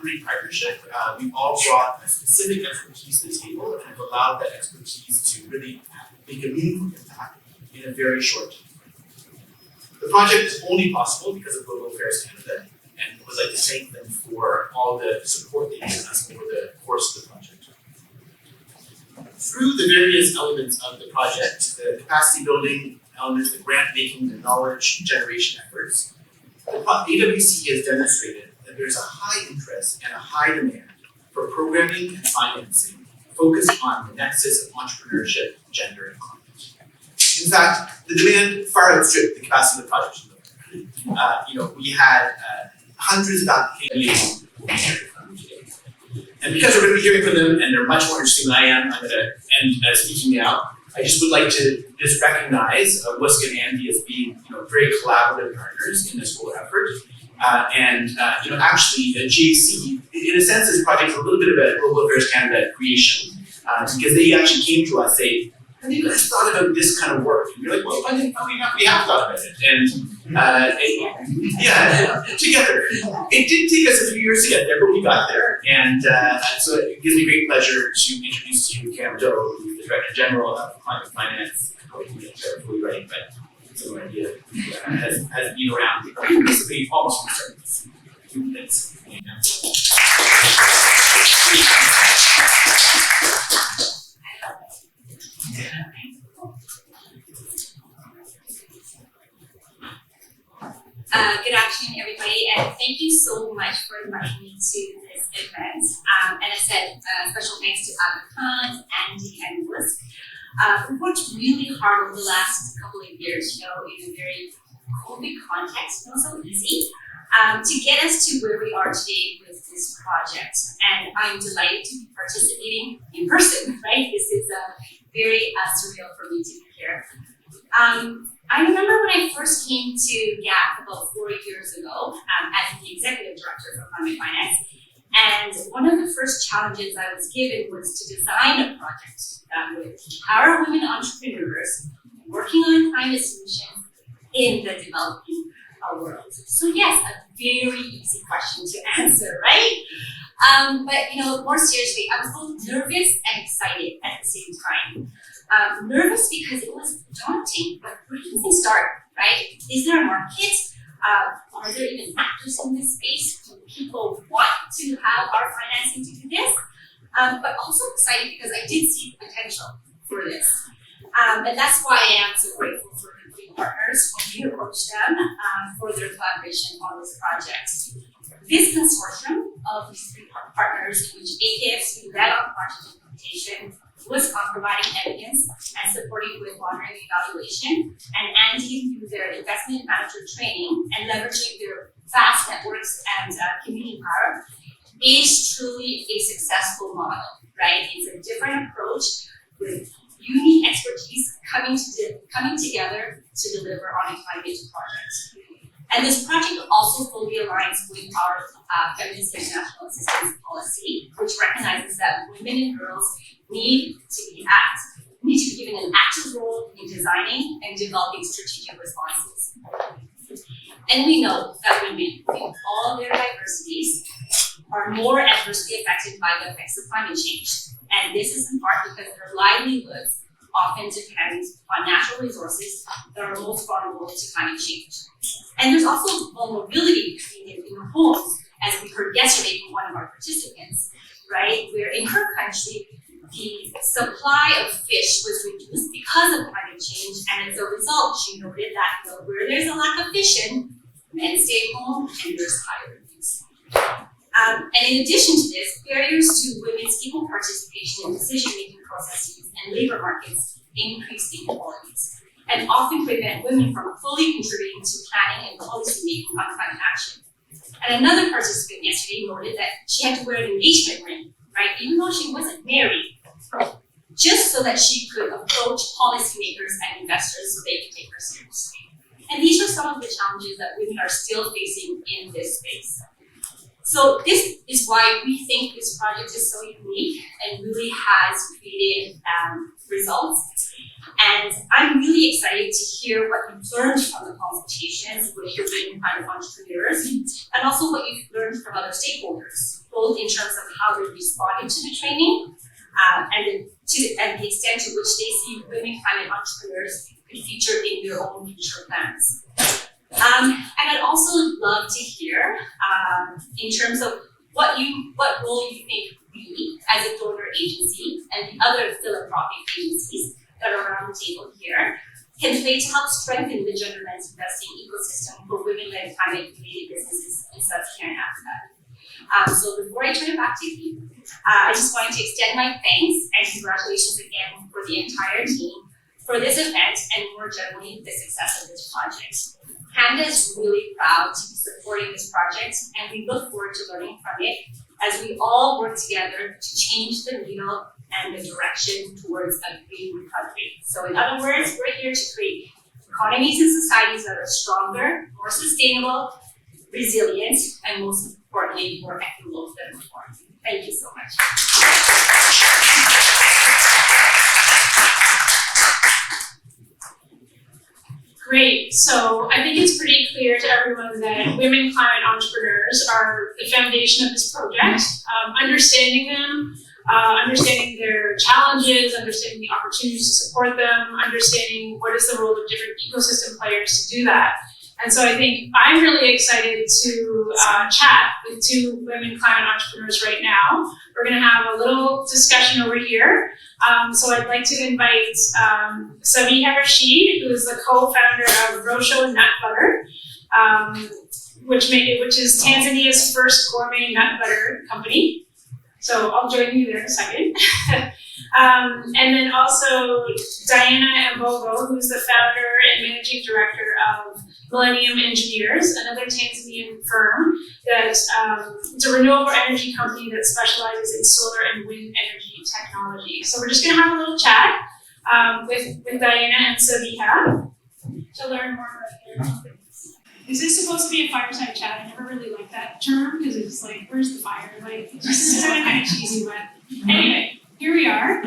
great partnership. We've all brought a specific expertise to the table and have allowed that expertise to really make a meaningful impact in a very short time. The project is only possible because of Global Affairs Canada, and I would like to thank them for all the support they've given us over the course of the project. Through the various elements of the project, the capacity building elements, the grant making, the knowledge generation efforts, the AWC has demonstrated that there's a high interest and a high demand for programming and financing focused on the nexus of entrepreneurship, gender, and climate. In fact, the demand far outstripped the capacity of the project. We had hundreds of applications. And because we're going to be hearing from them, and they're much more interesting than I am, I'm going to end speaking now. I just would like to just recognize WUSC and Andy as being very collaborative partners in this whole effort. Actually, the GAC, in a sense, this project is a little bit of a Global Affairs Canada creation because they actually came to us saying, have you guys thought about this kind of work? And we're like, well, we have thought about it. And together. It did take us a few years to get there, but we got there. And so it gives me great pleasure to introduce to you Cam Doe, who's the Director General of Climate Finance. I probably didn't get there fully right, but some idea has been around basically almost from the start. 2 minutes. Good afternoon, everybody, and thank you so much for inviting me to this event. And I said, special thanks to Aga Khan, Andy, and WUSC. We've worked really hard over the last couple of years, in a very COVID context, not so easy, to get us to where we are today with this project. And I'm delighted to be participating in person, right? This is very surreal for me to be here. I remember when I first came to GAP about 4 years ago as the Executive Director for Climate Finance, and one of the first challenges I was given was to design a project that would empower women entrepreneurs working on climate solutions in the developing world. So yes, a very easy question to answer, right? But more seriously, I was both nervous and excited at the same time. Nervous because it was daunting, but where do things start, right? Is there a market? Are there even actors in this space? Do people want to have our financing to do this? But also excited because I did see potential for this. And that's why I am so grateful for the three partners when we approached them for their collaboration on this project. This consortium of these three partners, in which AKFC led on project implementation, was on providing evidence and supporting with monitoring evaluation, and Andy through their investment manager training and leveraging their vast networks and community power, is truly a successful model, right? It's a different approach with unique expertise coming together to deliver on a climate project. And this project also fully aligns with our Feminist International Assistance Policy, which recognizes that women and girls need to be given an active role in designing and developing strategic responses. And we know that women, with all their diversities, are more adversely affected by the effects of climate change. And this is in part because their livelihoods often depend on natural resources that are most vulnerable to climate change. And there's also vulnerability in the homes, as we heard yesterday from one of our participants, right? Where in her country, the supply of fish was reduced because of climate change, and as a result, she noted that where there's a lack of fish, men stay home and there's higher abuse. And in addition to this, barriers to women's equal participation in decision-making processes and labor markets increase inequalities and often prevent women from fully contributing to planning and policy making on climate action. And another participant yesterday noted that she had to wear an engagement ring, right, even though she wasn't married, just so that she could approach policymakers and investors so they could take her seriously. And these are some of the challenges that women are still facing in this space. So this is why we think this project is so unique and really has created results. And I'm really excited to hear what you've learned from the consultations with your women kind of entrepreneurs, and also what you've learned from other stakeholders, both in terms of how they responded to the training and the extent to which they see women climate entrepreneurs could feature in their own future plans. And I'd also love to hear, in terms of what role you think we, as a donor agency, and the other philanthropic agencies that are around the table here, can play to help strengthen the gender-led investing ecosystem for women-led climate-related businesses in sub-Saharan Africa. So before I turn it back to you, I just wanted to extend my thanks and congratulations again for the entire team for this event and more generally the success of this project. Canada is really proud to be supporting this project, and we look forward to learning from it as we all work together to change the needle and the direction towards a green recovery. So in other words, we're here to create economies and societies that are stronger, more sustainable, resilient, and most importantly, more equitable than before. Thank you so much. Great. So I think it's pretty clear to everyone that women climate entrepreneurs are the foundation of this project. Understanding them, understanding their challenges, understanding the opportunities to support them, understanding what is the role of different ecosystem players to do that. And so I think I'm really excited to chat with two women climate entrepreneurs right now. We're going to have a little discussion over here. So I'd like to invite Sabiha Rashid, who is the co-founder of Rosho Nut Butter, which is Tanzania's first gourmet nut butter company. So I'll join you there in a second. And then also Diana Mbogo, who's the founder and managing director of Millennium Engineers, another Tanzanian firm that it's a renewable energy company that specializes in solar and wind energy technology. So we're just going to have a little chat with Diana and Sabiha to learn more about their companies. Is this supposed to be a fireside chat? I never really liked that term because it's like, where's the fire? Like, it just sounded kind of cheesy, but anyway, here we are.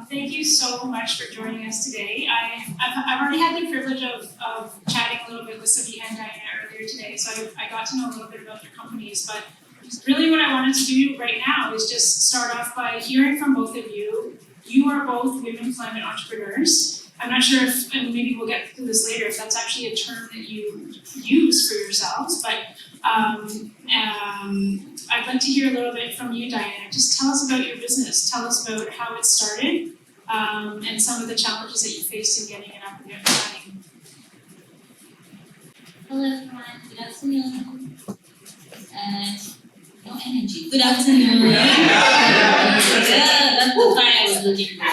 Thank you so much for joining us today. I've already had the privilege of chatting a little bit with Sabiha and Diana earlier today, so I got to know a little bit about their companies, but really what I wanted to do right now is just start off by hearing from both of you. You are both women climate entrepreneurs. I'm not sure if, and maybe we'll get to this later, if that's actually a term that you use for yourselves, but I'd like to hear a little bit from you, Diana. Just tell us about your business. Tell us about how it started and some of the challenges that you faced in getting it up and running. Hello everyone, good afternoon. No energy. Good afternoon. That's the part I was looking for.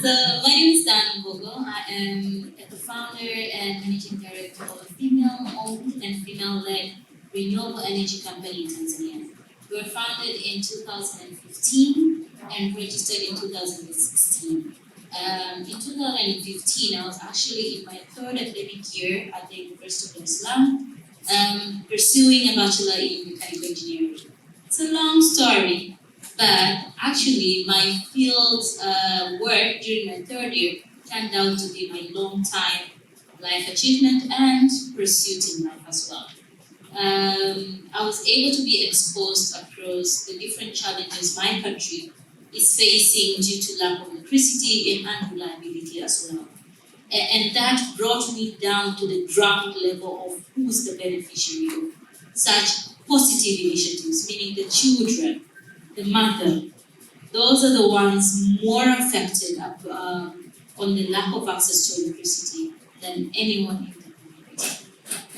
So my name is Diana Mbogo. I am the founder and managing director of a female-owned and female-led renewable energy company in Tanzania. We were founded in 2015 and registered in 2016. In 2015, I was actually in my third academic year at the University of Dar es Salaam, pursuing a bachelor in mechanical engineering. It's a long story, but actually my field work during my third year turned out to be my long-time life achievement and pursuit in life as well. I was able to be exposed across the different challenges my country is facing due to lack of electricity and unreliability as well. And that brought me down to the ground level of who's the beneficiary of such positive initiatives, meaning the children, the mother. Those are the ones more affected on the lack of access to electricity than anyone in the community.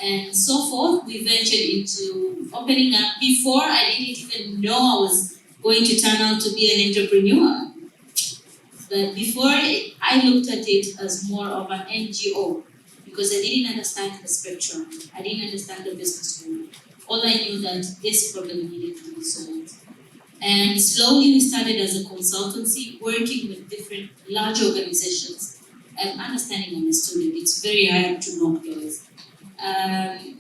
And so forth, we ventured into opening up. Before, I didn't even know I was going to turn out to be an entrepreneur. But before, I looked at it as more of an NGO because I didn't understand the spectrum. I didn't understand the business model. All I knew that this problem needed to be solved. And slowly we started as a consultancy, working with different large organizations and understanding on the student. It's very hard to knock doors.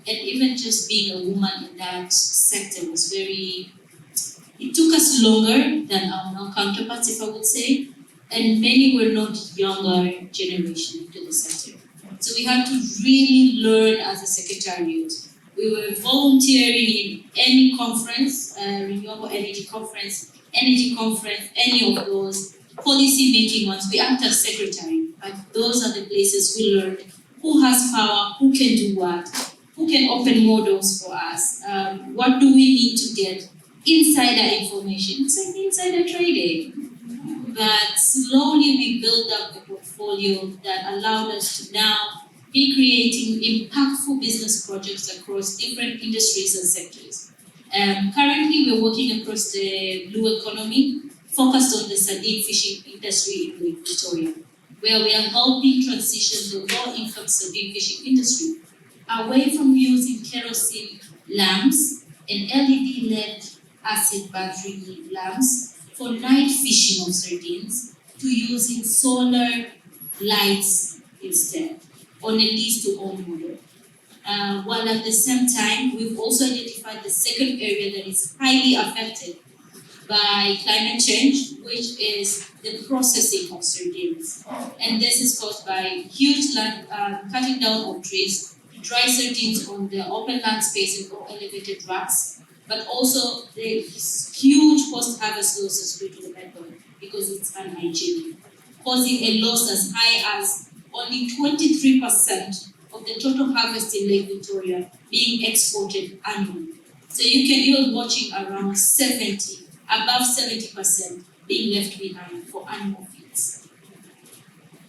And even just being a woman in that sector was it took us longer than our male counterparts, if I would say, and many were not younger generation into the sector. So we had to really learn as a secretariat. We were volunteering in any conference, renewable energy conference, any of those policy making ones. We act as secretary, but those are the places we learned who has power, who can do what, who can open more doors for us, what do we need to get, insider information. It's like insider trading. But slowly we built up a portfolio that allowed us to now be creating impactful business projects across different industries and sectors. Currently, we're working across the blue economy, focused on the sardine fishing industry in Lake Victoria, where we are helping transition the low-income sardine fishing industry away from using kerosene lamps and LED-led acid battery lamps for night fishing of sardines to using solar lights instead, on a lease-to-own model. While at the same time, we've also identified the second area that is highly affected by climate change, which is the processing of sardines. And this is caused by huge land, cutting down of trees, dry sardines on the open land spaces or elevated racks, but also the huge post-harvest losses due to the method because it's unhygienic, causing a loss as high as only 23% of the total harvest in Lake Victoria being exported annually. So you're watching around above 70% being left behind for animal feeds.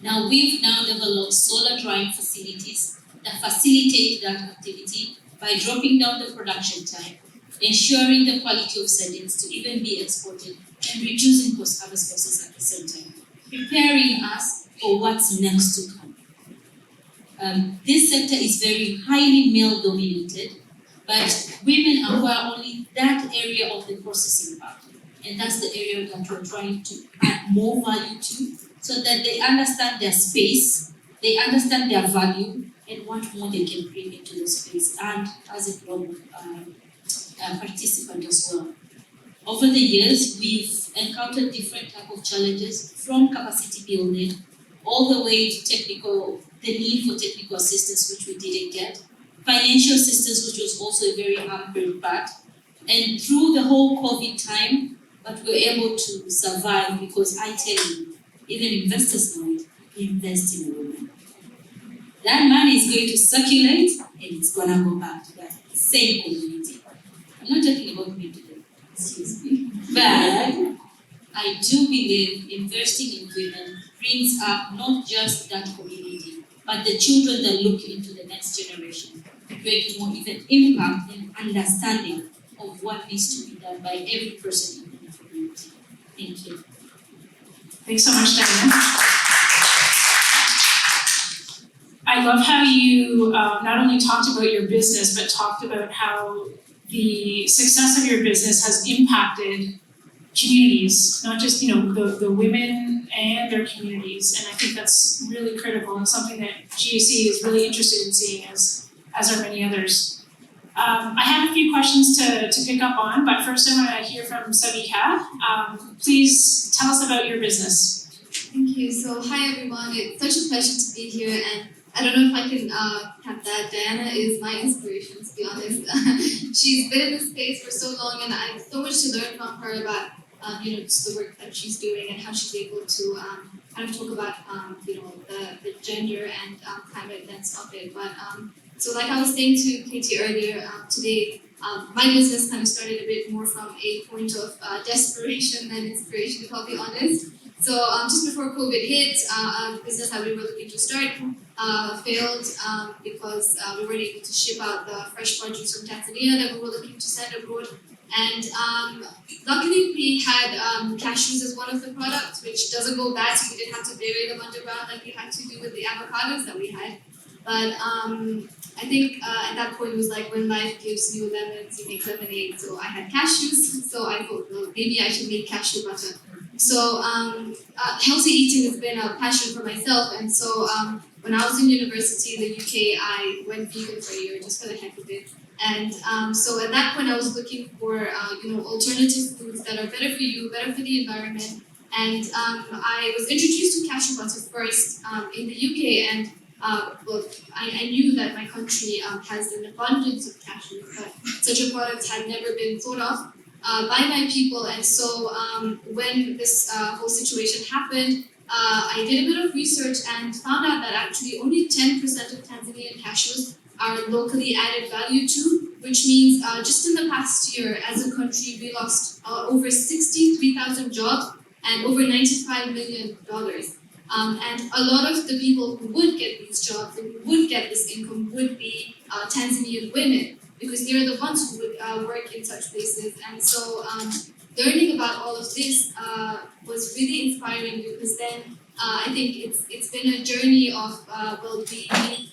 Now we've developed solar drying facilities that facilitate that activity by dropping down the production time, ensuring the quality of sardines to even be exported, and reducing post-harvest losses at the same time, preparing us for what's next to come. This sector is very highly male-dominated, but women acquire only that area of the processing part, and that's the area that we're trying to add more value to, so that they understand their space, they understand their value, and what more they can bring into the space, and as a global participant as well. Over the years, we've encountered different type of challenges, from capacity building all the way to the need for technical assistance, which we didn't get, financial assistance, which was also a very hampered part, and through the whole COVID time, but we were able to survive because I tell you, even investors know it, invest in women. That money is going to circulate and it's gonna go back to that same community. I'm not talking about me today, excuse me. But I do believe investing in women brings up not just that community, but the children that look into the next generation, creating more even impact and understanding of what needs to be done by every person in the community. Thank you. Thanks so much, Diana. I love how you not only talked about your business, but talked about how the success of your business has impacted communities, not just the women and their communities. And I think that's really critical and something that GAC is really interested in seeing, as are many others. I have a few questions to pick up on, but first I want to hear from Savika. Please tell us about your business. Thank you. So hi everyone, it's such a pleasure to be here, and I don't know if I can have that. Diana is my inspiration, to be honest. She's been in this space for so long, and I have so much to learn from her about just the work that she's doing and how she's able to kind of talk about the gender and climate lens of it. But so like I was saying to Katie earlier today, my business kind of started a bit more from a point of desperation than inspiration, if I'll be honest. So just before COVID hit, a business that we were looking to start failed because we weren't able to ship out the fresh produce from Tanzania that we were looking to send abroad. And luckily we had cashews as one of the products, which doesn't go bad, so we didn't have to bury them underground like we had to do with the avocados that we had. But I think at that point it was like, when life gives you lemons, you make lemonade. So I had cashews, so I thought, well, maybe I should make cashew butter. So healthy eating has been a passion for myself, and so when I was in university in the UK, I went vegan for a year just for the heck of it. And so at that point, I was looking for alternative foods that are better for you, better for the environment. And I was introduced to cashew butter first in the UK, and I knew that my country has an abundance of cashews, but such a product had never been thought of by my people. And so when this whole situation happened, I did a bit of research and found out that actually only 10% of Tanzanian cashews are locally added value to, which means just in the past year, as a country, we lost over 63,000 jobs and over $95 million. And a lot of the people who would get these jobs and who would get this income would be Tanzanian women, because they're the ones who would work in such places. And so learning about all of this was really inspiring, because then I think it's been a journey of,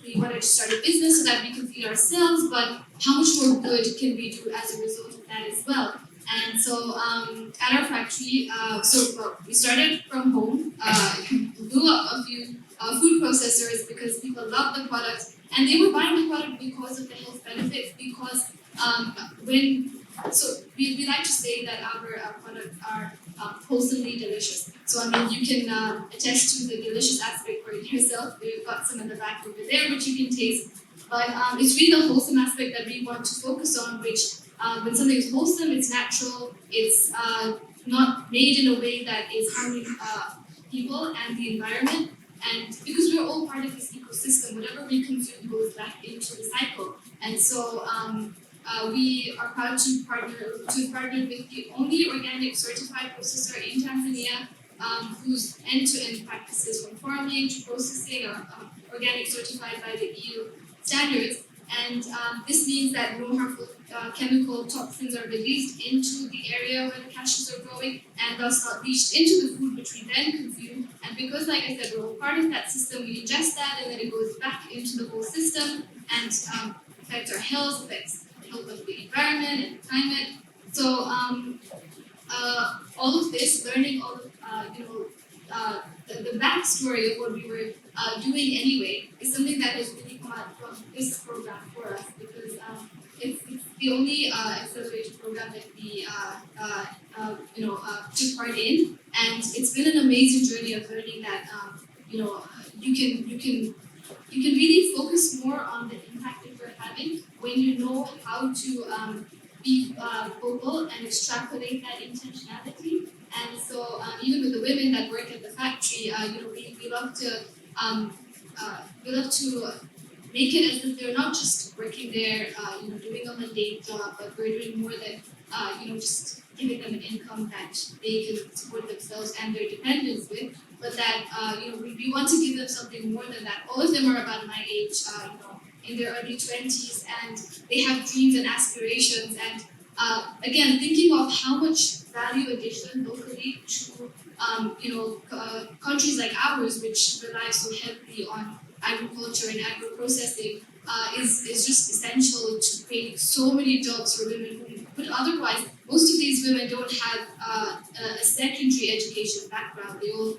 we wanted to start a business so that we can feed ourselves, but how much more good can we do as a result of that as well? And so at our factory, we started from home, blew up a few food processors because people loved the product, and they were buying the product because of the health benefits, because we like to say that our products are wholesomely delicious. So I mean, you can attest to the delicious aspect for yourself. We've got some in the back over there which you can taste. But it's really the wholesome aspect that we want to focus on, which when something is wholesome, it's natural, it's not made in a way that is harming people and the environment. And because we're all part of this ecosystem, whatever we consume goes back into the cycle. And so we are proud to partner with the only organic certified processor in Tanzania, whose end-to-end practices from farming to processing are organic certified by the EU standards. And this means that no harmful chemical toxins are released into the area where the cashews are growing, and thus not leached into the food which we then consume. And because, like I said, we're all part of that system, we ingest that, and then it goes back into the whole system and affects our health, affects the health of the environment and the climate. So all of this, learning all of the backstory of what we were doing anyway, is something that has really come out from this program for us, because it's the only accelerator program that we took part in, and it's been an amazing journey of learning that you can really focus more on the impact that you're having when you know how to be vocal and extrapolate that intentionality. And so even with the women that work at the factory, we love to make it as if they're not just working there, doing a mundane job, but we're doing more than just giving them an income that they can support themselves and their dependents with, but that we want to give them something more than that. All of them are about my age, in their early 20s, and they have dreams and aspirations. And again, thinking of how much value addition locally to countries like ours, which rely so heavily on agriculture and agro-processing, is just essential to create so many jobs for women who would otherwise, most of these women don't have a secondary education background. They all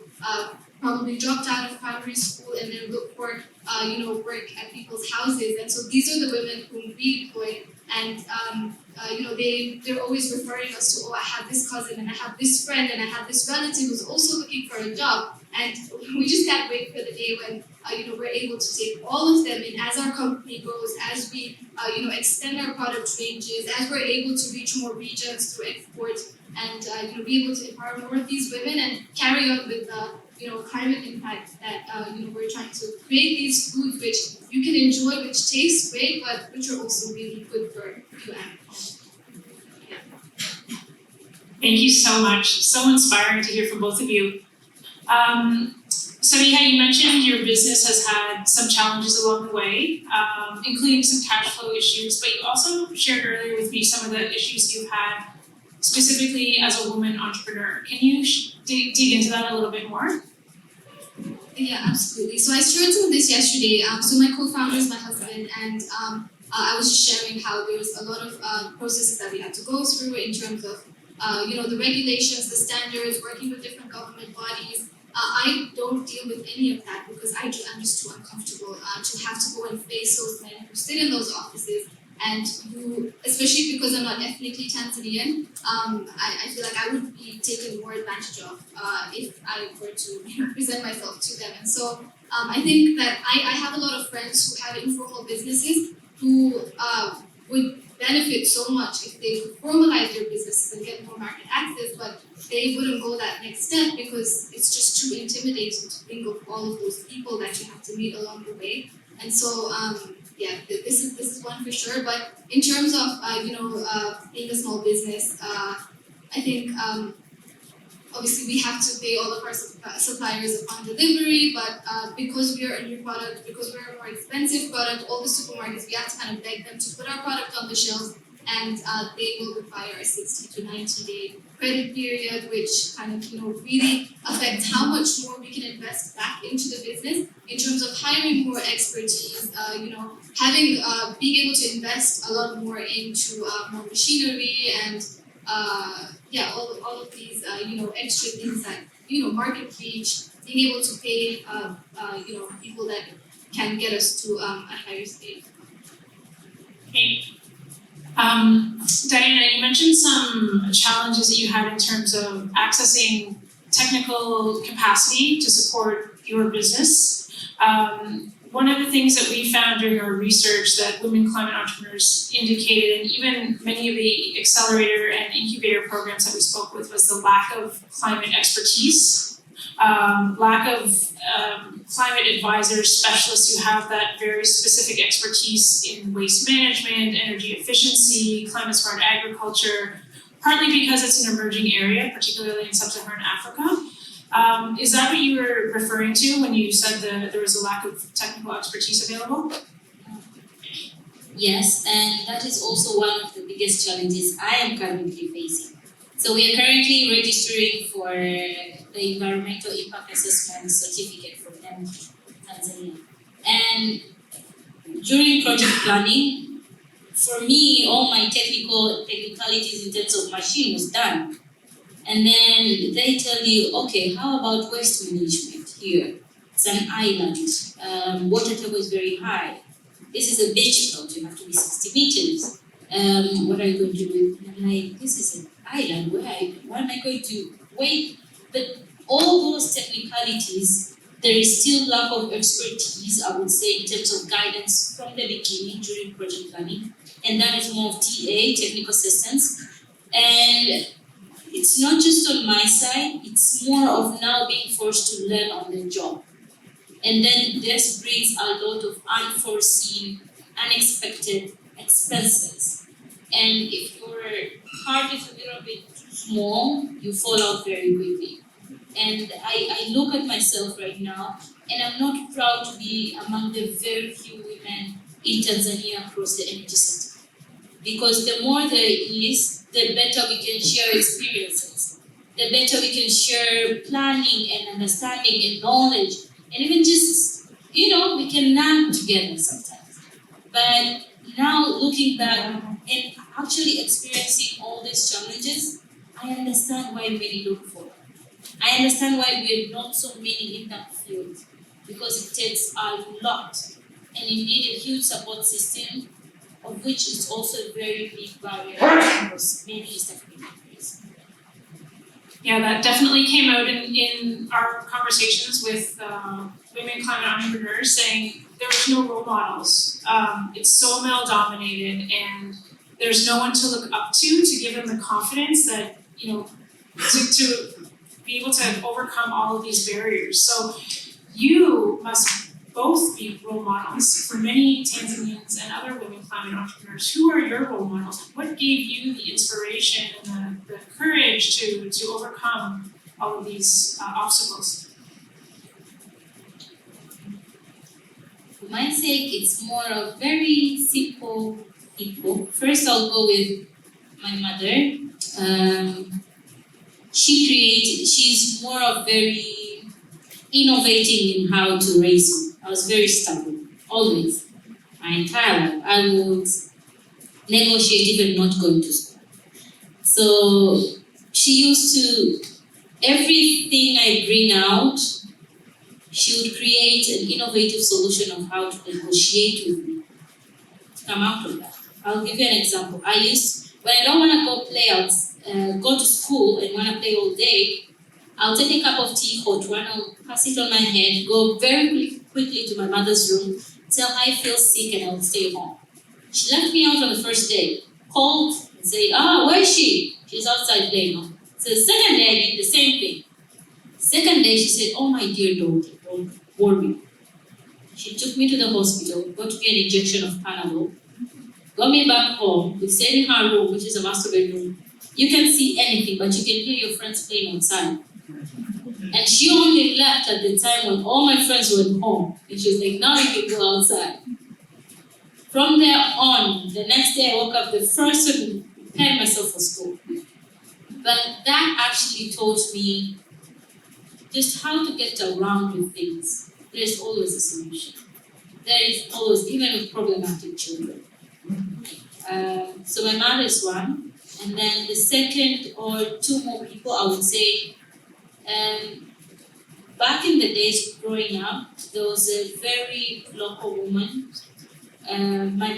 probably dropped out of primary school and then look for work at people's houses. And so these are the women whom we employ. And they're always referring us to, I have this cousin and I have this friend and I have this relative who's also looking for a job. And we just can't wait for the day when we're able to take all of them in as our company grows, as we extend our product ranges, as we're able to reach more regions through export, and be able to empower more of these women and carry on with the climate impact that we're trying to create these foods which you can enjoy, which taste great, but which are also really good for you and Thank you so much. So inspiring to hear from both of you. Samiha, you mentioned your business has had some challenges along the way, including some cash flow issues, but you also shared earlier with me some of the issues you've had specifically as a woman entrepreneur. Can you dig into that a little bit more? Yeah, absolutely. So I shared some of this yesterday. So my co-founder is my husband, and I was just sharing how there was a lot of processes that we had to go through in terms of the regulations, the standards, working with different government bodies. I don't deal with any of that because I'm just too uncomfortable to have to go and face those men who sit in those offices and who, especially because I'm not ethnically Tanzanian, I feel like I would be taken more advantage of if I were to present myself to them. And so I think that I have a lot of friends who have informal businesses who would benefit so much if they would formalize their businesses and get more market access, but they wouldn't go that next step because it's just too intimidating to think of all of those people that you have to meet along the way. And so, this is one for sure. But in terms of being a small business, I think obviously we have to pay all of our suppliers upon delivery, but because we are a new product, because we're a more expensive product, all the supermarkets, we have to kind of beg them to put our product on the shelves, and they will require a 60 to 90 day credit period, which kind of really affects how much more we can invest back into the business in terms of hiring more expertise, having being able to invest a lot more into more machinery and all of these extra things that market reach, being able to pay people that can get us to a higher stage. Okay. Diana, you mentioned some challenges that you had in terms of accessing technical capacity to support your business. One of the things that we found during our research that women climate entrepreneurs indicated, and even many of the accelerator and incubator programs that we spoke with, was the lack of climate expertise, lack of climate advisors, specialists who have that very specific expertise in waste management, energy efficiency, climate smart agriculture, partly because it's an emerging area, particularly in sub-Saharan Africa. Is that what you were referring to when you said that there was a lack of technical expertise available? Yes, and that is also one of the biggest challenges I am currently facing. So we are currently registering for the environmental impact assessment certificate from Tanzania. And during project planning, for me, all my technicalities in terms of machine was done. And then they tell you, okay, how about waste management here? It's an island. Water table is very high. This is a beach plot, you have to be 60 meters. What are you going to do? And I'm like, this is an island, why am I going to wait? But all those technicalities, there is still lack of expertise, I would say, in terms of guidance from the beginning during project planning. And that is more of TA, technical assistance. And it's not just on my side, it's more of now being forced to learn on the job. And then this brings a lot of unforeseen, unexpected expenses. And if your heart is a little bit too small, you fall out very quickly. And I look at myself right now, and I'm not proud to be among the very few women in Tanzania across the energy sector. Because the more there is, the better we can share experiences, the better we can share planning and understanding and knowledge, and even just, we can learn together sometimes. But now looking back and actually experiencing all these challenges, I understand why many look for. I understand why we have not so many in that field, because it takes a lot, and you need a huge support system, of which is also a very big barrier across many East African countries. Yeah, that definitely came out in our conversations with women climate entrepreneurs, saying there's no role models. It's so male dominated, and there's no one to look up to give them the confidence that, to be able to overcome all of these barriers. So you must both be role models for many Tanzanians and other women climate entrepreneurs. Who are your role models? What gave you the inspiration and the courage to overcome all of these obstacles? For my sake, it's more of very simple people. First, I'll go with my mother. She's more of very innovating in how to raise me. I was very stubborn, always. My entire life, I would negotiate even not going to school. So she used to everything I bring out, she would create an innovative solution of how to negotiate with me to come out of that. I'll give you an example. When I don't want to go play out, go to school and want to play all day, I'll take a cup of tea, hot one, I'll pass it on my head, go very quickly to my mother's room, tell her I feel sick and I'll stay home. She left me out on the first day, called and said, where is she? She's outside playing. So the second day I did the same thing. Second day she said, oh my dear daughter, don't worry. She took me to the hospital, got me an injection of Panadol, got me back home. We stayed in her room, which is a master bedroom. You can see anything, but you can hear your friends playing outside. And she only left at the time when all my friends were home. And she was like, now you can go outside. From there on, the next day I woke up the first one, prepared myself for school. But that actually taught me just how to get around with things. There's always a solution. There is always, even with problematic children. So my mother is one. And then the second or two more people, I would say, back in the days growing up, there was a very local woman, my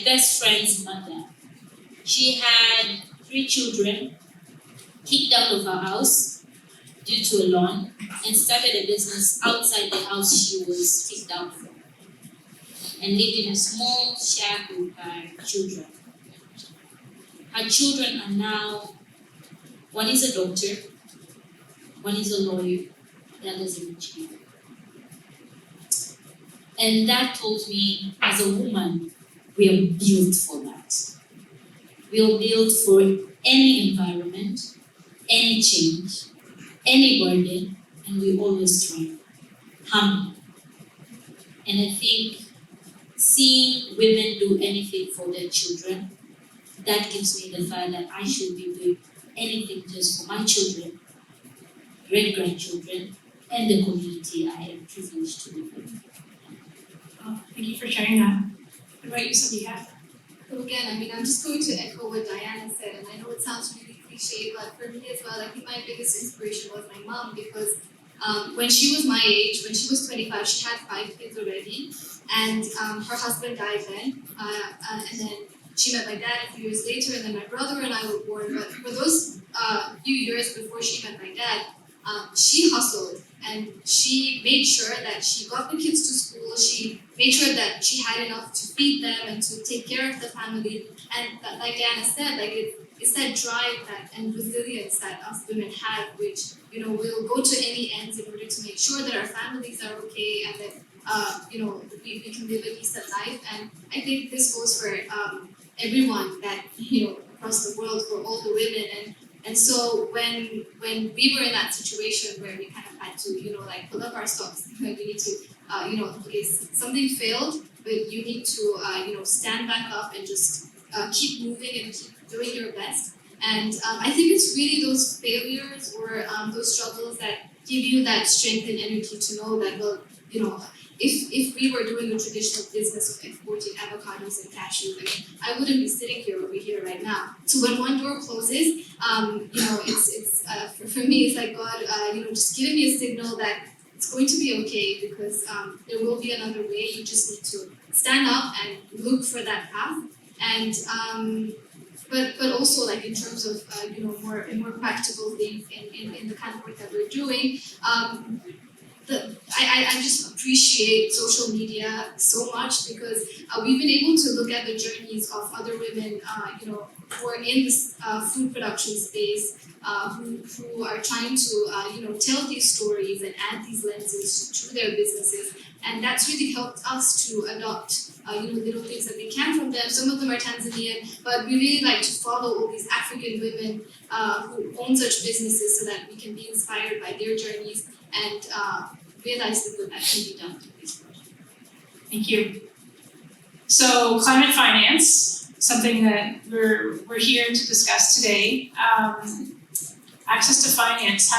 best friend's mother. She had 3 children, kicked out of her house due to a loan, and started a business outside the house she was kicked out from, and lived in a small shack with her children. Her children are now, one is a doctor, one is a lawyer, the other is an engineer. And that told me, as a woman, we are built for that. We are built for any environment, any change, any burden, and we always thrive. Humble. And I think seeing women do anything for their children, that gives me the fire that I should be doing anything just for my children, great-grandchildren, and the community I am privileged to live in. Oh, thank you for sharing that. What about you, Sabiha? So again, I'm just going to echo what Diana said, and I know it sounds really cliche, but for me as well, I think my biggest inspiration was my mom, because when she was my age, when she was 25, she had 5 kids already, and her husband died then, and then she met my dad a few years later, and then my brother and I were born. But for those few years before she met my dad, she hustled, and she made sure that she got the kids to school. She made sure that she had enough to feed them and to take care of the family. And like Diana said, it's that drive and resilience that us women have, which we'll go to any ends in order to make sure that our families are okay and that we can live a decent life. And I think this goes for everyone that across the world, for all the women. And so when we were in that situation where we kind of had to pull up our socks, we need to okay, something failed, but you need to stand back up and just keep moving and keep doing your best. And I think it's really those failures or those struggles that give you that strength and energy to know that, well, if we were doing a traditional business of exporting avocados and cashews, I wouldn't be sitting here over here right now. So when one door closes, it's for me, it's like God, just giving me a signal that it's going to be okay, because there will be another way. You just need to stand up and look for that path. And but also, like, in terms of more practical things in the kind of work that we're doing. I just appreciate social media so much, because we've been able to look at the journeys of other women, who are in this food production space, who are trying to tell these stories and add these lenses to their businesses, and that's really helped us to adopt little things that we can from them. Some of them are Tanzanian, but we really like to follow all these African women who own such businesses, so that we can be inspired by their journeys and realize the good that can be done through these projects. Thank you. So climate finance, something that we're here to discuss today. Access to finance,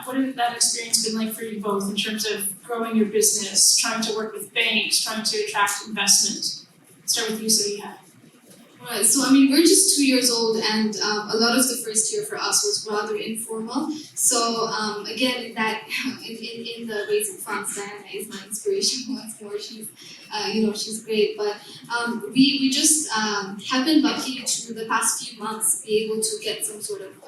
what has that experience been like for you both in terms of growing your business, trying to work with banks, trying to attract investment? Start with you, Sabiha. Right, so I mean, we're just 2 years old, and a lot of the first year for us was rather informal. So again, that in the Raising France, Diana is my inspiration once more. She's, she's great. But we just have been lucky to the past few months be able to get some sort of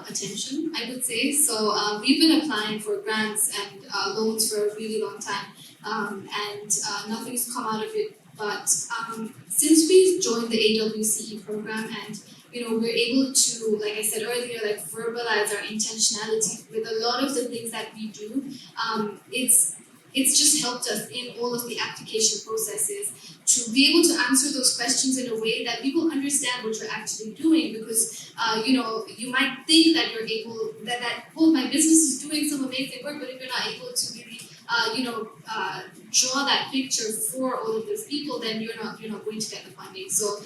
attention, I would say. So we've been applying for grants and loans for a really long time, and nothing's come out of it. But since we joined the AWCE program, and we're able to, like I said earlier, like verbalize our intentionality with a lot of the things that we do, it's just helped us in all of the application processes to be able to answer those questions in a way that people understand what you're actually doing. Because you might think that you're able that my business is doing some amazing work, but if you're not able to really draw that picture for all of those people, then you're not going to get the funding. So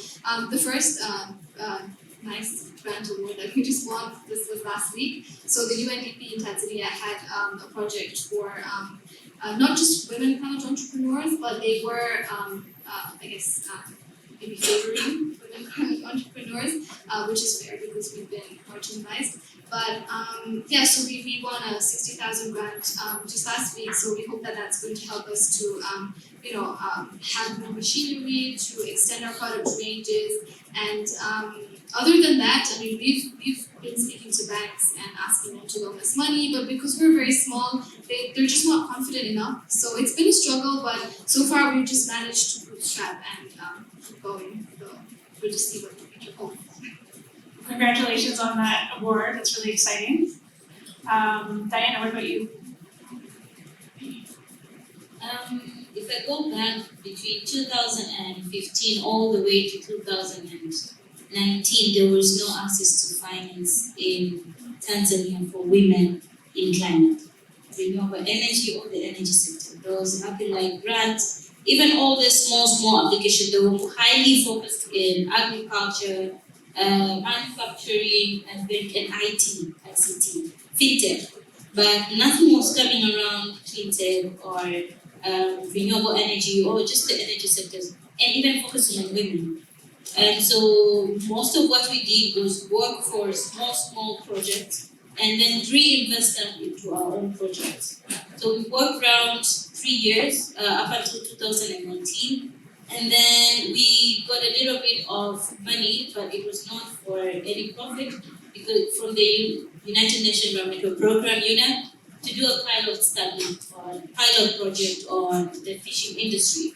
the first nice grant award that we just won, this was last week. So the UNDP in Tanzania had a project for not just women college entrepreneurs, but they were maybe favoring women college entrepreneurs, which is fair because we've been marginalized. But so we won a 60,000 grant just last week. So we hope that that's going to help us to have more machinery, to extend our product ranges, and other than that, I mean, we've been speaking to banks and asking them to loan us money, but because we're very small, they're just not confident enough. So it's been a struggle, but so far we've just managed to bootstrap and keep going. So we'll just see what the future holds. Congratulations on that award, that's really exciting. Diana, what about you? If I go back between 2015 all the way to 2019, there was no access to finance in Tanzania for women in climate, renewable energy, or the energy sector. There was nothing like grants. Even all the small applications, they were highly focused in agriculture, manufacturing, and IT, ICT, fintech. But nothing was coming around clean tech or renewable energy or just the energy sectors, and even focusing on women. And so most of what we did was work for small projects and then reinvest them into our own projects. So we worked around 3 years up until 2019. And then we got a little bit of money, but it was not for any profit, because from the United Nations Environmental Program unit to do a pilot study or pilot project on the fishing industry.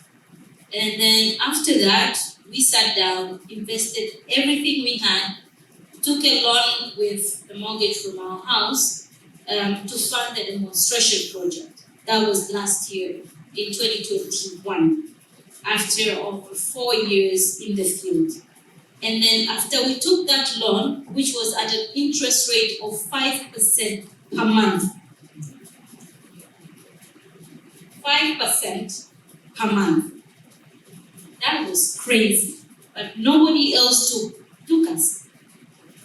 And then after that, we sat down, invested everything we had, took a loan with the mortgage from our house to fund the demonstration project. That was last year in 2021. After over 4 years in the field. And then after we took that loan, which was at an interest rate of 5% per month. 5% per month. That was crazy. But nobody else took us.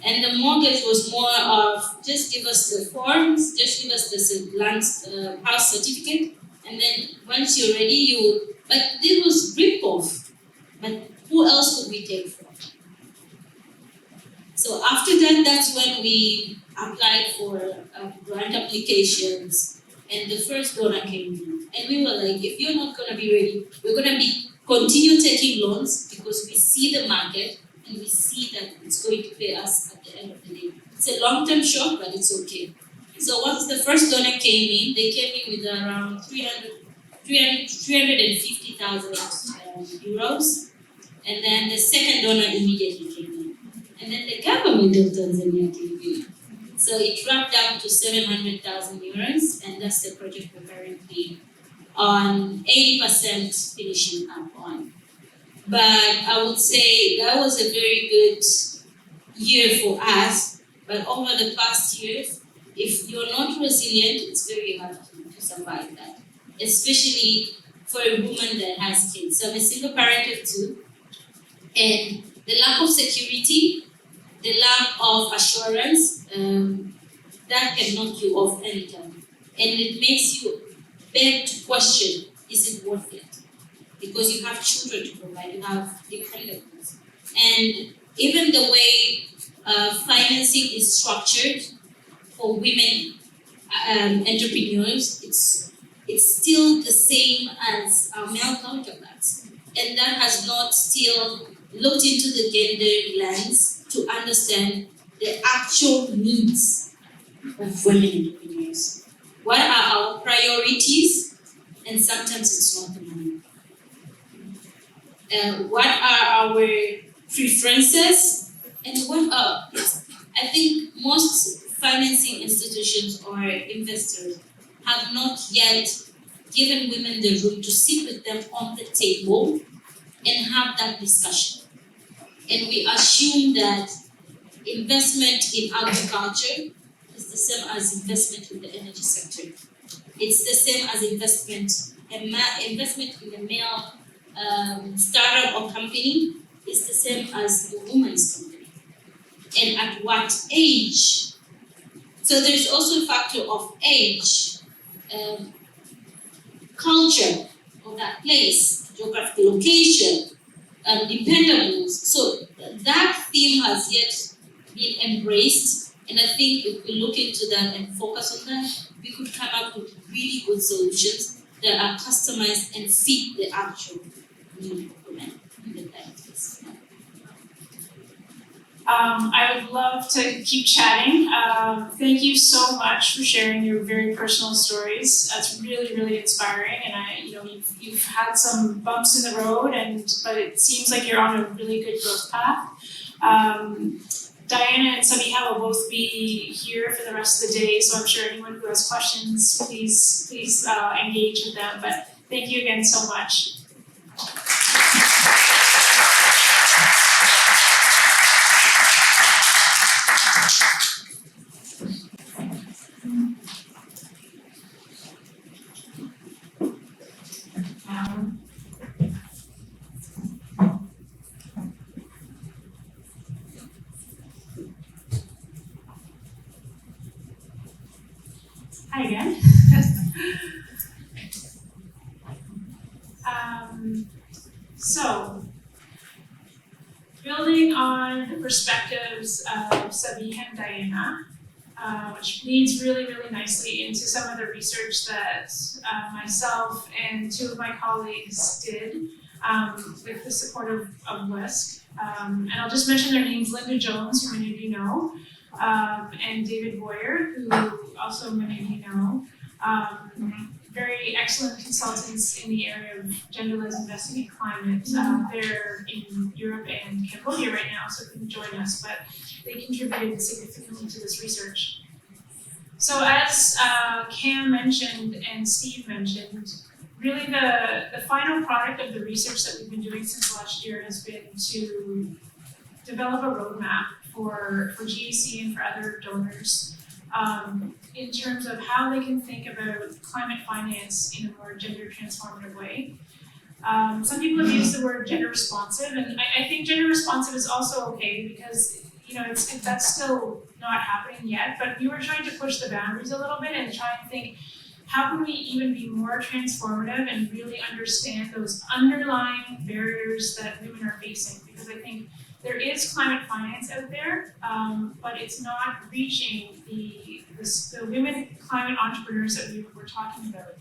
And the mortgage was more of just give us the forms, just give us the land house certificate, and then once you're ready, but this was rip-off. But who else could we take from? So after that, that's when we applied for grant applications, and the first donor came in. And we were like, if you're not going to be ready, we're going to continue taking loans because we see the market and we see that it's going to pay us at the end of the day. It's a long-term shock, but it's okay. So once the first donor came in, they came in with around 350,000 euros, and then the second donor immediately came in. And then the government of Tanzania came in. So it wrapped up to 700,000 euros, and that's the project we're currently on 80% finishing up on. But I would say that was a very good year for us, but over the past years, if you're not resilient, it's very hard to survive that. Especially for a woman that has kids. So I'm a single parent of 2, and the lack of security, the lack of assurance, that can knock you off anytime. And it makes you beg to question, is it worth it? because you have children to provide, you have dependents. And even the way financing is structured for women entrepreneurs, it's still the same as our male counterparts. And that has not still looked into the gender lens to understand the actual needs of women entrepreneurs. What are our priorities? And sometimes it's not the money. What are our preferences? And what are, I think most financing institutions or investors have not yet given women the room to sit with them on the table and have that discussion. And we assume that investment in agriculture is the same as investment in the energy sector. It's the same as investment in a male startup or company is the same as a woman's company. And at what age? So there's also a factor of age, culture of that place, geographical location, dependables. So that theme has yet been embraced, and I think if we look into that and focus on that, we could come up with really good solutions that are customized and fit the actual need of women in the place. I would love to keep chatting. Thank you so much for sharing your very personal stories. That's really, really inspiring. And you've had some bumps in the road, but it seems like you're on a really good growth path. Diana and Sabiha will both be here for the rest of the day, so I'm sure anyone who has questions, please engage with them. But thank you again so much. Hi again. So, building on the perspectives of Sabiha and Diana, which leads really, really nicely into some of the research that myself and two of my colleagues did with the support of WUSC. And I'll just mention their names: Linda Jones, who many of you know, and David Boyer, who also many of you know. Very excellent consultants in the area of genderless investing in climate. They're in Europe and Cambodia right now, so couldn't join us, but they contributed significantly to this research. So as Cam mentioned and Steve mentioned, really the final product of the research that we've been doing since last year has been to develop a roadmap for GAC and for other donors in terms of how they can think about climate finance in a more gender transformative way. Some people have used the word gender responsive, and I think gender responsive is also okay because that's still not happening yet, but we were trying to push the boundaries a little bit and try and think, how can we even be more transformative and really understand those underlying barriers that women are facing? Because I think there is climate finance out there, but it's not reaching the women climate entrepreneurs that we were talking about.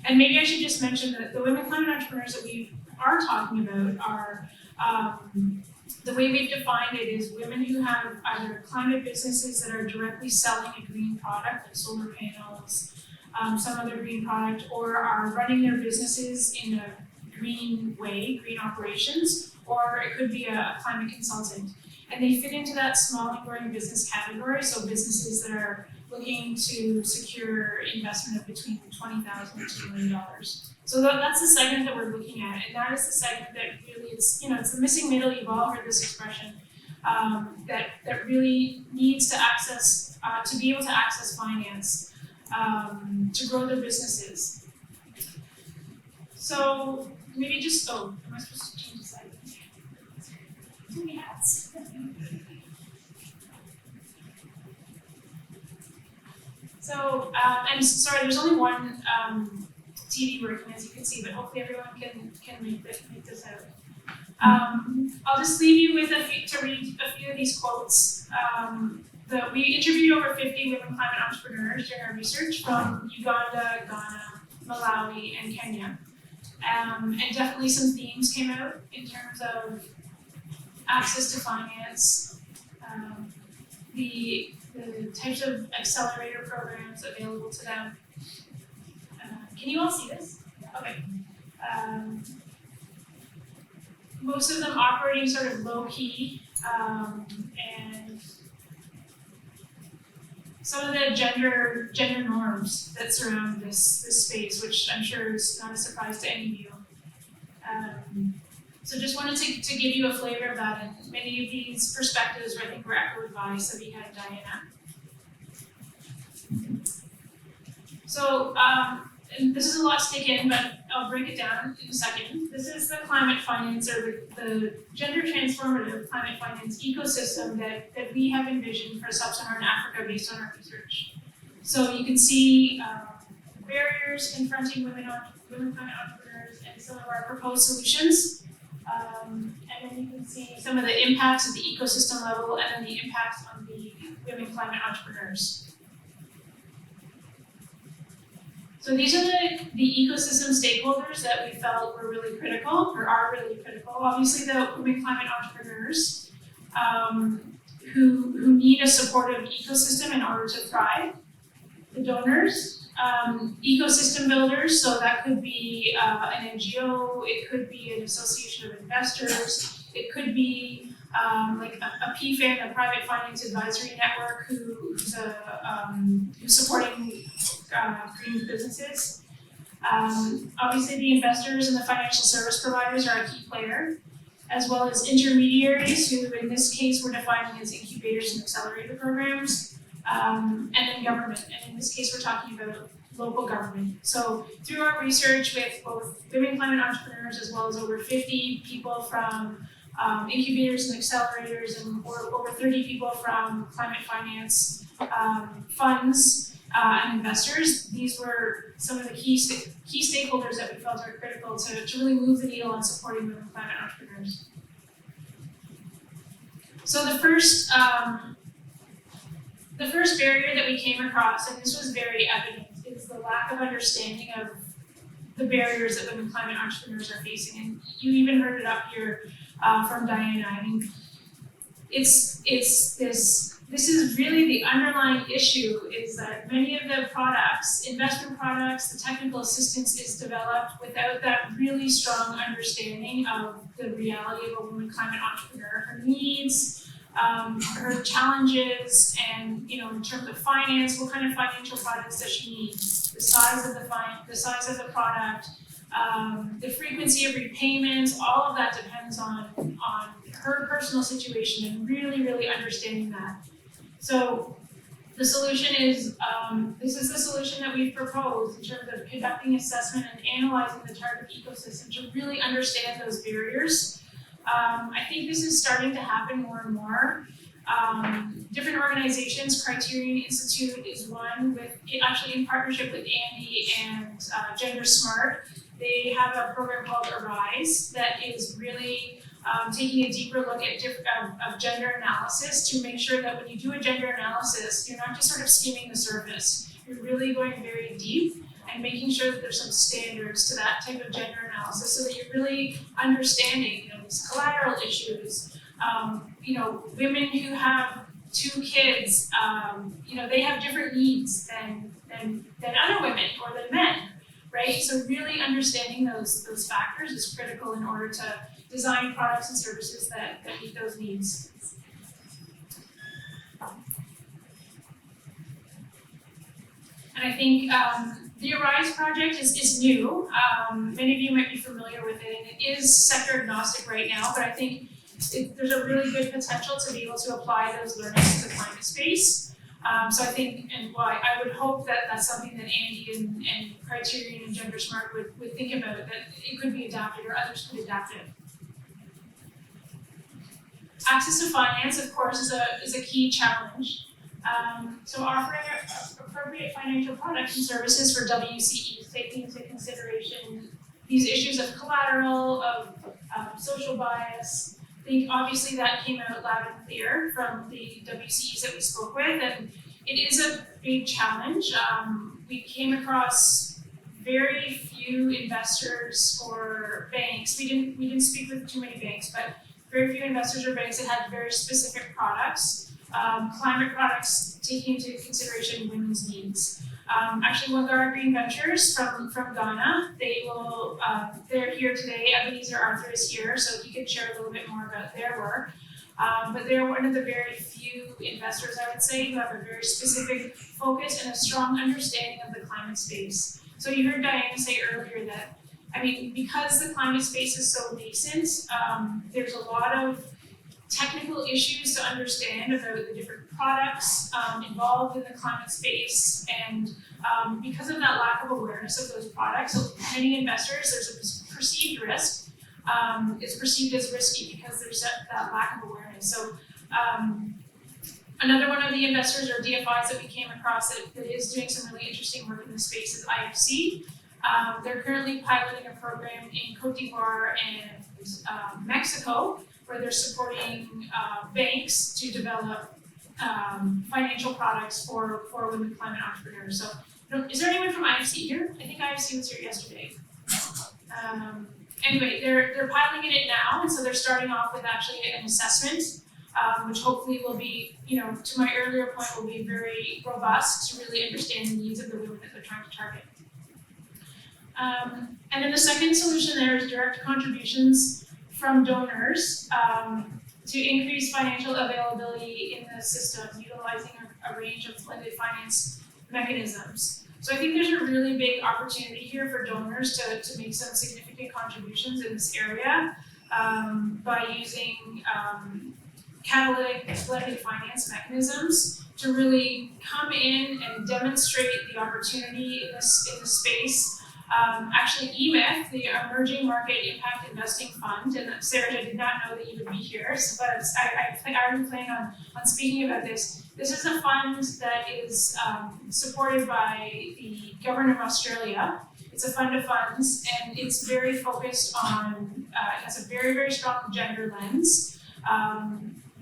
And maybe I should just mention that the women climate entrepreneurs that we are talking about are, the way we've defined it is women who have either climate businesses that are directly selling a green product, like solar panels, some other green product, or are running their businesses in a green way, green operations, or it could be a climate consultant. And they fit into that small and growing business category, so businesses that are looking to secure investment of between $20,000 and $2 million. So that's the segment that we're looking at, and that is the segment that really it's the missing middle. You've all heard this expression that really needs to access to be able to access finance to grow their businesses. So maybe just am I supposed to change the slide? Too many hats. So, and sorry, there's only one TV working, as you can see, but hopefully everyone can make this out. I'll just leave you with to read a few of these quotes. We interviewed over 50 women climate entrepreneurs during our research from Uganda, Ghana, Malawi, and Kenya. And definitely some themes came out in terms of access to finance, the types of accelerator programs available to them. Can you all see this? Okay. Most of them operating sort of low key, and some of the gender norms that surround this space, which I'm sure is not a surprise to any of you. So just wanted to give you a flavor of that, and many of these perspectives I think were echoed by Sabiha and Diana. So, and this is a lot to take in, but I'll break it down in a second. This is the climate finance, or the gender transformative climate finance ecosystem that we have envisioned for sub-Saharan Africa based on our research. So you can see barriers confronting women climate entrepreneurs and some of our proposed solutions. And then you can see some of the impacts at the ecosystem level and then the impacts on the women climate entrepreneurs. So these are the ecosystem stakeholders that we felt were really critical, or are really critical. Obviously the women climate entrepreneurs who need a supportive ecosystem in order to thrive. The donors, ecosystem builders, so that could be an NGO, it could be an association of investors, it could be like a PFAN, a private finance advisory network who's supporting green businesses. Obviously the investors and the financial service providers are a key player, as well as intermediaries who in this case we're defining as incubators and accelerator programs, and then government, and in this case we're talking about local government. So through our research with both women climate entrepreneurs as well as over 50 people from incubators and accelerators and over 30 people from climate finance funds and investors, these were some of the key stakeholders that we felt are critical to really move the needle on supporting women climate entrepreneurs. So the first barrier that we came across, and this was very evident, is the lack of understanding of the barriers that women climate entrepreneurs are facing. And you even heard it up here from Diana. I mean, this is really the underlying issue, is that many of the products, investment products, the technical assistance is developed without that really strong understanding of the reality of a woman climate entrepreneur, her needs, her challenges, and in terms of finance, what kind of financial products does she need, the size of the product, the frequency of repayments, all of that depends on her personal situation, and really understanding that. So the solution is, this is the solution that we've proposed in terms of conducting assessment and analyzing the target ecosystem to really understand those barriers. I think this is starting to happen more and more. Different organizations, Criterion Institute is one, actually in partnership with Andy and Gender Smart. They have a program called Arise that is really taking a deeper look at gender analysis to make sure that when you do a gender analysis, you're not just sort of skimming the surface. You're really going very deep and making sure that there's some standards to that type of gender analysis, so that you're really understanding, these collateral issues. Women who have 2 kids, they have different needs than other women or than men, right? So really understanding those factors is critical in order to design products and services that meet those needs. And I think the Arise project is new. Many of you might be familiar with it, and it is sector agnostic right now, but I think there's a really good potential to be able to apply those learnings to the climate space. So I think, I would hope that that's something that Andy and Criterion and Gender Smart would think about, that it could be adapted or others could adapt it. Access to finance, of course, is a key challenge. So offering appropriate financial products and services for WCEs, taking into consideration these issues of collateral, of social bias. I think obviously that came out loud and clear from the WCEs that we spoke with, and it is a big challenge. We came across very few investors or banks. We didn't speak with too many banks, but very few investors or banks that had very specific products, climate products taking into consideration women's needs. Actually, one of our green ventures from Ghana, they're here today. Ebenezer Arthur is here, so he could share a little bit more about their work. But they're one of the very few investors, I would say, who have a very specific focus and a strong understanding of the climate space. So you heard Diana say earlier that, because the climate space is so nascent, there's a lot of technical issues to understand about the different products involved in the climate space, and because of that lack of awareness of those products, so many investors, there's a perceived risk. It's perceived as risky because there's that lack of awareness. So another one of the investors or DFIs that we came across that is doing some really interesting work in this space is IFC. They're currently piloting a program in Cote d'Ivoire and Mexico, where they're supporting banks to develop financial products for women climate entrepreneurs. So, is there anyone from IFC here? I think IFC was here yesterday. Anyway, they're piloting it now, and so they're starting off with actually an assessment, which hopefully will be, to my earlier point, will be very robust to really understand the needs of the women that they're trying to target. And then the second solution there is direct contributions from donors to increase financial availability in the system, utilizing a range of blended finance mechanisms. So I think there's a really big opportunity here for donors to make some significant contributions in this area by using catalytic blended finance mechanisms to really come in and demonstrate the opportunity in this space. Actually, EMIF, the Emerging Market Impact Investing Fund, and Sarah, I did not know that you would be here, so but I already plan on speaking about this. This is a fund that is supported by the government of Australia. It's a fund of funds, and it's very focused on, it has a very, very strong gender lens.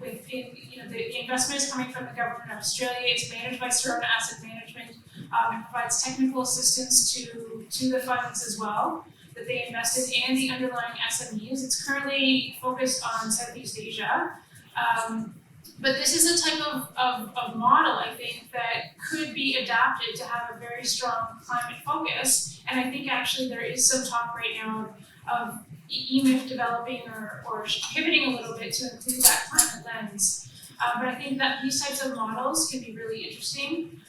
The investment is coming from the government of Australia. It's managed by Serona Asset Management. It provides technical assistance to the funds as well that they invest in and the underlying SMEs. It's currently focused on Southeast Asia. But this is a type of model, I think, that could be adapted to have a very strong climate focus. And I think actually there is some talk right now of EMIF developing or pivoting a little bit to include that climate lens. But I think that these types of models can be really interesting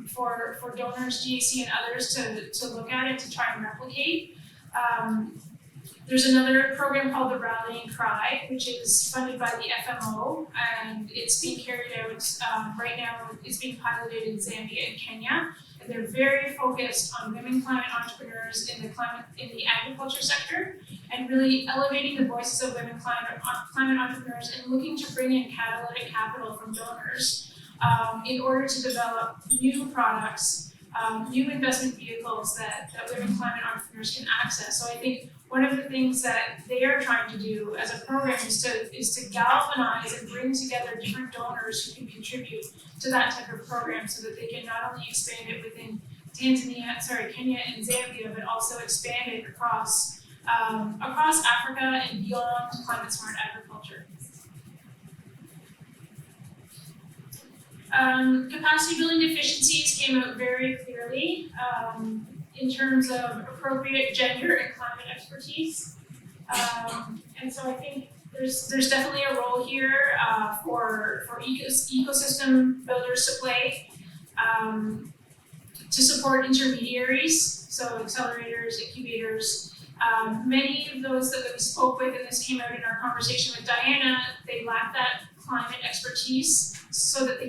for donors, GAC and others to look at it, to try and replicate. There's another program called the Rallying Cry, which is funded by the FMO, and it's being carried out right now. It's being piloted in Zambia and Kenya, and they're very focused on women climate entrepreneurs in the agriculture sector, and really elevating the voices of women climate entrepreneurs and looking to bring in catalytic capital from donors in order to develop new products, new investment vehicles that women climate entrepreneurs can access. So I think one of the things that they are trying to do as a program is to galvanize and bring together different donors who can contribute to that type of program, so that they can not only expand it within Kenya and Zambia, but also expand it across Africa and beyond climate smart agriculture. Capacity building deficiencies came out very clearly in terms of appropriate gender and climate expertise. And so I think there's definitely a role here for ecosystem builders to play, to support intermediaries, so accelerators, incubators. Many of those that we spoke with, and this came out in our conversation with Diana, they lack that climate expertise so that they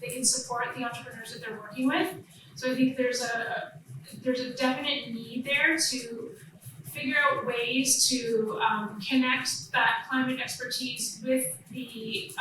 can support the entrepreneurs that they're working with. So I think there's a definite need there to figure out ways to connect that climate expertise with the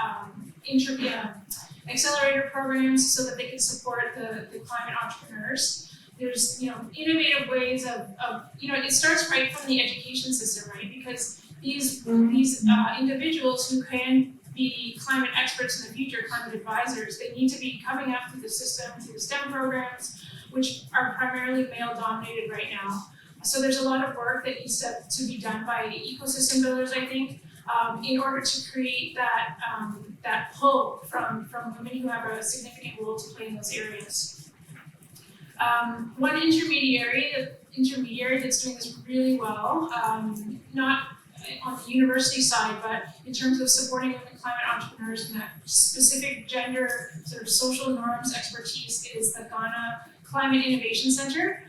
accelerator programs so that they can support the climate entrepreneurs. There's, innovative ways of it starts right from the education system, right? Because these individuals who can be climate experts in the future, climate advisors, they need to be coming up through the system, through STEM programs, which are primarily male-dominated right now. So there's a lot of work that needs to be done by ecosystem builders, I think, in order to create that pull from women who have a significant role to play in those areas. One intermediary that's doing this really well, not on the university side, but in terms of supporting women climate entrepreneurs and that specific gender sort of social norms expertise, is the Ghana Climate Innovation Center.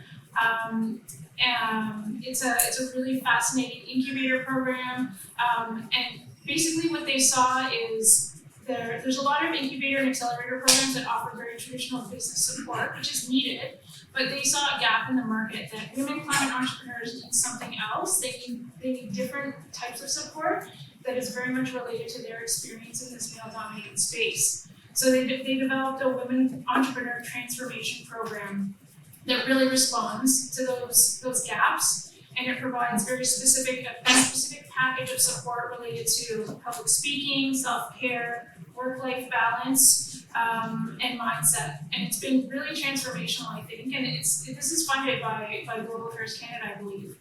It's a really fascinating incubator program, and basically what they saw is there's a lot of incubator and accelerator programs that offer very traditional business support, which is needed, but they saw a gap in the market that women climate entrepreneurs need something else. They need different types of support that is very much related to their experience in this male-dominated space. So they developed a women entrepreneur transformation program that really responds to those gaps, and it provides a specific package of support related to public speaking, self-care, work-life balance, and mindset. And it's been really transformational, I think, and this is funded by Global Affairs Canada, I believe.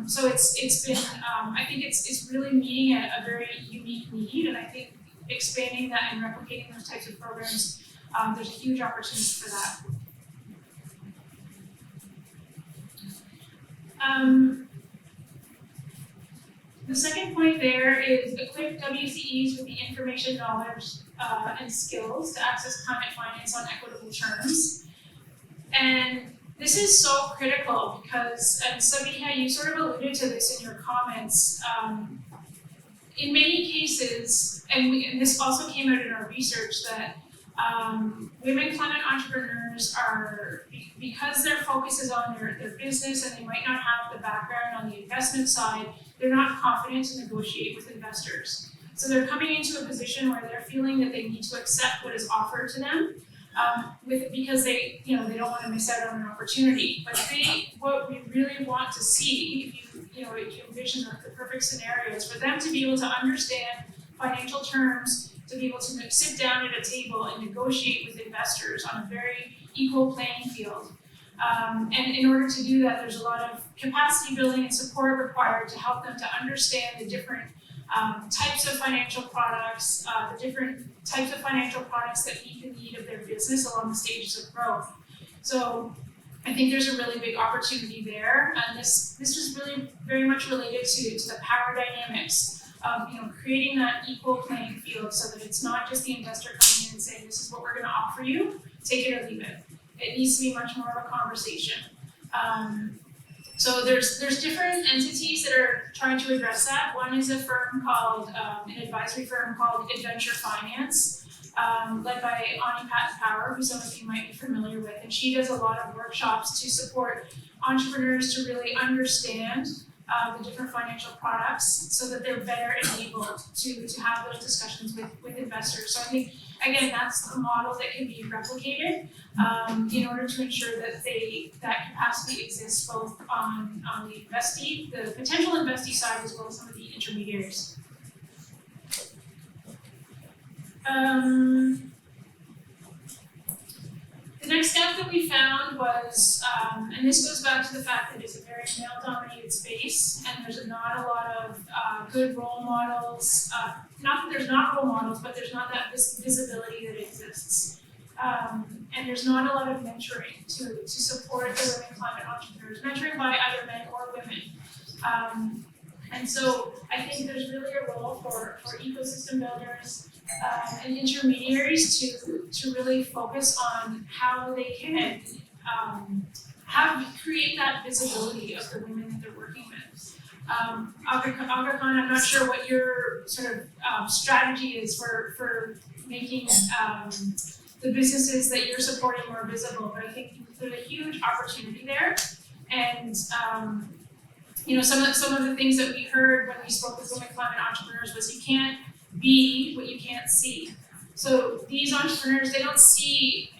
So it's been, I think it's really meeting a very unique need, and I think expanding that and replicating those types of programs, there's a huge opportunity for that. The second point there is equip WCEs with the information, knowledge, and skills to access climate finance on equitable terms. And this is so critical because, and Sabiha, you sort of alluded to this in your comments, in many cases, and this also came out in our research, that women climate entrepreneurs are, because their focus is on their business and they might not have the background on the investment side, they're not confident to negotiate with investors. So they're coming into a position where they're feeling that they need to accept what is offered to them, because they don't want to miss out on an opportunity. But what we really want to see, if you envision the perfect scenarios, for them to be able to understand financial terms, to be able to sit down at a table and negotiate with investors on a very equal playing field. And in order to do that, there's a lot of capacity building and support required to help them to understand the different types of financial products, the different types of financial products that meet the need of their business along the stages of growth. So I think there's a really big opportunity there, and this is really very much related to the power dynamics of creating that equal playing field, so that it's not just the investor coming in and saying, this is what we're going to offer you, take it or leave it. It needs to be much more of a conversation. So there's different entities that are trying to address that. One is a firm called, an advisory firm called Adventure Finance, led by Ani Power, who some of you might be familiar with, and she does a lot of workshops to support entrepreneurs to really understand the different financial products so that they're better enabled to have those discussions with investors. So I think, again, that's a model that can be replicated in order to ensure that that capacity exists both on the potential investee side, as well as some of the intermediaries. The next gap that we found was, and this goes back to the fact that it's a very male-dominated space, and there's not a lot of good role models. Not that there's not role models, but there's not that visibility that exists. And there's not a lot of mentoring to support the women climate entrepreneurs, mentoring by either men or women. And so I think there's really a role for ecosystem builders and intermediaries to really focus on how they can create that visibility of the women that they're working with. Aga Khan, I'm not sure what your sort of strategy is for making the businesses that you're supporting more visible, but I think there's a huge opportunity there. And some of the things that we heard when we spoke with women climate entrepreneurs was you can't be what you can't see. So these entrepreneurs, they don't see,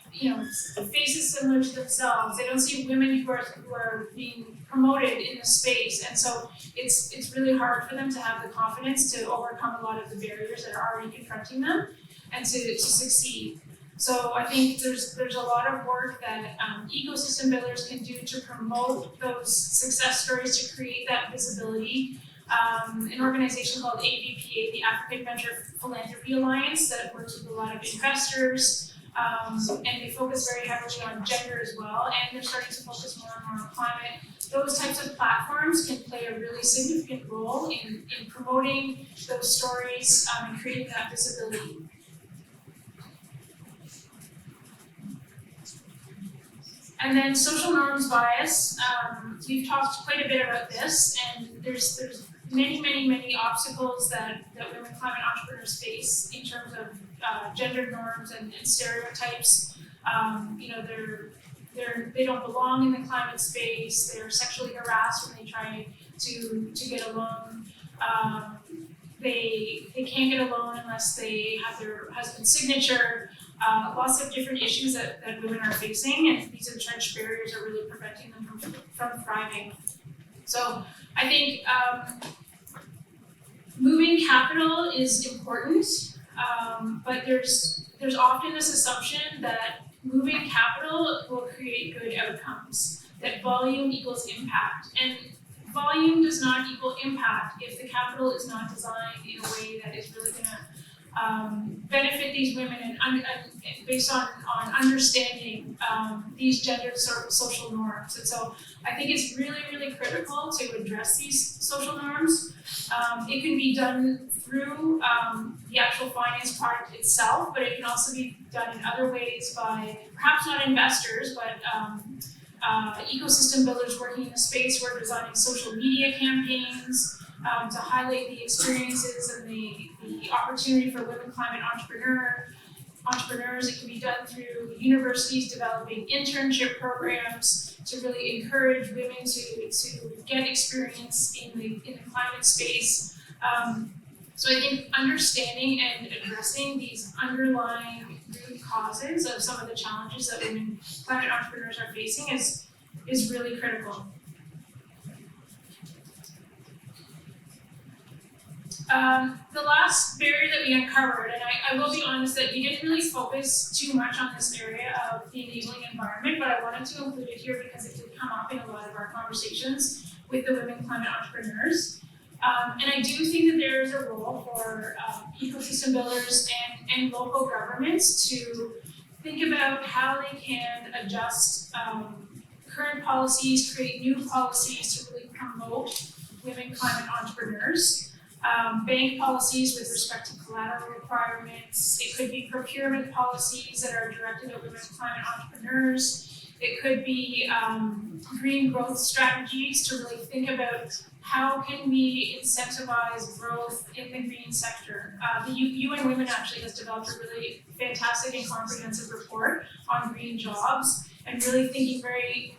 faces similar to themselves. They don't see women who are being promoted in the space, and so it's really hard for them to have the confidence to overcome a lot of the barriers that are already confronting them, and to succeed. So I think there's a lot of work that ecosystem builders can do to promote those success stories, to create that visibility. An organization called AVPA, the African Venture Philanthropy Alliance, that works with a lot of investors, and they focus very heavily on gender as well, and they're starting to focus more and more on climate. Those types of platforms can play a really significant role in promoting those stories and creating that visibility. And then social norms bias, we've talked quite a bit about this, and there's many obstacles that women climate entrepreneurs face in terms of gender norms and stereotypes. They don't belong in the climate space. They're sexually harassed when they try to get a loan. They can't get a loan unless they have their husband's signature. Lots of different issues that women are facing, and these entrenched barriers are really preventing them from thriving. So I think moving capital is important, but there's often this assumption that moving capital will create good outcomes, that volume equals impact. And volume does not equal impact if the capital is not designed in a way that is really going to benefit these women and based on understanding these gendered social norms. And so I think it's really critical to address these social norms. It can be done through the actual finance product itself, but it can also be done in other ways by perhaps not investors, but ecosystem builders working in the space who are designing social media campaigns to highlight the experiences and the opportunity for women climate entrepreneurs. It can be done through universities developing internship programs to really encourage women to get experience in the climate space. So I think understanding and addressing these underlying root causes of some of the challenges that women climate entrepreneurs are facing is really critical. The last barrier that we uncovered, and I will be honest that we didn't really focus too much on this area of the enabling environment, but I wanted to include it here because it did come up in a lot of our conversations with the women climate entrepreneurs. And I do think that there is a role for ecosystem builders and local governments to think about how they can adjust current policies, create new policies to really promote women climate entrepreneurs. Bank policies with respect to collateral requirements. It could be procurement policies that are directed at women climate entrepreneurs. It could be green growth strategies to really think about how can we incentivize growth in the green sector. The UN Women actually has developed a really fantastic and comprehensive report on green jobs, and really thinking very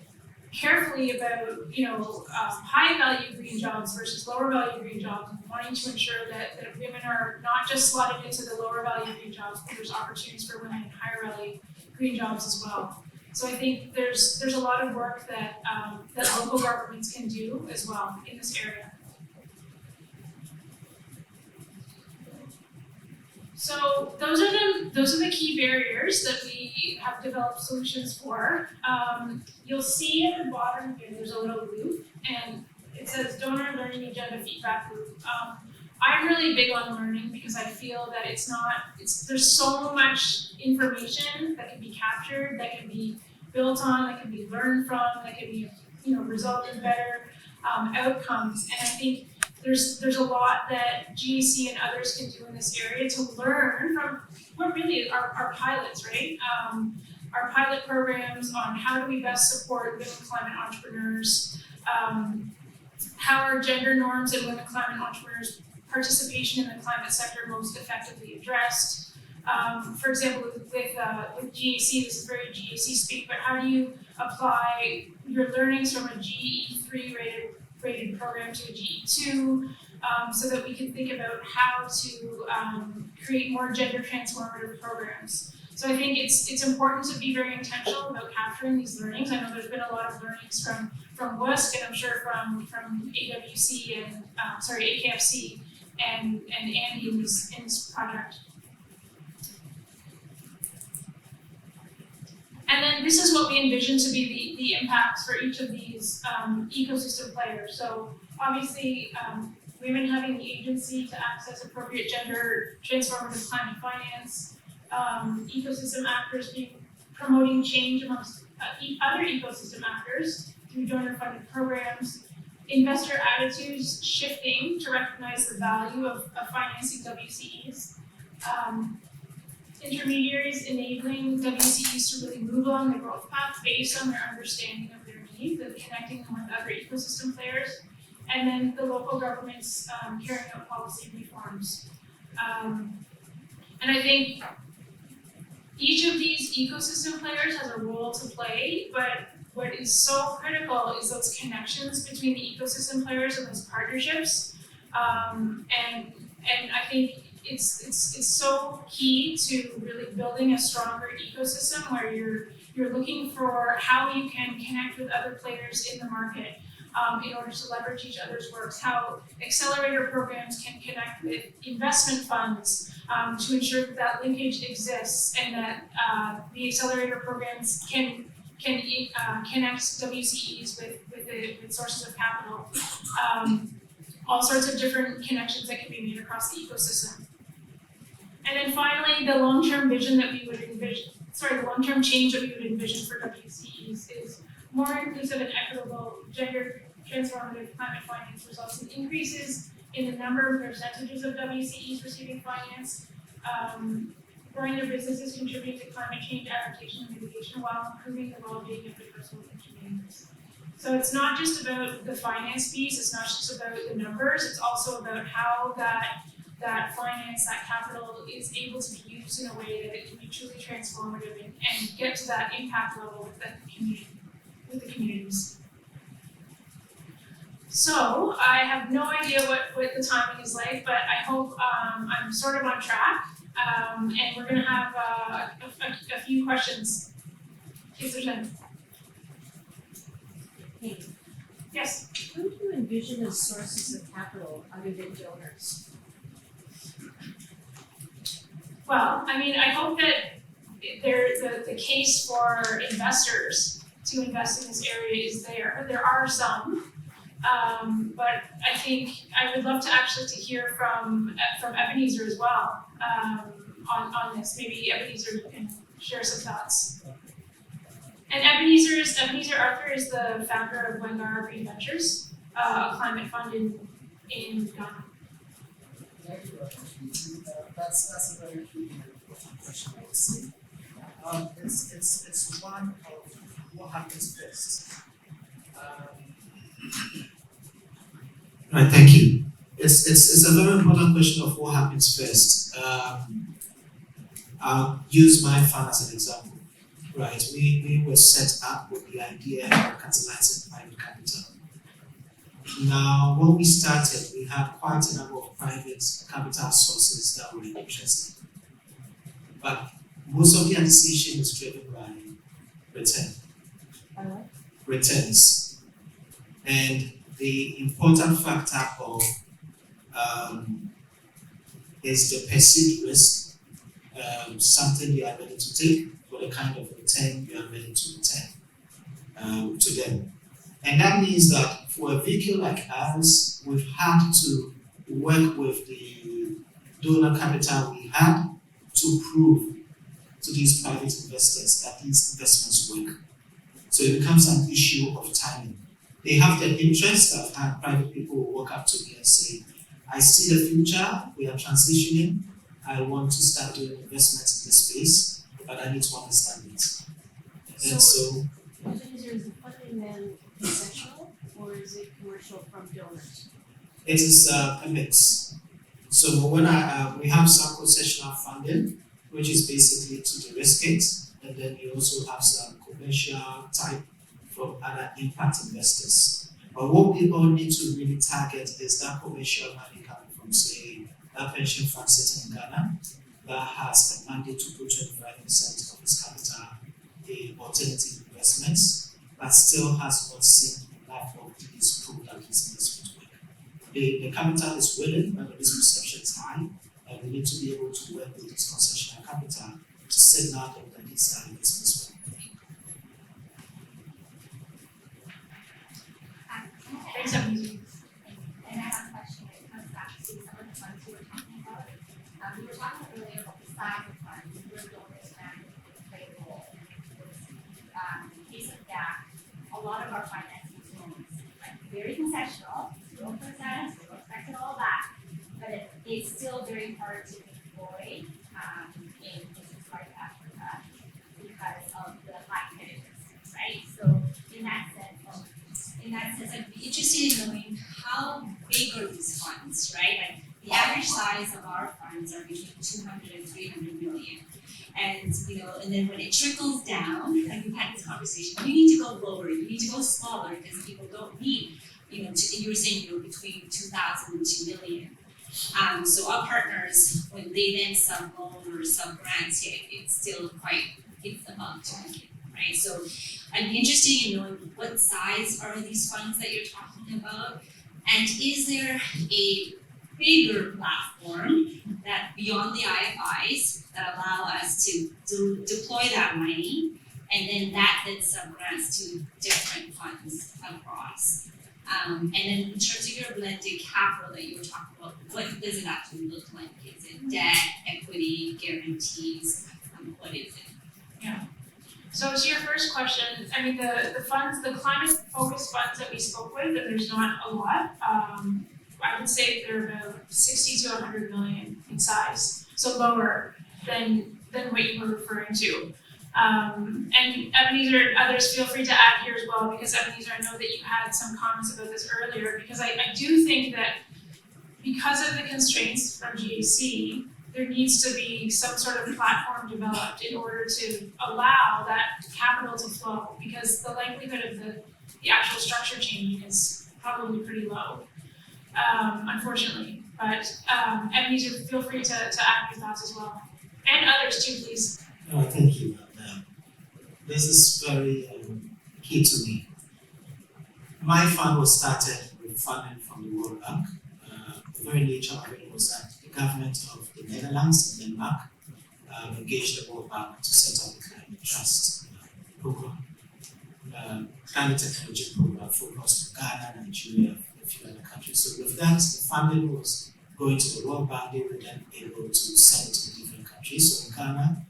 carefully about high value green jobs versus lower value green jobs, and wanting to ensure that women are not just slotted into the lower value green jobs, but there's opportunities for women in higher value green jobs as well. So I think there's a lot of work that local governments can do as well in this area. So those are the key barriers that we have developed solutions for. You'll see at the bottom here there's a little loop, and it says donor learning agenda feedback loop. I'm really big on learning because I feel that there's so much information that can be captured, that can be built on, that can be learned from, that can be result in better outcomes. And I think there's a lot that GEC and others can do in this area to learn from what really are pilots, right? Our pilot programs on how do we best support women climate entrepreneurs, how are gender norms and women climate entrepreneurs' participation in the climate sector most effectively addressed. For example, with GEC, this is very GEC speak, but how do you apply your learnings from a GE3 rated program to a GE2? so that we can think about how to create more gender transformative programs. So I think it's important to be very intentional about capturing these learnings. I know there's been a lot of learnings from WUSC, and I'm sure from AWC and AKFC and Andy in this project. And then this is what we envision to be the impacts for each of these ecosystem players. So obviously, women having the agency to access appropriate gender transformative climate finance, ecosystem actors promoting change amongst other ecosystem actors through donor-funded programs, investor attitudes shifting to recognize the value of financing WCEs, intermediaries enabling WCEs to really move along the growth path based on their understanding of their needs and connecting them with other ecosystem players, and then the local governments carrying out policy reforms. And I think each of these ecosystem players has a role to play, but what is so critical is those connections between the ecosystem players and those partnerships. And I think it's so key to really building a stronger ecosystem where you're looking for how you can connect with other players in the market in order to leverage each other's works, how accelerator programs can connect with investment funds to ensure that linkage exists and that the accelerator programs can connect WCEs with sources of capital. All sorts of different connections that can be made across the ecosystem. And then finally, the long-term vision that we would envision, the long-term change that we would envision for WCEs is more inclusive and equitable gender transformative climate finance results in increases in the number and percentages of WCEs receiving finance, growing their businesses contributing to climate change adaptation and mitigation while improving the well-being of diverse local communities. So it's not just about the finance piece, it's not just about the numbers, it's also about how that finance, that capital is able to be used in a way that it can be truly transformative and get to that impact level with the communities. So I have no idea what the timing is like, but I hope I'm sort of on track. And we're going to have a few questions. If there's any. Hey, Yes. who do you envision as sources of capital other than donors? Well, I mean, I hope that the case for investors to invest in this area is there. There are some, but I think I would love to actually to hear from Ebenezer as well on this. Maybe Ebenezer, you can share some thoughts. And Ebenezer Arthur is the founder of Wangara Green Ventures, a climate fund in Ghana. That's a very key and important question, I would say. It's one of what happens first. Right, thank you. It's a very important question of what happens first. I'll use my fund as an example. Right, we were set up with the idea of catalyzing private capital. Now, when we started, we had quite a number of private capital sources that were interested. But most of their decision is driven by returns. And the important factor of is the perceived risk, something they are ready to take for the kind of return you are ready to return to them. And that means that for a vehicle like ours, we've had to work with the donor capital we had to prove to these private investors that these investments work. So it becomes an issue of timing. They have the interest. I've had private people who walk up to me and say, I see the future, we are transitioning, I want to start doing investments in this space, but I need to understand it. And so Is the funding then consensual or is it commercial from donors? it is a mix. So when we have some concessional funding, which is basically to de-risk it, and then you also have some commercial type from other impact investors. But what we all need to really target is that commercial money coming from, say, that pension fund sitting in Ghana that has a mandate to put 25% of its capital in alternative investments, but still has not seen enough of these product investment work. The capital is willing, but the risk perception is high, and we need to be able to work with this concessional capital to signal them that these are investments work. Thanks, Ebony. And I have a question that comes back to some of the funds we were talking about. We were talking earlier about the size of funds, where donors can play a role. In the case of that, a lot of our financing is loans, like very concessional, 0%, 0% all that, but it's still very hard to deploy in places like Africa because of the high competitiveness, right? So in that sense, I'd be interested in knowing how big are these funds, right? Like the average size of our funds are between 200 and 300 million. And and then when it trickles down, like we've had this conversation, you need to go lower, you need to go smaller because people don't need, you were saying between 2,000 and 2 million. So our partners, when they then sub-loan or sub-grants, it's about 2 million, right? So I'd be interested in knowing what size are these funds that you're talking about, and is there a bigger platform that beyond the IFIs that allow us to deploy that money, and then sub-grants to different funds across. And then in terms of your blended capital that you were talking about, what does it actually look like? Is it debt, equity, guarantees? What is it? Yeah. So to your first question, I mean the funds, the climate focused funds that we spoke with, and there's not a lot. I would say they're about 60 to 100 million in size, so lower than what you were referring to. And Ebenezer, others feel free to add here as well, because Ebenezer, I know that you had some comments about this earlier, because I do think that because of the constraints from GAC, there needs to be some sort of platform developed in order to allow that capital to flow, because the likelihood of the actual structure changing is probably pretty low, unfortunately. But Ebenezer, feel free to add your thoughts as well. And others too, please. No, thank you. This is very key to me. My fund was started with funding from the World Bank. The very nature of it was that the government of the Netherlands and Denmark engaged the World Bank to set up a climate trust program, climate technology program focused on Ghana, Nigeria, and a few other countries. So with that, the funding was going to the World Bank. They were then able to send it to the different countries. So in Ghana,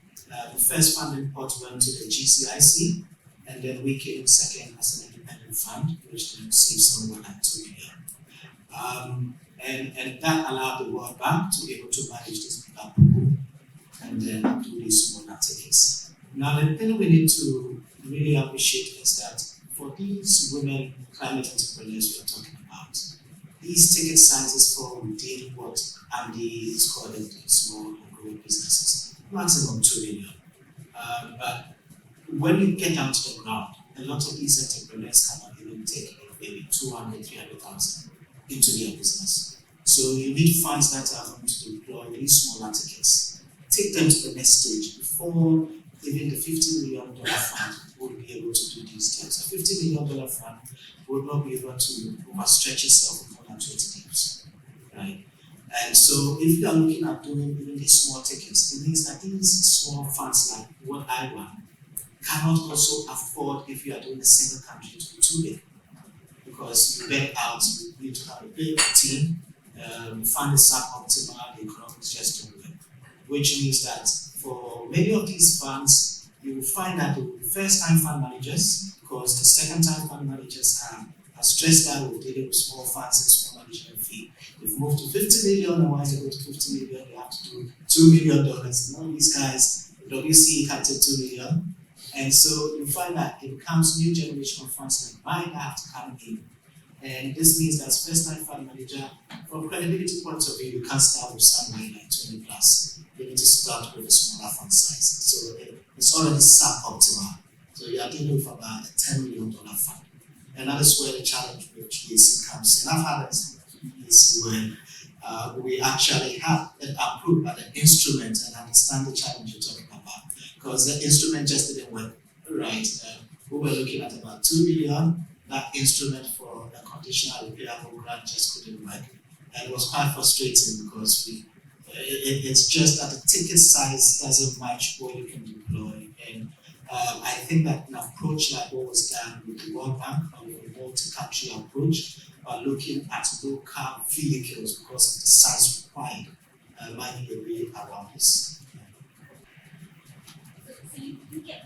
the first funding pot went to the GCIC, and then we came second as an independent fund, which then received somewhere like 2 million. And that allowed the World Bank to be able to manage this bigger pool and then do these smaller tickets. Now, the thing we need to really appreciate is that for these women climate entrepreneurs we are talking about, these ticket sizes fall within what Andy is calling the small and growing businesses, maximum 2 million. But when you get down to the ground, a lot of these entrepreneurs cannot even take maybe 200, 300,000 into their business. So you need funds that are going to deploy these smaller tickets, take them to the next stage before even the $50 million fund would be able to do these deals. A $50 million fund would not be able to overstretch itself with more than 20 deals, right? And so if you are looking at doing even these small tickets, it means that these small funds like what I run cannot also afford, if you are doing a single country, to be too big. Because you get out, you need to have a big team, the fund is suboptimal, the economics just don't work. Which means that for many of these funds, you will find that they will be first-time fund managers, because the second-time fund managers are stressed out with dealing with small funds and small management fee. They've moved to 50 million, and once they go to 50 million, they have to do $2 million. And all these guys, WUSC can't take 2 million. And so you find that it becomes new generation of funds like mine that have to come in. And this means that as first-time fund manager, from credibility point of view, you can't start with somewhere like 20 plus. You need to start with a smaller fund size. So it's already suboptimal. So you are dealing with about a $10 million fund. And that is where the challenge with GAC comes in. I've had experience when we actually have an approach at the instrument and understand the challenge you're talking about. Because the instrument just didn't work right. We were looking at about 2 million. That instrument for a conditional repair program just couldn't work. And it was quite frustrating because it's just that the ticket size doesn't match what you can deploy. And I think that an approach like what was done with the World Bank or with the multi-country approach, looking at local vehicles because of the size required, might be a way around this. So you can get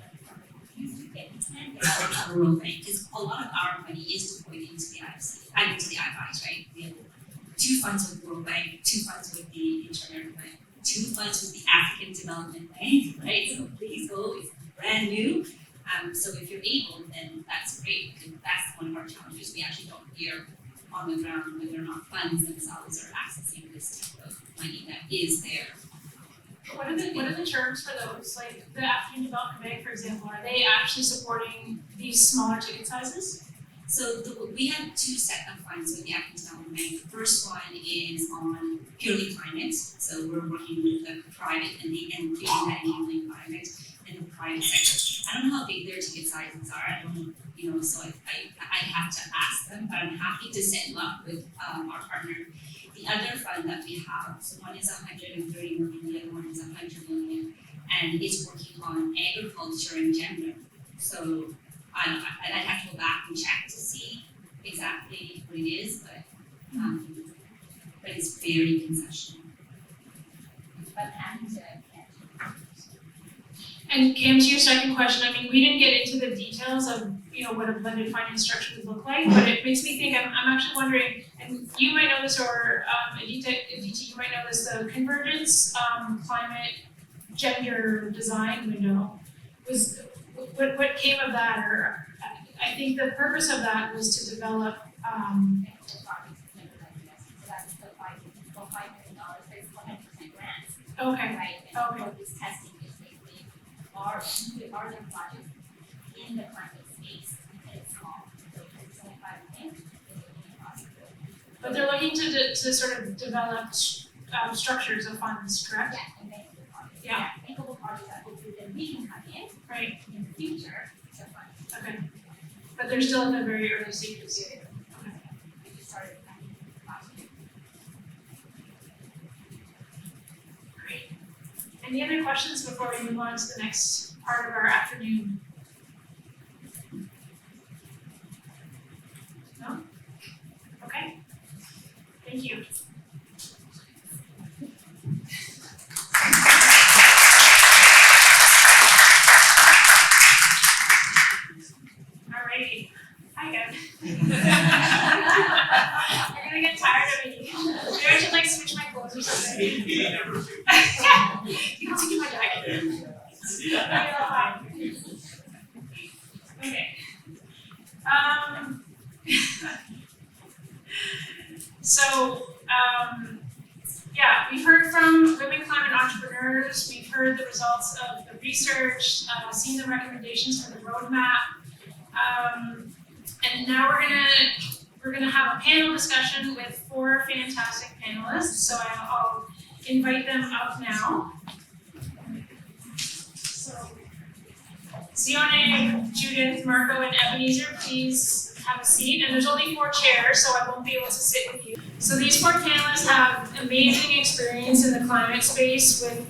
the World Bank because a lot of our money is deployed into the IFIs, right? We have 2 funds with the World Bank, 2 funds with the Intermediary Bank, 2 funds with the African Development Bank, right? So please go, it's brand new. So if you're able, then that's great because that's one of our challenges. We actually don't hear on the ground whether or not funds themselves are accessing this type of money that is there. What are the terms for those? Like the African Development Bank, for example, are they actually supporting these smaller ticket sizes? So we have 2 set of funds with the African Development Bank. The first one is on purely climate. So we're working with the private and creating that enabling environment in the private sector. I don't know how big their ticket sizes are. I don't, so I have to ask them, but I'm happy to set them up with our partner. The other fund that we have, so one is 130 million, the other one is 100 million, and it's working on agriculture and gender. So I'd have to go back and check to see exactly what it is, but it's very concessional. But happy to And Cam, to your second question, I mean, we didn't get into the details of what a blended finance structure would look like, but it makes me think. I'm actually wondering, and you might know this, or Aditi, you might know this. The convergence climate gender design window was what came of that, or I think the purpose of that was to develop. Okay. Right, and what this testing is basically are the projects in the climate space, and it's small, so it's only 5 million, it's a possibility. But they're looking to sort of develop structures of funds, correct? Yeah, and bankable projects. Yeah. Bankable projects that hopefully then we can come in Right. in the future to fund. Okay. But they're still in the very early stages. Okay. We just started last year. Great. Any other questions before we move on to the next part of our afternoon? No? Okay. Thank you. Alrighty. Hi again. You're gonna get tired of me. Maybe I should switch my clothes or something. Yeah. You can take my jacket. Okay. Yeah, we've heard from women climate entrepreneurs. We've heard the results of the research, seen the recommendations for the roadmap, and now we're gonna have a panel discussion with 4 fantastic panelists. So I'll invite them up now. So, Zione, Judith, Marco, and Ebenezer, please have a seat. And there's only 4 chairs, so I won't be able to sit with you. So these 4 panelists have amazing experience in the climate space with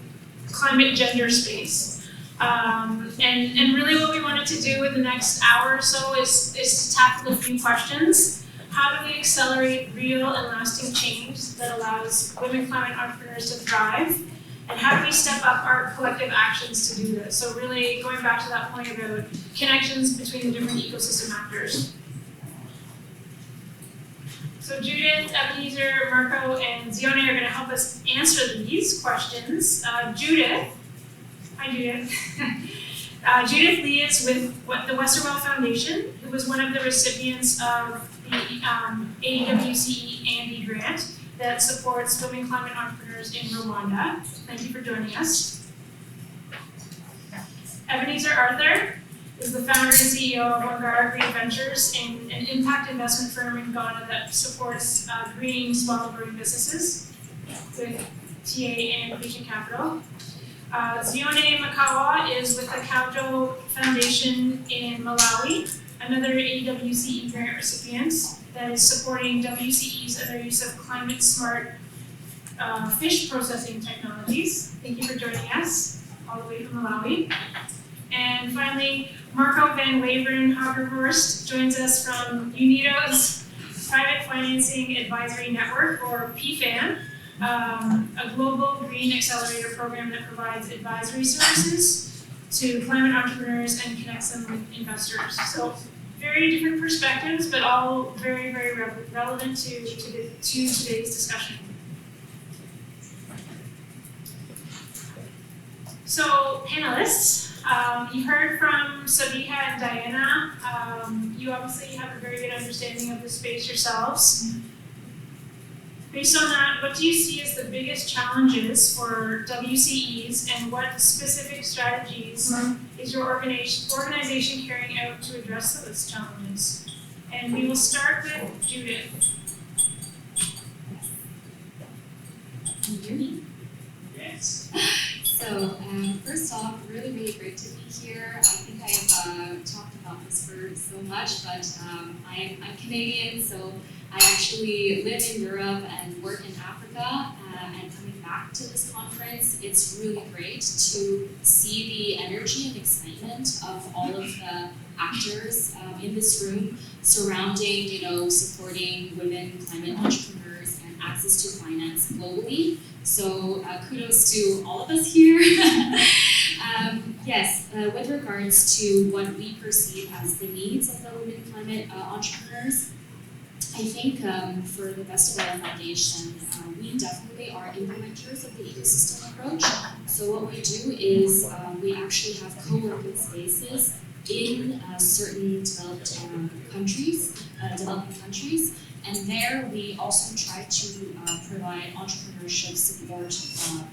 climate gender space. And really what we wanted to do in the next hour or so is to tackle a few questions. How do we accelerate real and lasting change that allows women climate entrepreneurs to thrive? And how do we step up our collective actions to do this? So really going back to that point about connections between the different ecosystem actors. So Judith, Ebenezer, Marco, and Zione are going to help us answer these questions. Judith, hi Judith. Judith Lee is with the Westerwelle Foundation, who was one of the recipients of the AWCE Andy grant that supports women climate entrepreneurs in Rwanda. Thank you for joining us. Ebenezer Arthur is the founder and CEO of Aga Green Ventures, an impact investment firm in Ghana that supports green small and growing businesses with TA and Patient Capital. Zione Makawa is with the Kauto Foundation in Malawi, another AWCE grant recipient that is supporting WCEs and their use of climate smart fish processing technologies. Thank you for joining us all the way from Malawi. And finally, Marco van Waveren Hagerhorst joins us from UNIDO's Private Financing Advisory Network, or PFAN, a global green accelerator program that provides advisory services to climate entrepreneurs and connects them with investors. So very different perspectives, but all very, very relevant to today's discussion. So panelists, you heard from Sabiha and Diana. You obviously have a very good understanding of the space yourselves. Based on that, what do you see as the biggest challenges for WCEs, and what specific strategies is your organization carrying out to address those challenges? And we will start with Judith. Can you hear me? Yes. So first off, really, really great to be here. I think I've talked about this for so much, but I'm Canadian, so I actually live in Europe and work in Africa, and coming back to this conference, it's really great to see the energy and excitement of all of the actors in this room surrounding, supporting women, climate entrepreneurs, and access to finance globally. So kudos to all of us here. Yes, with regards to what we perceive as the needs of the women climate entrepreneurs, I think for the Best of Our Foundation, we definitely are implementers of the ecosystem approach. So what we do is we actually have co-working spaces in certain developing countries, and there we also try to provide entrepreneurship support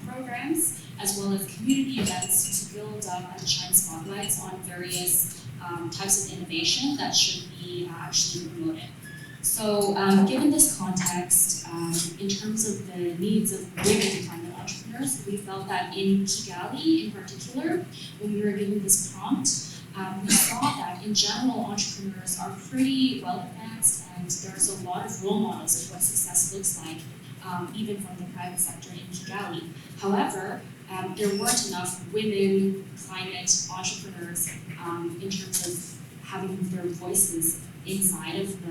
programs, as well as community events to build up and shine spotlights on various types of innovation that should be actually promoted. So given this context, in terms of the needs of women climate entrepreneurs, we felt that in Kigali in particular, when we were given this prompt, we saw that in general entrepreneurs are pretty well advanced, and there's a lot of role models of what success looks like, even from the private sector in Kigali. However, there weren't enough women climate entrepreneurs in terms of having their voices inside of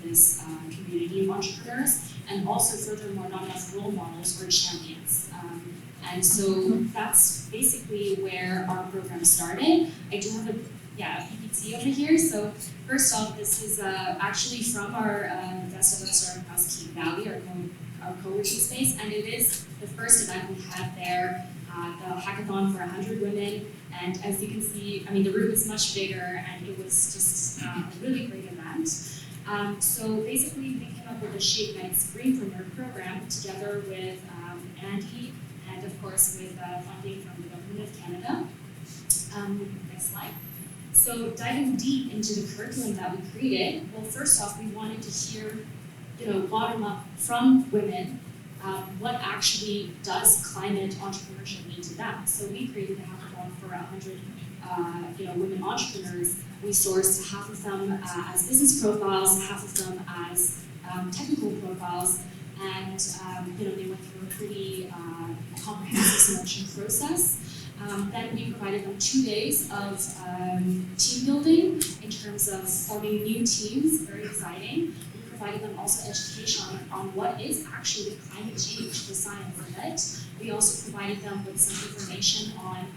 this community of entrepreneurs, and also furthermore not enough role models or champions. And so that's basically where our program started. I do have a PPT over here. So first off, this is actually from our Best of Us across Kigali, our co-working space, and it is the first event we had there, the hackathon for 100 women. And as you can see, the room is much bigger, and it was just a really great event. So basically, we came up with the She Ignites Greenpreneur program together with Andy, and of course with funding from the Government of Canada. Next slide. So diving deep into the curriculum that we created, well, first off, we wanted to hear, bottom up from women, what actually does climate entrepreneurship mean to them. So we created a hackathon for 100 women entrepreneurs. We sourced half of them as business profiles, half of them as technical profiles, and they went through a pretty comprehensive selection process. Then we provided them 2 days of team building in terms of forming new teams, very exciting. We provided them also education on what is actually climate change, the science of it. We also provided them with some information on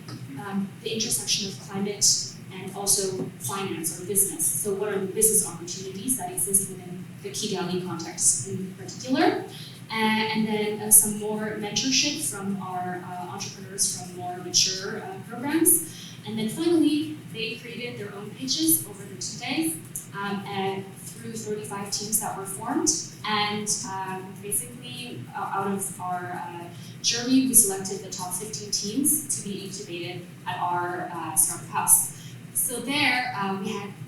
the intersection of climate and also finance or business. So what are the business opportunities that exist within the Kigali context in particular? And then some more mentorship from our entrepreneurs from more mature programs. And then finally, they created their own pitches over the 2 days, and through 35 teams that were formed. And basically, out of our jury, we selected the top 15 teams to be incubated at our startup house. So there,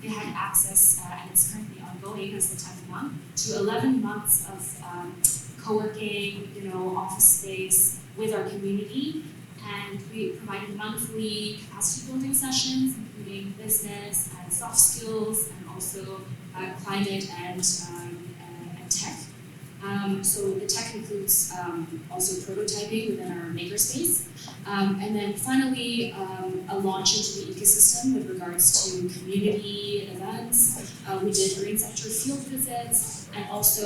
they had access, and it's currently ongoing as the 10th month, to 11 months of co-working, office space with our community. And we provided monthly capacity building sessions, including business and soft skills, and also climate and tech. So the tech includes also prototyping within our makerspace. And then finally, a launch into the ecosystem with regards to community events. We did green sector field visits, and also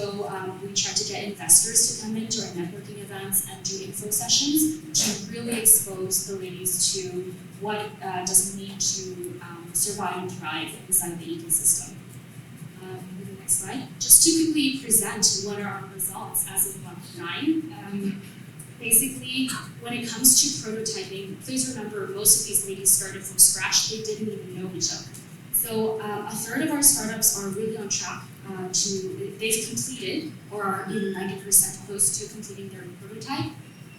we tried to get investors to come into our networking events and do info sessions to really expose the ladies to what does it mean to survive and thrive inside the ecosystem. Next slide. Just to quickly present what are our results as of month 9. Basically, when it comes to prototyping, please remember most of these ladies started from scratch. They didn't even know each other. So a third of our startups are really on track they've completed or are even 90% close to completing their prototype.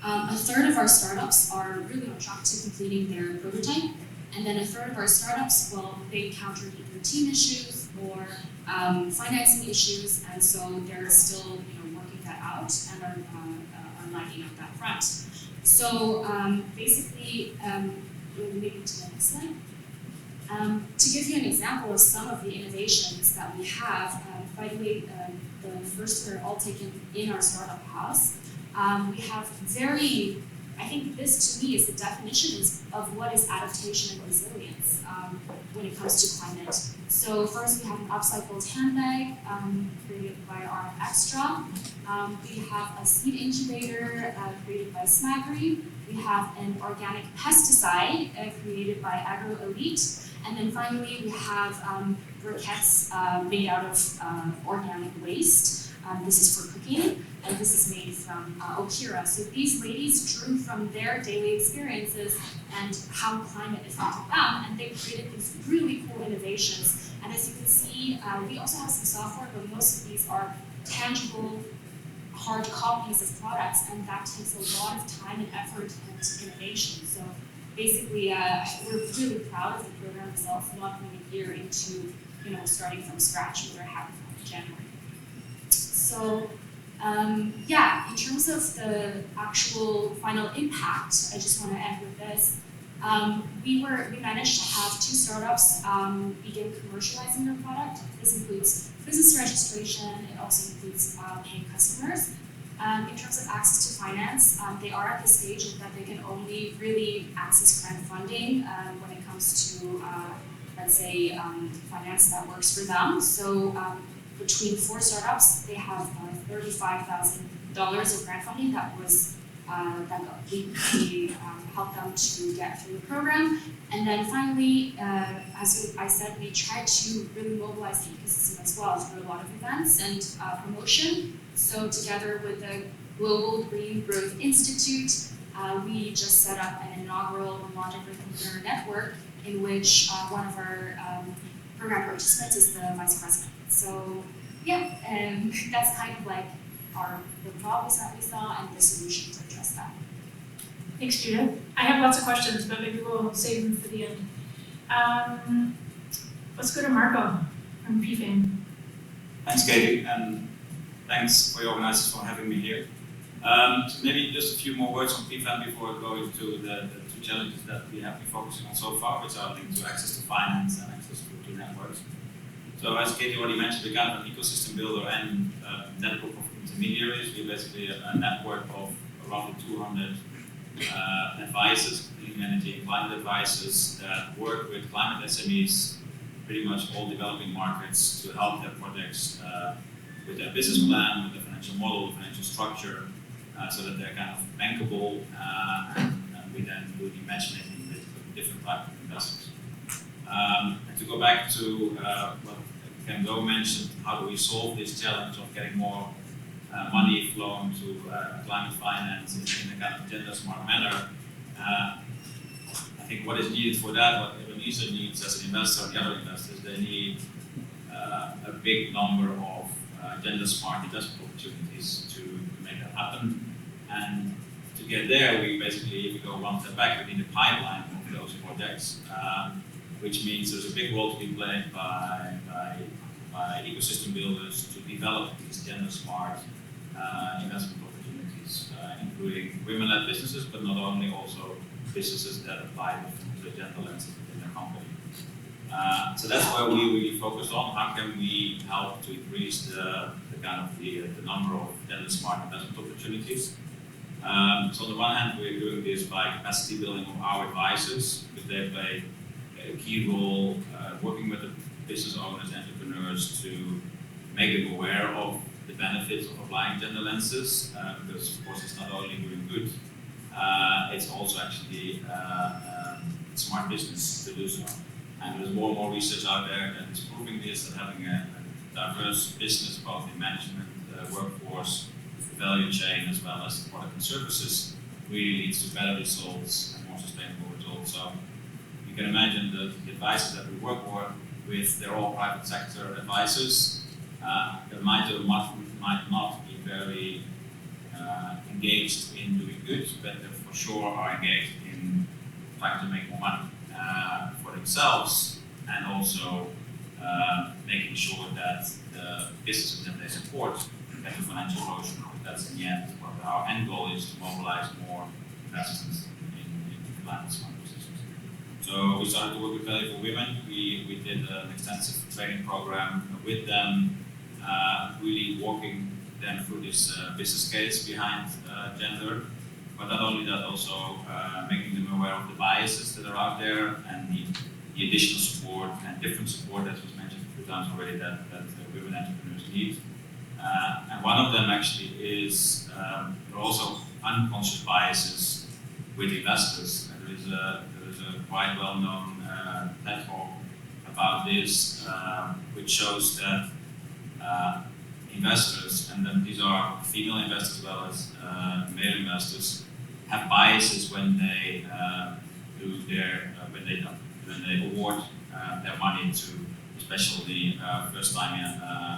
A third of our startups are really on track to completing their prototype. And then a third of our startups, well, they encountered either team issues or financing issues, and so they're still working that out and are lagging on that front. So basically, maybe to the next slide. To give you an example of some of the innovations that we have, by the way, the first were all taken in our startup house. We have I think this to me is the definition of what is adaptation and resilience when it comes to climate. So first we have an upcycled handbag created by RM Extra. We have a seed incubator created by Smaggery. We have an organic pesticide created by Agro Elite. And then finally we have briquettes made out of organic waste. This is for cooking, and this is made from Okira. So these ladies drew from their daily experiences and how climate affected them, and they created these really cool innovations. And as you can see, we also have some software, but most of these are tangible, hard copies of products, and that takes a lot of time and effort and innovation. So basically, we're really proud of the program results, not only a year into starting from scratch, but we're happy from January. So yeah, in terms of the actual final impact, I just want to end with this. We managed to have 2 startups begin commercializing their product. This includes business registration. It also includes paying customers. In terms of access to finance, they are at the stage that they can only really access grant funding when it comes to, let's say, finance that works for them. So between 4 startups, they have $35,000 of grant funding that we helped them to get through the program. And then finally, as I said, we tried to really mobilize the ecosystem as well through a lot of events and promotion. So together with the Global Green Growth Institute, we just set up an inaugural Vermont Entrepreneur Network in which one of our program participants is the vice president. So yeah, and that's kind of like the problems that we saw and the solution to address that. Thanks, Judith. I have lots of questions, but maybe we'll save them for the end. Let's go to Marco from PFAM. Thanks, Katie, and thanks for your organizers for having me here. So maybe just a few more words on PFAM before I go into the 2 challenges that we have been focusing on so far, which are linked to access to finance and access to networks. So as Katie already mentioned, we're kind of an ecosystem builder and network of intermediaries. We're basically a network of around 200 advisors, clean energy and climate advisors that work with climate SMEs, pretty much all developing markets, to help their projects with their business plan, with the financial model, financial structure, so that they're kind of bankable, and we then do the matchmaking with different types of investors. And to go back to what Ken Doe mentioned, how do we solve this challenge of getting more money flown to climate finance in a kind of gender smart manner? I think what is needed for that, what we Lisa needs as an investor and the other investors, they need a big number of gender smart investment opportunities to make that happen. And to get there, we basically, if we go one step back, we need a pipeline of those projects, which means there's a big role to be played by ecosystem builders to develop these gender smart investment opportunities, including women-led businesses, but not only, also businesses that apply the gender lens in their company. So that's where we really focus on. How can we help to increase the number of gender smart investment opportunities? So on the one hand, we're doing this by capacity building of our advisors, because they play a key role working with the business owners, entrepreneurs, to make them aware of the benefits of applying gender lenses, because of course it's not only doing good, it's also actually smart business to do so. And there's more and more research out there that is proving this, that having a diverse business, both in management, workforce, value chain, as well as product and services, really leads to better results and more sustainable results. So you can imagine that the advisors that we work with, they're all private sector advisors. They might not be very engaged in doing good, but they for sure are engaged in trying to make more money for themselves, and also making sure that the businesses that they support get the financial closure. That's in the end what our end goal is, to mobilize more investments in climate smart decisions. So we started to work with Value for Women. We did an extensive training program with them, really walking them through this business case behind gender. But not only that, also making them aware of the biases that are out there, and the additional support and different support that was mentioned a few times already that women entrepreneurs need. And one of them actually is there are also unconscious biases with investors. And there is a quite well-known TED talk about this, which shows that investors, and then these are female investors as well as male investors, have biases when they when they award their money to especially first-time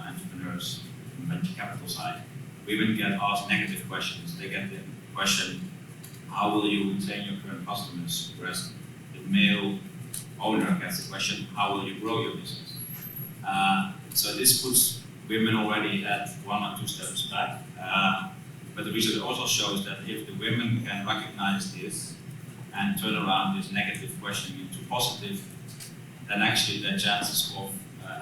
entrepreneurs on the venture capital side. Women get asked negative questions. They get the question, how will you retain your current customers? Whereas the male owner gets the question, how will you grow your business? So this puts women already at 1 or 2 steps back. But the research also shows that if the women can recognize this and turn around this negative question into positive, then actually their chances of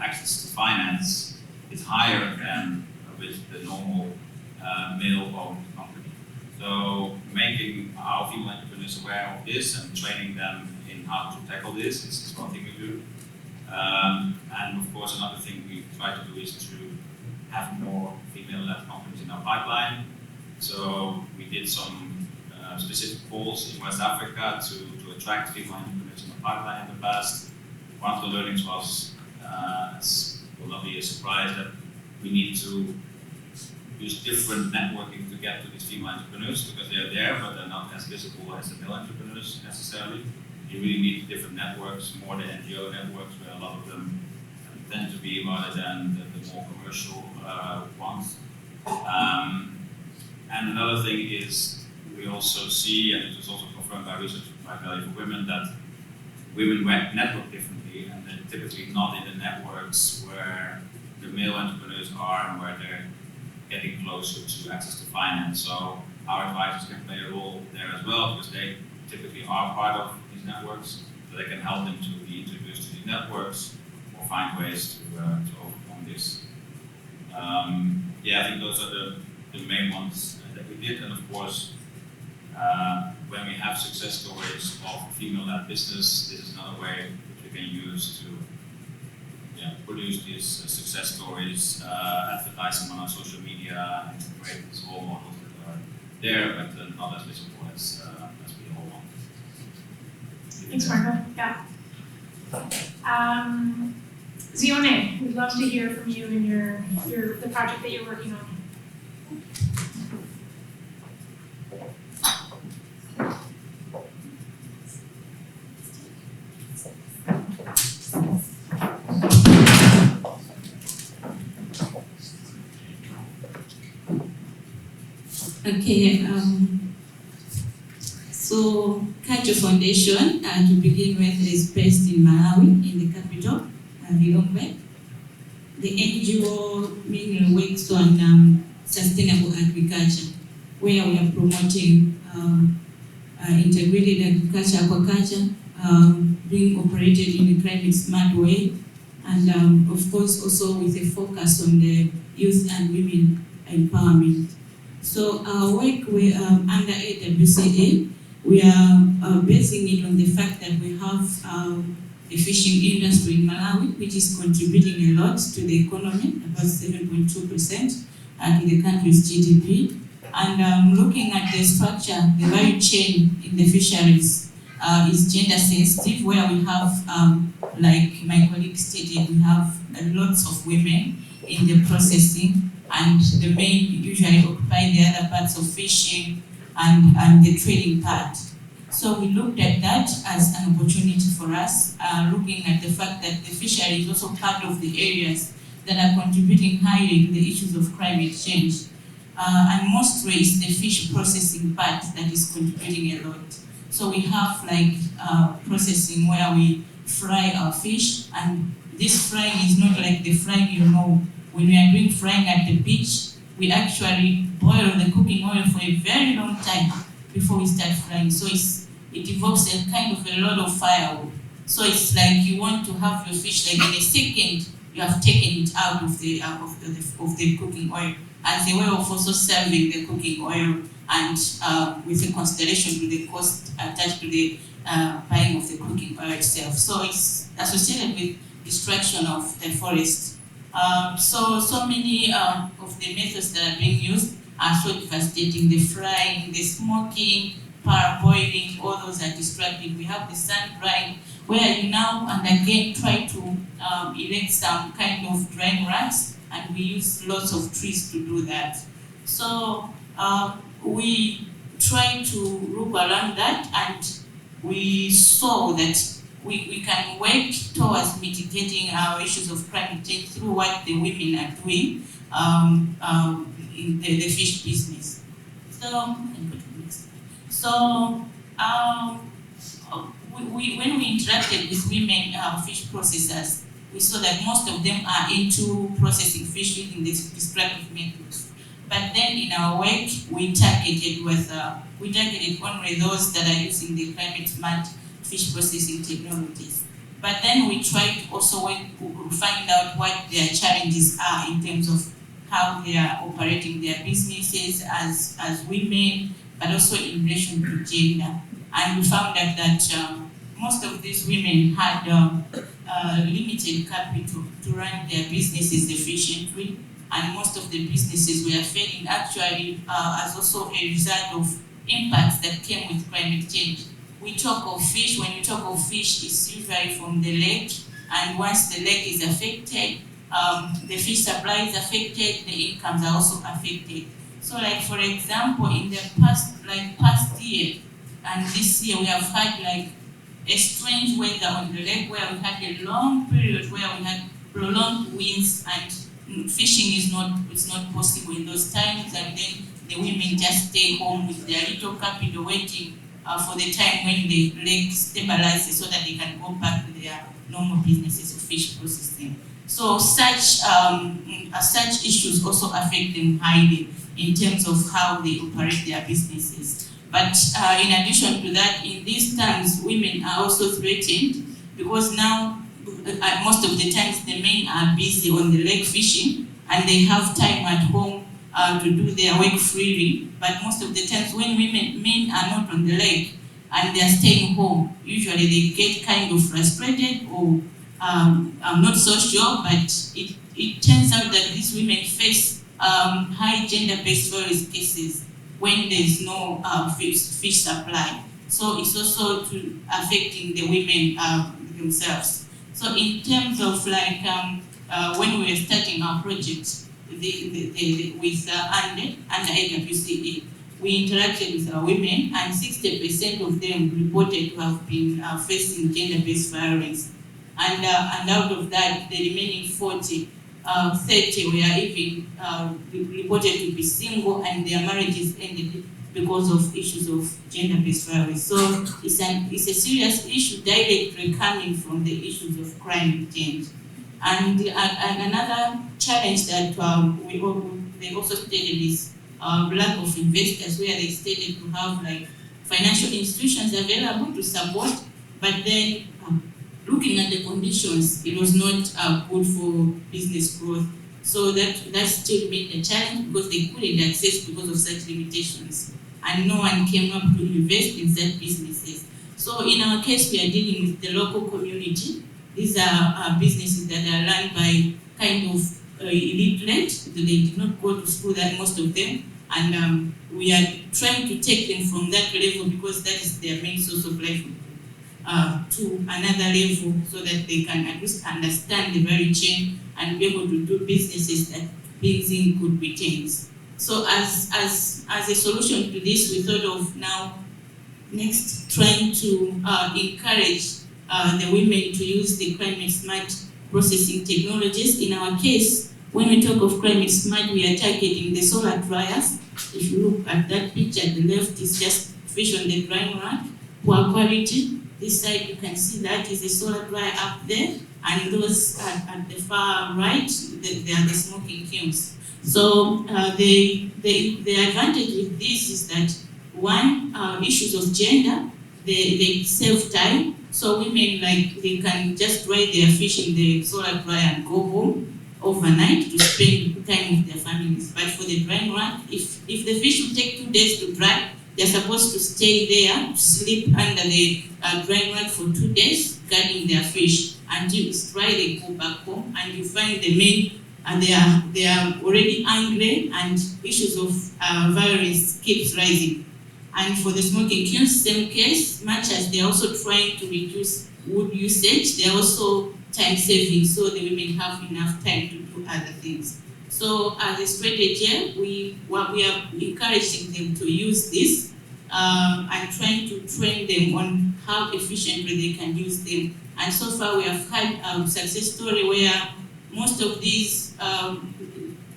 access to finance is higher than with the normal male-owned company. So making our female entrepreneurs aware of this and training them in how to tackle this is one thing we do. And of course, another thing we try to do is to have more female-led companies in our pipeline. So we did some specific calls in West Africa to attract female entrepreneurs in the pipeline in the past. One of the learnings was, it will not be a surprise, that we need to use different networking to get to these female entrepreneurs, because they're there, but they're not as visible as the male entrepreneurs necessarily. You really need different networks, more the NGO networks, where a lot of them tend to be, rather than the more commercial ones. And another thing is, we also see, and it was also confirmed by research by Value for Women, that women network differently, and they're typically not in the networks where the male entrepreneurs are and where they're getting closer to access to finance. So our advisors can play a role there as well, because they typically are part of these networks, so they can help them to be introduced to these networks or find ways to overcome this. Yeah, I think those are the main ones that we did. And of course, when we have success stories of female-led business, this is another way which we can use to produce these success stories, advertise them on our social media, and create these role models that are there, but not as visible as we all want. Thanks, Marco. Yeah. Zione, we'd love to hear from you and the project that you're working on. Okay, so Culture Foundation, to begin with, is based in Malawi, in the capital, Lilongwe. The NGO mainly works on sustainable agriculture, where we are promoting integrated agriculture, aquaculture, being operated in a climate smart way, and of course also with a focus on the youth and women empowerment. So our work under AWCA, we are basing it on the fact that we have a fishing industry in Malawi, which is contributing a lot to the economy, about 7.2% to the country's GDP. And looking at the structure, the value chain in the fisheries is gender sensitive, where we have, like my colleague stated, we have lots of women in the processing, and the men usually occupy the other parts of fishing and the trading part. So we looked at that as an opportunity for us, looking at the fact that the fishery is also part of the areas that are contributing highly to the issues of climate change. And mostly it's the fish processing part that is contributing a lot. So we have like processing where we fry our fish, and this frying is not like the frying you know. When we are doing frying at the beach, we actually boil the cooking oil for a very long time before we start frying. So it involves a kind of a lot of firewood. So it's like you want to have your fish like in a second, you have taken it out of the cooking oil, as a way of also serving the cooking oil, and with a consideration to the cost attached to the buying of the cooking oil itself. So it's associated with destruction of the forest. So many of the methods that are being used are so devastating. The frying, the smoking, parboiling, all those are destructive. We have the sun drying, where you now and again try to erect some kind of drying racks, and we use lots of trees to do that. So we try to look around that, and we saw that we can work towards mitigating our issues of climate change through what the women are doing in the fish business. When we interacted with women fish processors, we saw that most of them are into processing fish using these destructive methods. But then in our work, we targeted only those that are using the climate smart fish processing technologies. But then we tried to also find out what their challenges are in terms of how they are operating their businesses as women, but also in relation to gender. And we found out that most of these women had limited capital to run their businesses efficiently, and most of the businesses were failing actually as also a result of impacts that came with climate change. We talk of fish, when you talk of fish, it's usually from the lake, and once the lake is affected, the fish supply is affected, the incomes are also affected. So like for example, in the past year and this year, we have had like a strange weather on the lake, where we had a long period where we had prolonged winds, and fishing is not possible in those times, and then the women just stay home with their little capital waiting for the time when the lake stabilizes so that they can go back to their normal businesses of fish processing. So such issues also affect them highly in terms of how they operate their businesses. But in addition to that, in these times, women are also threatened, because now most of the times the men are busy on the lake fishing, and they have time at home to do their work freely. But most of the times when men are not on the lake and they are staying home, usually they get kind of frustrated, or I'm not so sure, but it turns out that these women face high gender-based violence cases when there's no fish supply. So it's also affecting the women themselves. So in terms of like when we were starting our project with under AWCA, we interacted with our women, and 60% of them reported to have been facing gender-based violence. And out of that, the remaining 40 30 were even reported to be single and their marriages ended because of issues of gender-based violence. So it's a serious issue directly coming from the issues of climate change. And another challenge that they also stated is lack of investors, where they stated to have like financial institutions available to support, but then looking at the conditions, it was not good for business growth. So that still made a challenge because they couldn't access because of such limitations. And no one came up to invest in such businesses. So in our case, we are dealing with the local community. These are businesses that are run by kind of illiterate. They did not go to school, that most of them. And we are trying to take them from that level because that is their main source of life to another level so that they can at least understand the value chain and be able to do businesses that brings in good returns. So as a solution to this, we thought of now next trying to encourage the women to use the climate smart processing technologies. In our case, when we talk of climate smart, we are targeting the solar dryers. If you look at that picture at the left, it's just fish on the drying rack, poor quality. This side you can see that is a solar dryer up there, and those at the far right, they are the smoking kilns. So the advantage with this is that one, issues of gender, they save time. So women, like, they can just dry their fish in the solar dryer and go home overnight to spend time with their families. But for the drying rack, if the fish will take 2 days to dry, they're supposed to stay there, sleep under the drying rack for 2 days, guarding their fish until it's dry. They go back home, and you find the men, and they are already angry, and issues of violence keeps rising. And for the smoking kilns, same case, much as they're also trying to reduce wood usage, they're also time saving, so the women have enough time to do other things. So as a strategy, we are encouraging them to use this and trying to train them on how efficiently they can use them. And so far we have had a success story where most of these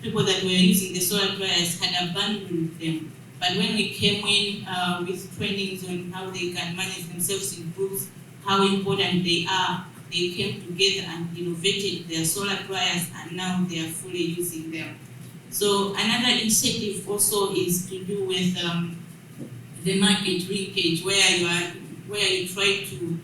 people that were using the solar dryers had abandoned them. But when we came in with trainings on how they can manage themselves in groups, how important they are, they came together and innovated their solar dryers, and now they are fully using them. So another initiative also is to do with the market linkage, where you try to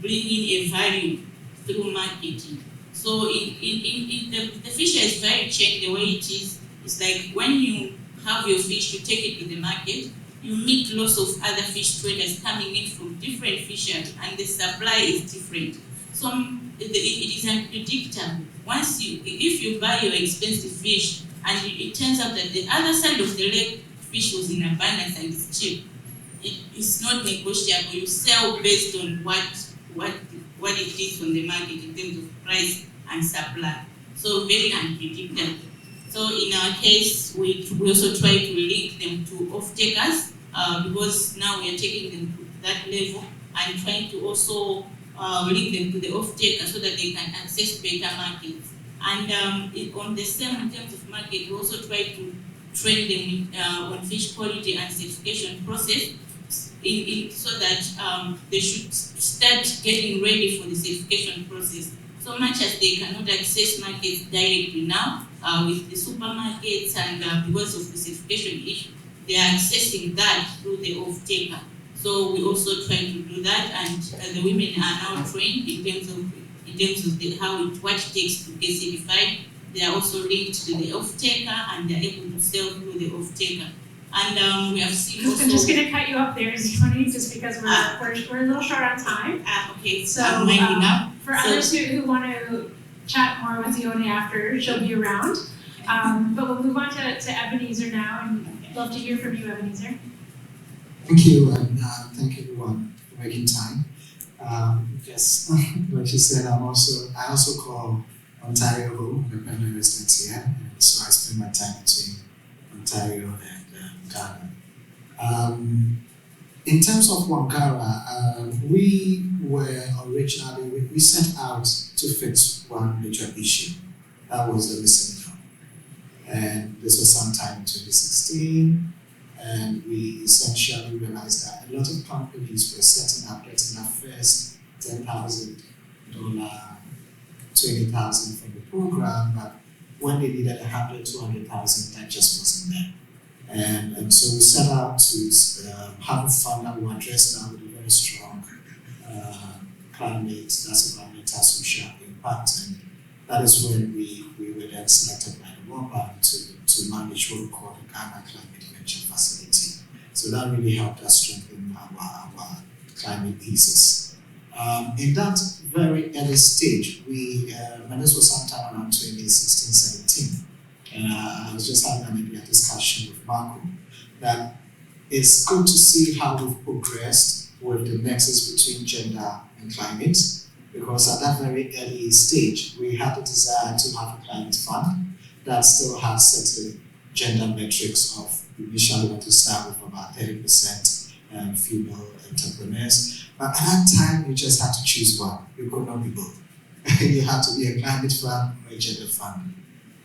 bring in a value through marketing. So in the fisheries value chain, the way it is, it's like when you have your fish, you take it to the market, you meet lots of other fish traders coming in from different fisheries, and the supply is different. So it is unpredictable. If you buy your expensive fish and it turns out that the other side of the lake fish was in abundance and it's cheap, it's not negotiable. You sell based on what it is on the market in terms of price and supply. So very unpredictable. So in our case, we also try to link them to off-takers because now we are taking them to that level and trying to also link them to the off-taker so that they can access better markets. And on the same, in terms of market, we also try to train them on fish quality and certification process so that they should start getting ready for the certification process. So much as they cannot access markets directly now with the supermarkets and because of the certification issue, they are accessing that through the off-taker. So we also try to do that, and the women are now trained in terms of what it takes to get certified. They are also linked to the off-taker, and they are able to sell through the off-taker. And we have seen also... I'm just going to cut you off there, Zifoni, just because we're a little short on time. Okay, so I'm winding up. For others who want to chat more with Ione after, she'll be around. But we'll move on to Ebenezer now, and love to hear from you, Ebenezer. Thank you, and thank everyone for making time. Yes, like you said, I also call Ontario home, my permanent residence here, and so I spend my time between Ontario and Ghana. In terms of Wangara, we were originally, we set out to fix one major issue, That was the listening. And this was sometime in 2016. And we essentially realized that a lot of companies were setting up, getting their first $10,000, $20,000 from the program, but when they needed 100, 200,000, that just wasn't there. And so we set out to have a fund that will address that with a very strong climate, that's environmental, social impact, and that is when we were then selected by the World Bank to manage what we call the Ghana Climate Venture Facility. So that really helped us strengthen our climate thesis. In that very early stage, and this was sometime around 2016, 17, and I was just having a discussion with Marco, that it's good to see how we've progressed with the nexus between gender and climate, because at that very early stage, we had the desire to have a climate fund that still has certain gender metrics of initially want to start with about 30% female entrepreneurs. But at that time, you just had to choose one. You could not be both. You had to be a climate fund or a gender fund.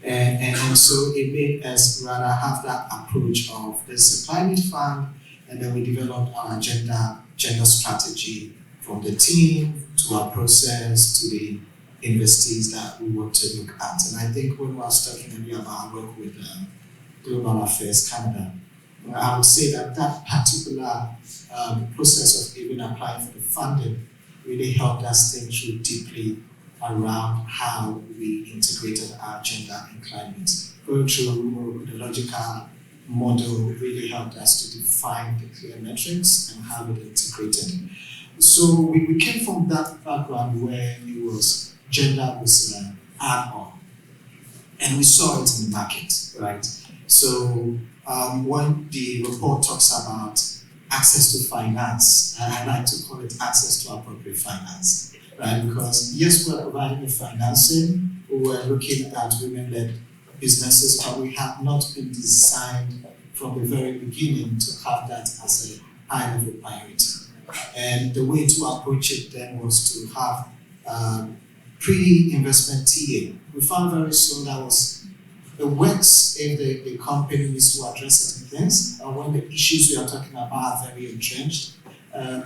And so it made us rather have that approach of this climate fund, and then we developed our gender strategy from the team to our process to the investees that we want to look at. And I think when we were talking earlier about work with Global Affairs Canada, I would say that particular process of even applying for the funding really helped us think through deeply around how we integrated our gender and climate. Going through the logical model really helped us to define the clear metrics and how it integrated. So we came from that background where it was gender was an add-on, and we saw it in the market, right? So when the report talks about access to finance, I like to call it access to appropriate finance, right? Because yes, we're providing the financing, we're looking at women-led businesses, but we have not been designed from the very beginning to have that as a high-level priority. And the way to approach it then was to have pre-investment TA. We found very soon that it works if the company needs to address certain things, and when the issues we are talking about are very entrenched,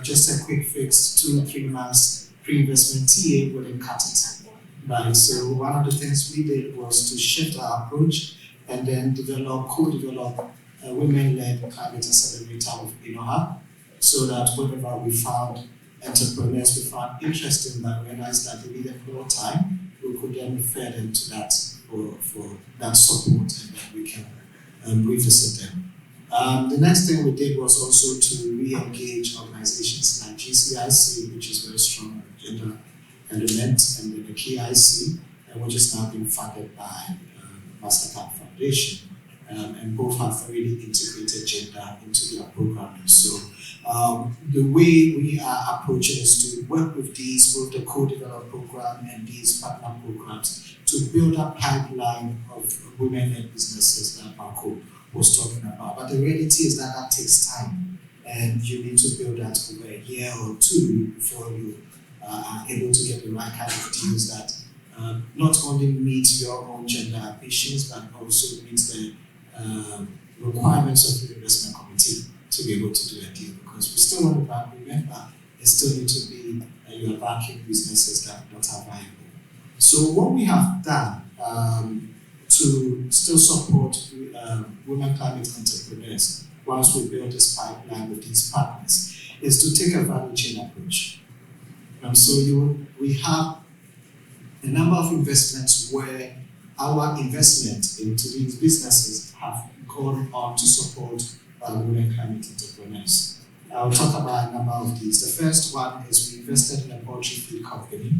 just a quick fix, 2-3 months pre-investment TA wouldn't cut it. Right, so one of the things we did was to shift our approach and then co-develop a women-led climate accelerator with InnoHub, so that whenever we found entrepreneurs we found interesting that realized that they needed more time, we could then refer them to that for that support, and then we can revisit them. The next thing we did was also to re-engage organizations like GCIC, which is very strong on the gender element, and then the KIC, which is now being funded by Mastercard Foundation, and both have really integrated gender into their programming. So the way we are approaching is to work with the co-developed program and these partner programs to build a pipeline of women-led businesses that Marco was talking about. But the reality is that takes time, and you need to build that over a year or two before you are able to get the right kind of deals that not only meet your own gender ambitions, but also meet the requirements of the investment committee to be able to do a deal. Because we still want to back women, but it still needs to be you are backing businesses that are not viable. So what we have done to still support women climate entrepreneurs once we build this pipeline with these partners is to take a value chain approach. So we have a number of investments where our investment into these businesses have gone on to support women climate entrepreneurs. I'll talk about a number of these. The first one is we invested in a poultry feed company.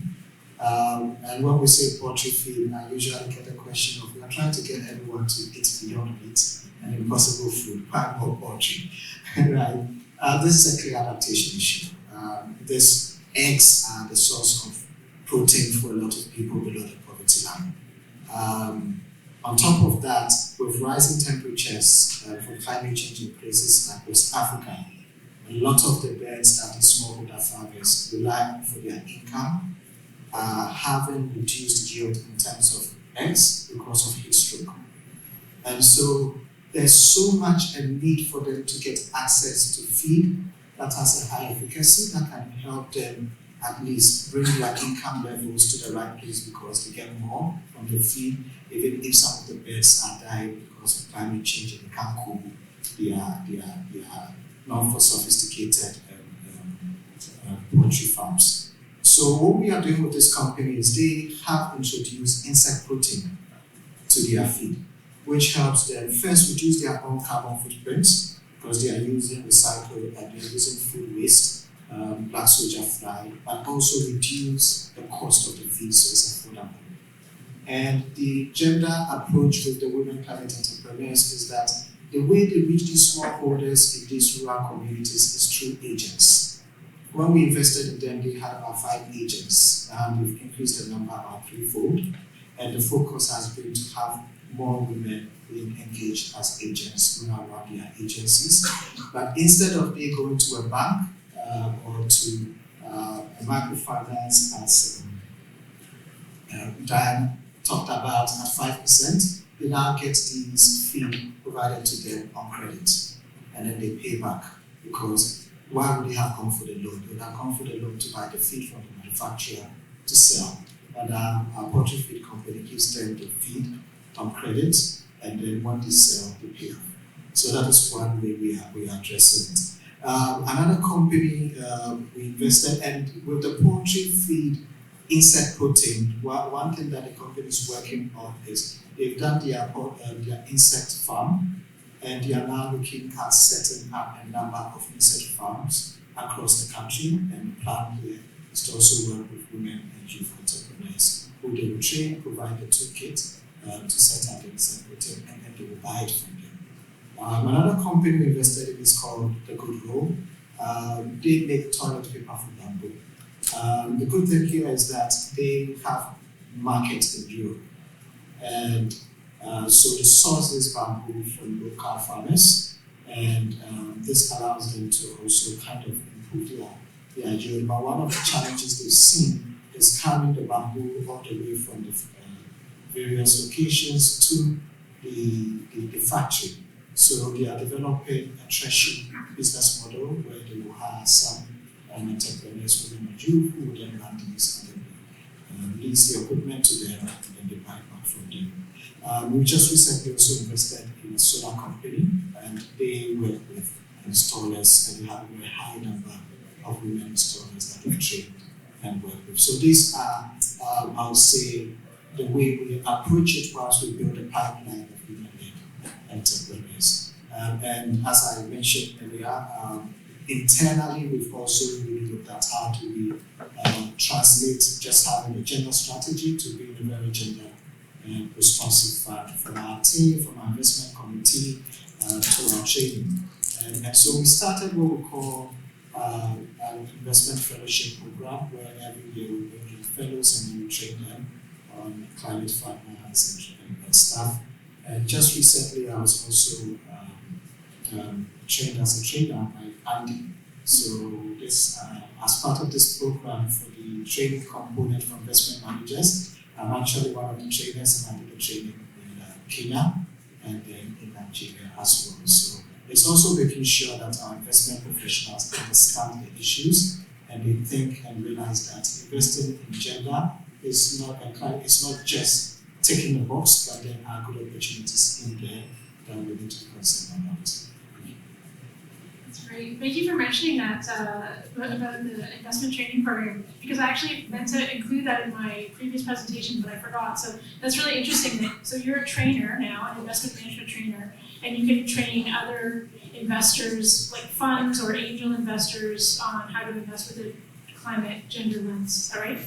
And when we say poultry feed, I usually get the question of, we are trying to get everyone to eat beyond meat and impossible food, quite more poultry, right? This is a clear adaptation issue. These eggs are the source of protein for a lot of people below the poverty line. On top of that, with rising temperatures from climate change in places like West Africa, a lot of the birds that these smallholder farmers rely on for their income are having reduced yield in terms of eggs because of heat stroke. And so there's so much a need for them to get access to feed that has a high efficacy that can help them at least bring their income levels to the right place because they get more from the feed, even if some of the birds are dying because of climate change and they can't cool their non-sophisticated poultry farms. So what we are doing with this company is they have introduced insect protein to their feed, which helps them first reduce their own carbon footprints because they are using recycled and they're using food waste, black soldier fly, but also reduce the cost of the feed so it's affordable. And the gender approach with the women climate entrepreneurs is that the way they reach these smallholders in these rural communities is through agents. When we invested in them, they had about 5 agents. Now we've increased the number about 3-fold, and the focus has been to have more women being engaged as agents around their agencies. But instead of they going to a bank or to a microfinance, as Diane talked about at 5%, they now get these feed provided to them on credit, and then they pay back because why would they have come for the loan? They would have come for the loan to buy the feed from the manufacturer to sell. And our poultry feed company gives them the feed on credit, and then when they sell, they pay off. So that is one way we are addressing it. Another company we invested, and with the poultry feed insect protein, one thing that the company is working on is they've done their insect farm, and they are now looking at setting up a number of insect farms across the country. And the plan here is to also work with women and youth entrepreneurs who they will train, provide the toolkit to set up the insect protein, and then they will buy it from them. Another company we invested in is called The Good Roll. They make toilet paper from bamboo. The good thing here is that they have markets in Europe, and so they source this bamboo from local farmers, and this allows them to also kind of improve their yield. But one of the challenges they've seen is carrying the bamboo all the way from the various locations to the factory. So they are developing a treasury business model where they will hire some entrepreneurs within the youth who will then run these and then lease the equipment to them and then they buy back from them. We just recently also invested in a solar company, and they work with installers, and they have a very high number of women installers that they've trained and work with. So these are, I would say, the way we approach it whilst we build a pipeline of women-led entrepreneurs. And as I mentioned earlier, internally we've also really looked at how do we translate just having a gender strategy to being a very gender responsive fund from our team, from our investment committee to our training. And so we started what we call an investment fellowship program, where every year we bring in fellows and we train them on climate finance and stuff. And just recently I was also trained as a trainer by Andy. So this, as part of this program for the training component for investment managers, I'm actually one of the trainers, and I did the training in Kenya and then in Nigeria as well. So it's also making sure that our investment professionals understand the issues and they think and realize that investing in gender is not just ticking the box, but there are good opportunities in there that we need to be concerned about. That's great. Thank you for mentioning that about the investment training program, because I actually meant to include that in my previous presentation, but I forgot. So that's really interesting. So you're a trainer now, an investment management trainer, and you can train other investors, like funds or angel investors, on how to invest with a climate gender lens. Is that right?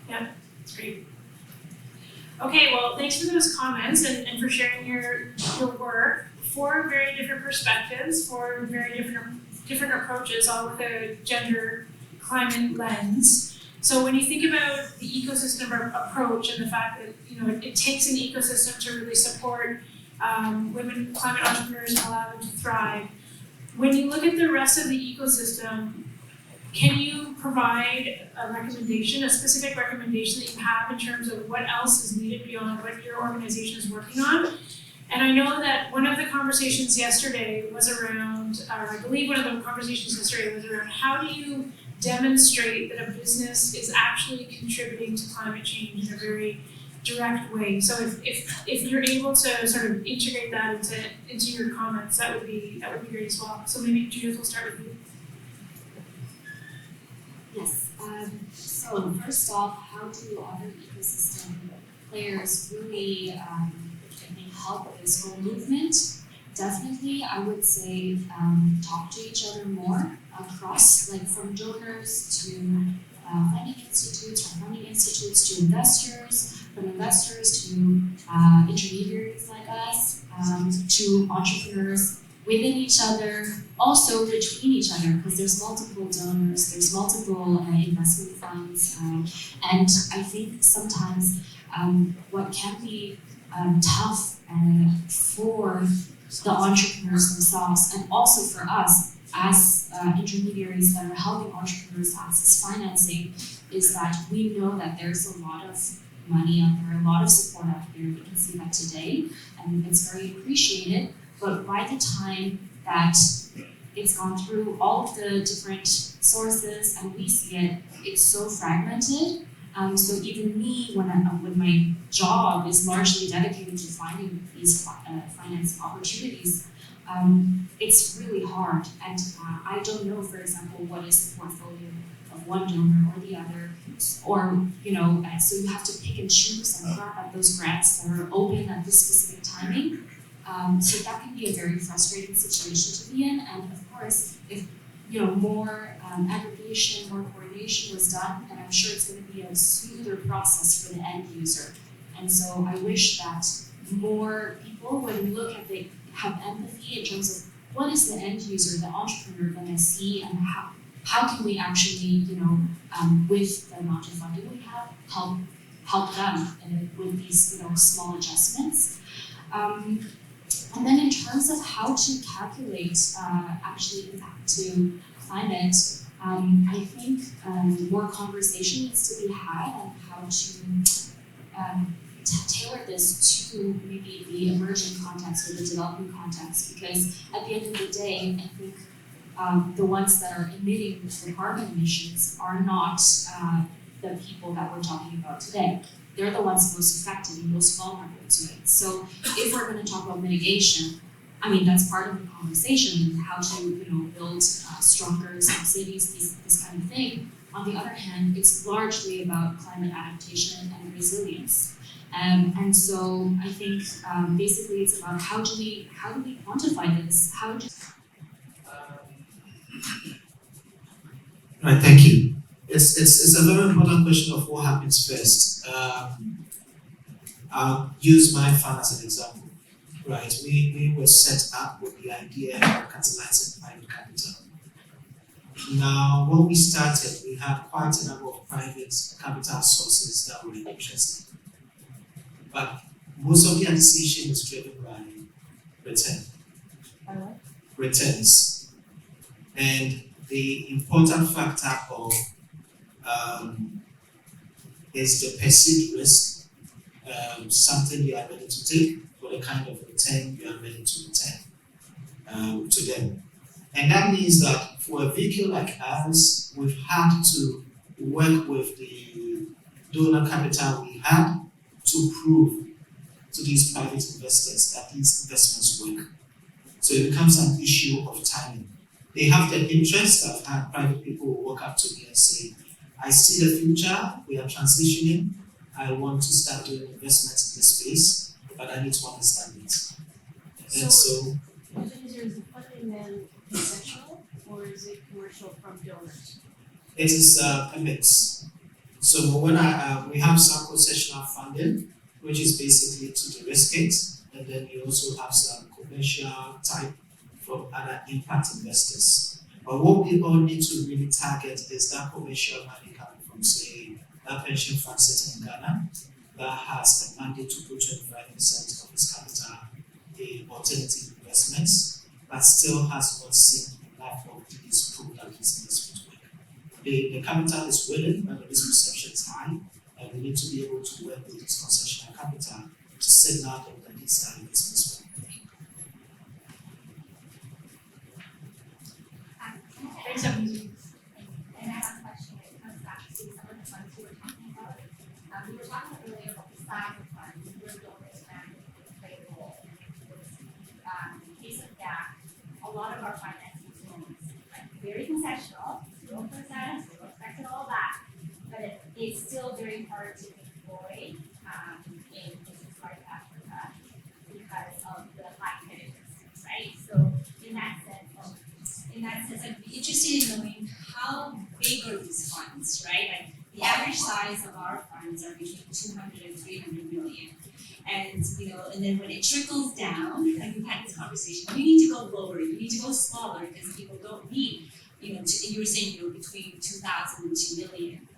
Yeah, that's great. Okay, well, thanks for those comments and for sharing your work. 4 very different perspectives, 4 very different approaches, all with a gender climate lens. So when you think about the ecosystem approach and the fact that it takes an ecosystem to really support women climate entrepreneurs and allow them to thrive, when you look at the rest of the ecosystem, can you provide a recommendation, a specific recommendation that you have in terms of what else is needed beyond what your organization is working on? And I know that one of the conversations yesterday was around, or I believe one of the conversations yesterday was around how do you demonstrate that a business is actually contributing to climate change in a very direct way. So if you're able to sort of integrate that into your comments, that would be great as well. So maybe Judith, we'll start with you. Yes. So first off, how do other ecosystem players really I think help this whole movement? Definitely, I would say talk to each other more across, like from donors to funding institutes, from funding institutes to investors, from investors to intermediaries like us, to entrepreneurs within each other, also between each other, because there's multiple donors, there's multiple investment funds, and I think sometimes what can be tough for the entrepreneurs themselves, and also for us as intermediaries that are helping entrepreneurs access financing, is that we know that there's a lot of money out there, a lot of support out there. We can see that today, and it's very appreciated. But by the time that it's gone through all of the different sources and we see it, it's so fragmented. So even me, when my job is largely dedicated to finding these finance opportunities, it's really hard. And I don't know, for example, what is the portfolio of one donor or the other, or so you have to pick and choose and grab at those grants that are open at this specific timing. So that can be a very frustrating situation to be in. And of course, if more aggregation, more coordination was done, then I'm sure it's going to be a smoother process for the end user. And so I wish that more people would look at have empathy in terms of what is the end user, the entrepreneur going to see, and how can we actually, with the amount of funding we have, help them with these small adjustments. And then in terms of how to calculate actually impact to climate, I think more conversation needs to be had on how to tailor this to maybe the emerging context or the developing context, because at the end of the day, I think the ones that are emitting the carbon emissions are not the people that we're talking about today. They're the ones most affected and most vulnerable to it. So if we're going to talk about mitigation, I mean, that's part of the conversation, how to build stronger smart cities, this kind of thing. On the other hand, it's largely about climate adaptation and resilience. And so I think basically it's about how do we quantify this? Right, thank you. It's a very important question of what happens first. I'll use my fund as an example. Right, we were set up with the idea of catalyzing private capital. Now, when we started, we had quite a number of private capital sources that were interested. But most of their decision is driven by returns. And the important factor of is the perceived risk, something you are ready to take for the kind of return you are ready to return to them. And that means that for a vehicle like ours, we've had to work with the donor capital we had to prove to these private investors that these investments work. So it becomes an issue of timing. They have the interest. I've had private people walk up to me and say, I see the future, we are transitioning, I want to start doing investments in this space, but I need to understand it. And so is the funding then consensual or is it commercial from donors? it is a mix. So when we have some concessional funding, which is basically to de-risk it, and then you also have some commercial type from other impact investors. But what we all need to really target is that commercial money coming from, say, that pension fund sitting in Ghana that has a mandate to put 25% of its capital in alternative investments, but still has not seen enough of these proof that these investments work. the capital is willing, but the risk perception is high, and we need to be able to work with this concessional capital to signal that these are investments. Thanks, Emily. And I have a question that comes back to some of the funds you were talking about. We were talking earlier about the size of funds, where donors can play a role. In the case of that, a lot of our financing is loans, like very concessional, 0%, 0% and all that, but it's still very hard to deploy in places like Africa because of the high credit risk, right? So in that sense, I'd be interested in knowing how big are these funds, right? Like the average size of our funds are between 200 and 300 million. And and then when it trickles down, like we've had this conversation, you need to go lower, you need to go smaller because people don't need, you were saying between 2,000 and 2 million.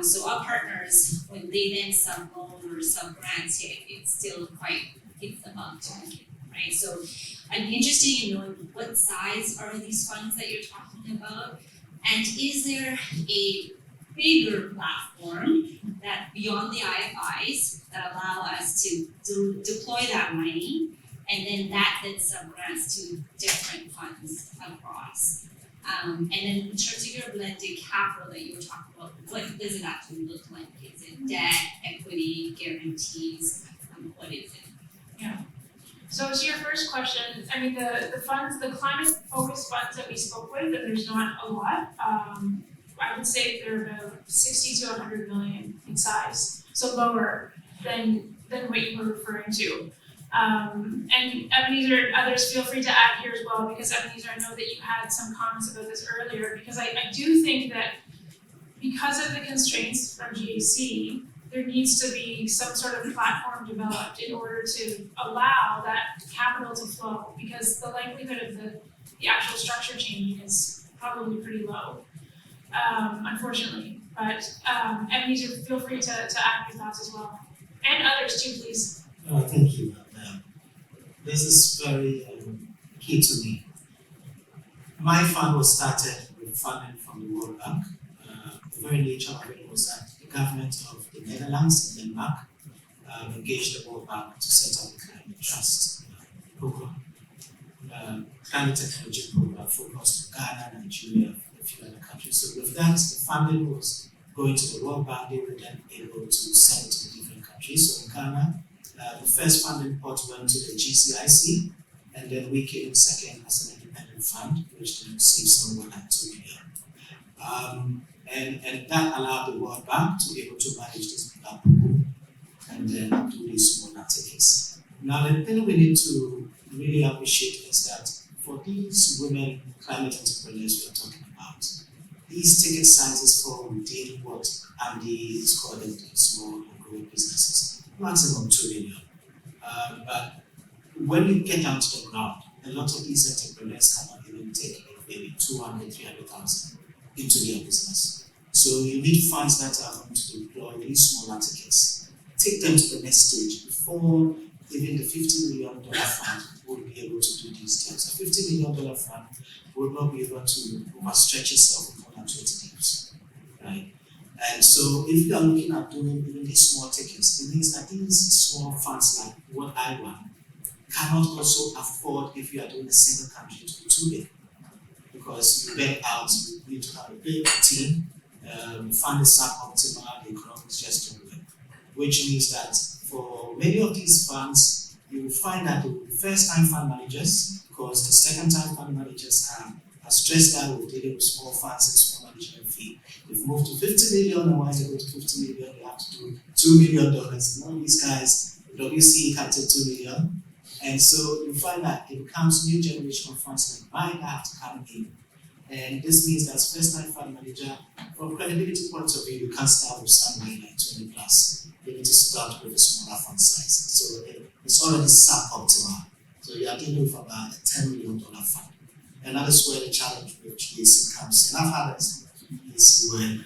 So our partners, when they then sub-loan or sub-grants hit, it's still it's above 2 million, right? So I'm interested in knowing what size are these funds that you're talking about, and is there a bigger platform that beyond the IFIs that allow us to deploy that money, and then that then sub-grants to different funds across. And then in terms of your blended capital that you were talking about, what does it actually look like? Is it debt, equity, guarantees? What is it? Yeah. So to your first question, I mean the funds, the climate focused funds that we spoke with, and there's not a lot. I would say they're about 60 to 100 million in size, so lower than what you were referring to. And Ebenezer, others, feel free to add here as well, because Ebenezer, I know that you had some comments about this earlier, because I do think that because of the constraints from GAC, there needs to be some sort of platform developed in order to allow that capital to flow, because the likelihood of the actual structure changing is probably pretty low, unfortunately. But Ebenezer, feel free to add your thoughts as well. And others too, please. No, thank you. This is very key to me. My fund was started with funding from the World Bank. The very nature of it was that the government of the Netherlands and Denmark engaged the World Bank to set up a climate trust program, climate technology program focused on Ghana, Nigeria, and a few other countries. So with that, the funding was going to the World Bank. They were then able to send it to different countries. So in Ghana, the first funding pot went to the GCIC, and then we came second as an independent fund, which then received somewhere like 2 million. And that allowed the World Bank to be able to manage this bigger pool and then do these smaller tickets. Now, the thing we need to really appreciate is that for these women climate entrepreneurs we are talking about, these ticket sizes fall within what Andy is calling the small and growing businesses, maximum 2 million. But when you get down to the ground, a lot of these entrepreneurs cannot even take maybe 200, 300,000 into their business. So you need funds that are going to deploy these smaller tickets, take them to the next stage before even the $50 million fund will be able to do these deals. A $50 million fund will not be able to overstretch itself with more than 20 deals, right? And so if you are looking at doing even these small tickets, it means that these small funds like what I want cannot also afford, if you are doing a single country, to be too big. Because you get out, you need to have a big team, the fund is suboptimal, the economics just don't work. Which means that for many of these funds, you will find that the first-time fund managers, because the second-time fund managers are stressed out with dealing with small funds and small management fee. They've moved to 50 million, and once they go to 50 million, they have to do $2 million. None of these guys, the WUSC can't take 2 million. And so you find that it becomes new generation of funds that might have to come in. And this means that first-time fund manager, from credibility point of view, you can't start with something like 20 plus. You need to start with a smaller fund size. So it's already suboptimal. So you are dealing with about a $10 million fund. And that is where the challenge with GAC comes in. I've had this when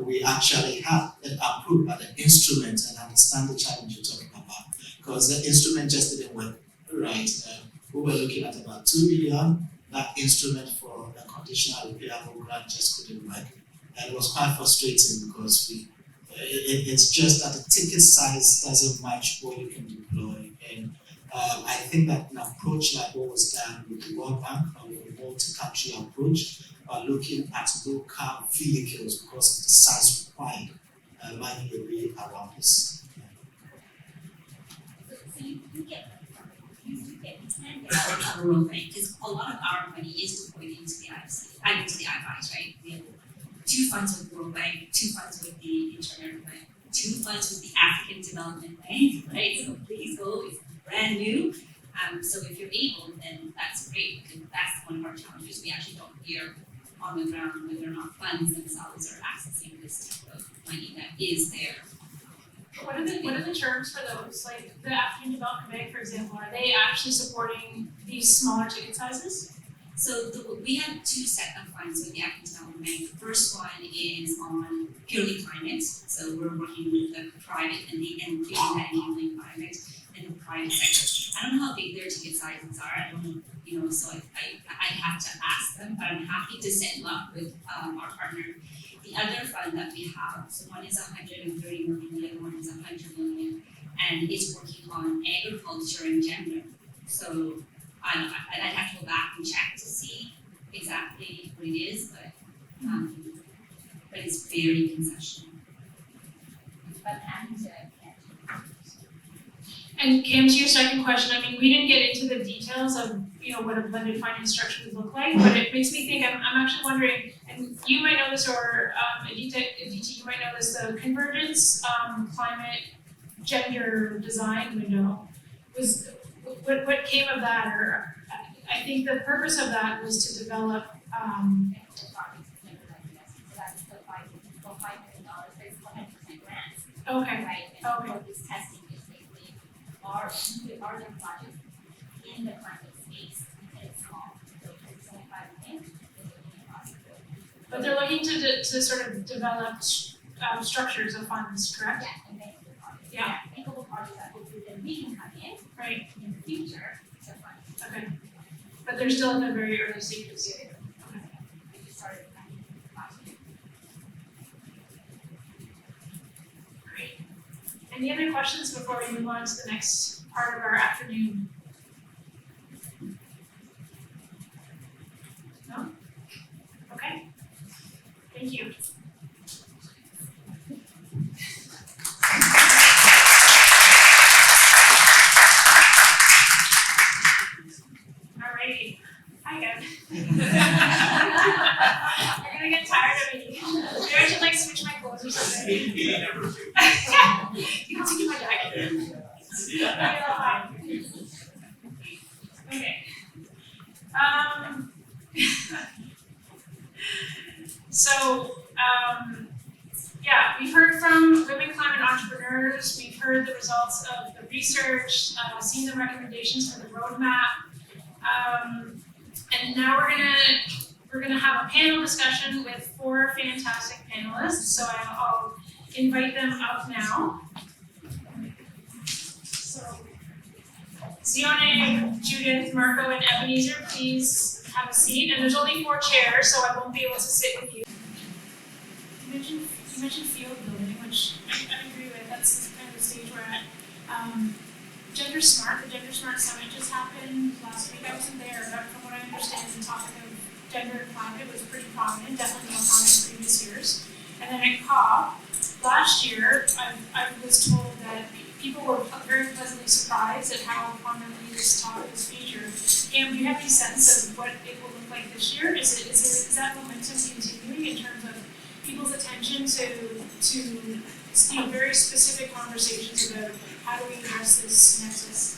we actually have it approved by the instrument and understand the challenge you're talking about. Because the instrument just didn't work right. We were looking at about 2 million. That instrument for the additional repayable grant just couldn't work. And it was quite frustrating because it's just that the ticket size doesn't match what you can deploy. And I think that an approach like what was done with the World Bank, with a multi-country approach, looking at local vehicles because of the size required, might be a way around this. So you can get a World Bank, because a lot of our money is deployed into the IFC, into the IFIs, right? We have 2 funds with the World Bank, 2 funds with the Intermediary Bank, 2 funds with the African Development Bank, right? So please go, it's brand new. So if you're able, then that's great, because that's one of our challenges. We actually don't hear on the ground whether or not funds themselves are accessing this type of money that is there. What are the terms for those? Like the African Development Bank, for example, are they actually supporting these smaller ticket sizes? So we have 2 set of funds with the African Development Bank. The first one is on purely climate. So we're working with the private and creating that enabling climate and the private sector. I don't know how big their ticket sizes are. I don't know, so I have to ask them, but I'm happy to set you up with our partner. The other fund that we have, so one is 130 million, the other one is 100 million, and it's working on agriculture and gender. So I'd have to go back and check to see exactly what it is, but it's very concessional. And Cam, to your second question, I mean, we didn't get into the details of what a blended finance structure would look like, but it makes me think. I'm actually wondering, and you might know this, or Aditi, you might know this. The convergence climate gender design window was what came of that, or I think the purpose of that was to develop. Okay. Right. And what this testing is basically are there projects in the climate space, and it's small, so it's only 5 million, is looking across the board. But they're looking to sort of develop structures of funds, correct? Yeah, and make the projects. Yeah. Bankable projects that hopefully then we can come in Right. in the future to fund. Okay. But they're still in the very early stages. Okay. We just started funding last year. Great. Any other questions before we move on to the next part of our afternoon? No? Okay. Thank you. Alrighty. Hi again. I'm gonna get tired of me. Maybe I should switch my clothes or something. You can take my jacket. Okay. Yeah, we've heard from women climate entrepreneurs. We've heard the results of the research, seen the recommendations for the roadmap, and now we're gonna have a panel discussion with 4 fantastic panelists. So I'll invite them up now. So, Sione, Judith, Marco, and Ebenezer, please have a seat. And there's only 4 chairs, so I won't be able to sit with you. You mentioned field building, which I agree with. That's kind of the stage we're at. Gender Smart, the Gender Smart Summit just happened last week. I wasn't there, but from what I understand, the topic of gender and climate was pretty prominent, definitely more prominent in previous years. And then at COP, last year, I was told that people were very pleasantly surprised at how prominently this topic was featured. Cam, do you have any sense of what it will look like this year? Is that momentum continuing in terms of people's attention to very specific conversations about how do we address this nexus?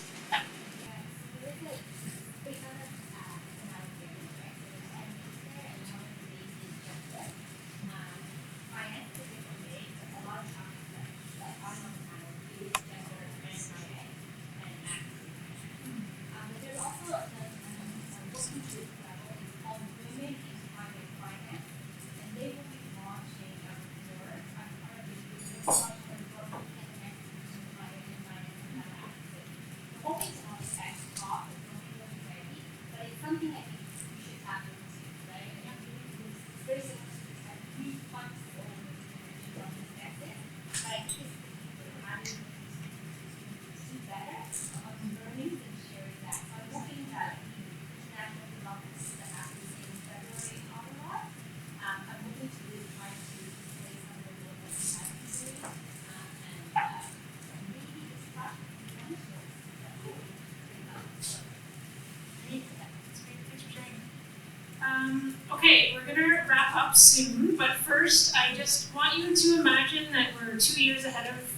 Okay, we're gonna wrap up soon, but first I just want you to imagine that we're 2 years ahead of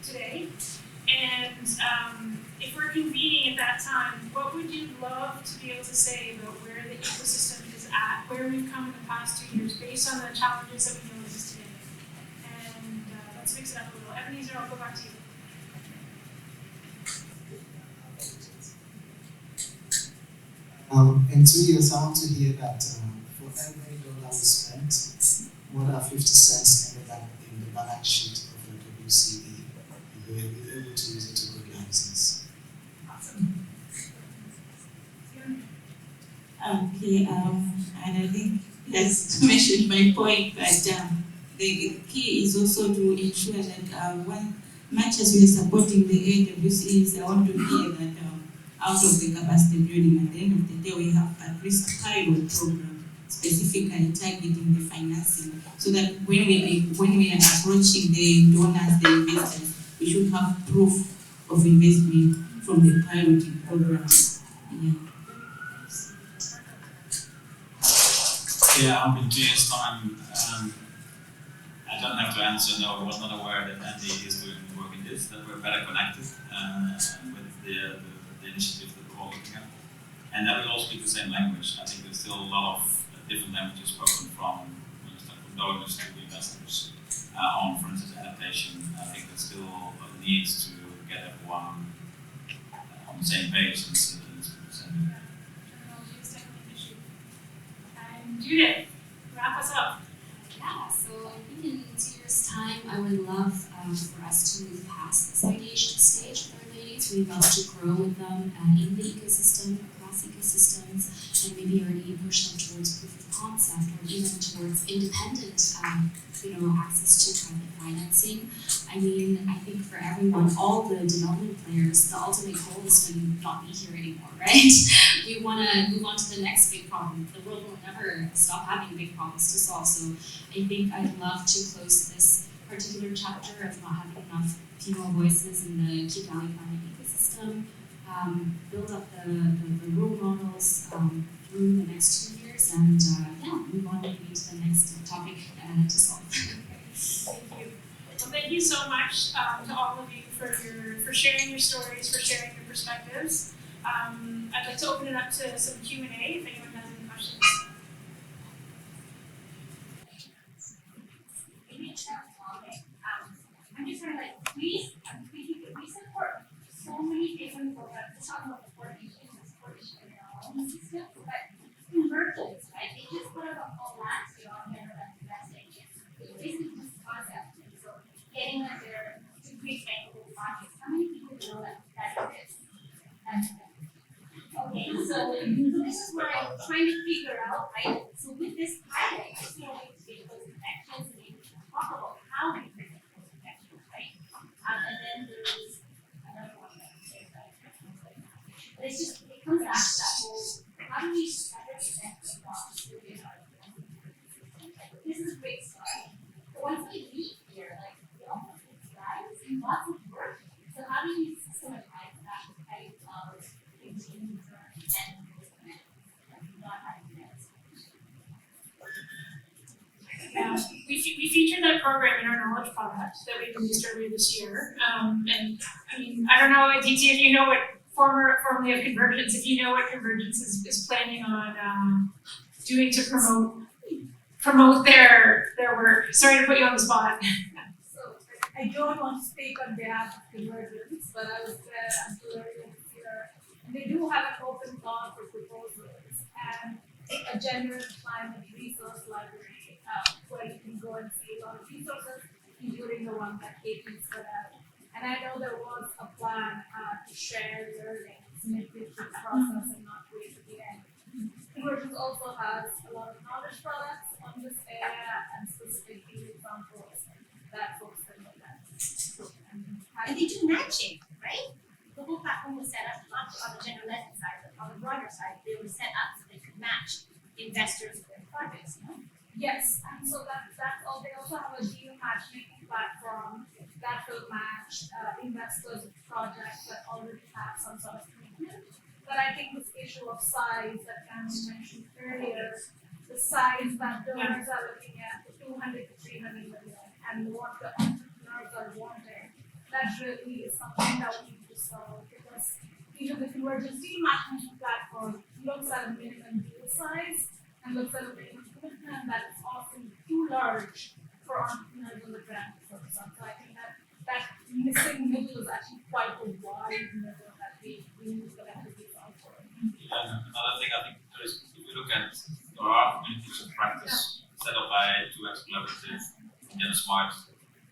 today. And if we're convening at that time, what would you love to be able to say about where the ecosystem is at, where we've come in the past 2 years based on the challenges that we know exist today? And let's mix it up a little. Ebenezer, I'll go back to you. In 2 years, I want to hear that for every dollar we spent, more than 50 cents ended up in the balance sheet of the WCE. We were able to use it to grow the business. Awesome. Okay, and I think that's to mention my point, but the key is also to ensure that one, much as we are supporting the AWCs, I want to hear that out of the capacity building, at the end of the day, we have at least a pilot program specifically targeting the financing, so that when we are approaching the donors, the investors, we should have proof of investment from the piloting program. Yeah, I hope in 2 years' time, I don't have to answer no, I was not aware that Andy is doing work in this, that we're better connected with the initiatives that we're all looking at. And that we all speak the same language. I think there's still a lot of different languages spoken from donors to investors on, for instance, adaptation. I think there's still needs to get everyone on the same page and speak the same. Terminology is definitely an issue. And Judith, wrap us up. Yeah, so I think in 2 years' time, I would love for us to move past this ideation stage with our ladies. We'd love to grow with them in the ecosystem, across ecosystems, and maybe already push them towards proof of concept or even towards independent, access to private financing. I mean, I think for everyone, all the development players, the ultimate goal is to not be here anymore, right? We want to move on to the next big problem. The world will never stop having big problems to solve. So I think I'd love to close this particular chapter of not having enough female voices in the Key Valley Planning ecosystem, build up the role models through the next 2 years, and move on maybe to the next topic to solve. Thank you. Well, thank you so much to all of you for sharing your stories, for sharing your perspectives. I'd like to open it up to some Q&A if anyone has any questions. Maybe it's not topic. I'm just kind of like, we support so many different programs. Let's talk about the coordination in our own system, but convergence, right? They just put out a whole last year on general investing. It's basically just concept. And so getting them there to create bankable projects. How many people know that exists? Okay, so this is what I'm trying to figure out, right? So with this pilot, I just want to make those connections and maybe talk about how we make those connections, right? And then there's another one that but it's just, it comes back to that whole, how do we better connect across the data? This is a great start. But once we leave here, like, we all have these guys and lots of work. So how do you systematize that type of continuing journey and not having minutes? Yeah, we featured that program in our knowledge product that we released earlier this year. And I mean, I don't know, DT, if you know what formerly of Convergence, if you know what Convergence is planning on doing to promote their work. Sorry to put you on the spot. So I don't want to speak on behalf of Convergence, but I was there until earlier this year. And they do have an open call for proposals and a general climate resource library where you can go and see a lot of resources, including the one that Katie's put out. And I know there was a plan to share learnings midway through the process and not wait at the end. Convergence also has a lot of knowledge products on this area and specific examples that folks can look at. And they do matching, right? The whole platform was set up not on the general lesson side, but on the broader side. They were set up so they could match investors with projects, you know? Yes, and so that's all. They also have a geo-matchmaking platform that will match investors with projects that already have some sort of commitment. But I think this issue of size that Cameron mentioned earlier the size that donors are looking at, the 200 to 300 million, and what the entrepreneurs are wanting, that really is something that we need to solve, because even the convergence deal matching platform looks at a minimum deal size and looks at a minimum commitment that is often too large for entrepreneurs on the ground to focus on. So I think that missing middle is actually quite a wide middle that we need to collectively solve for. Yeah, another thing I think there is, if we look at, there are communities of practice set up by 2X Collaborative and Gen Smart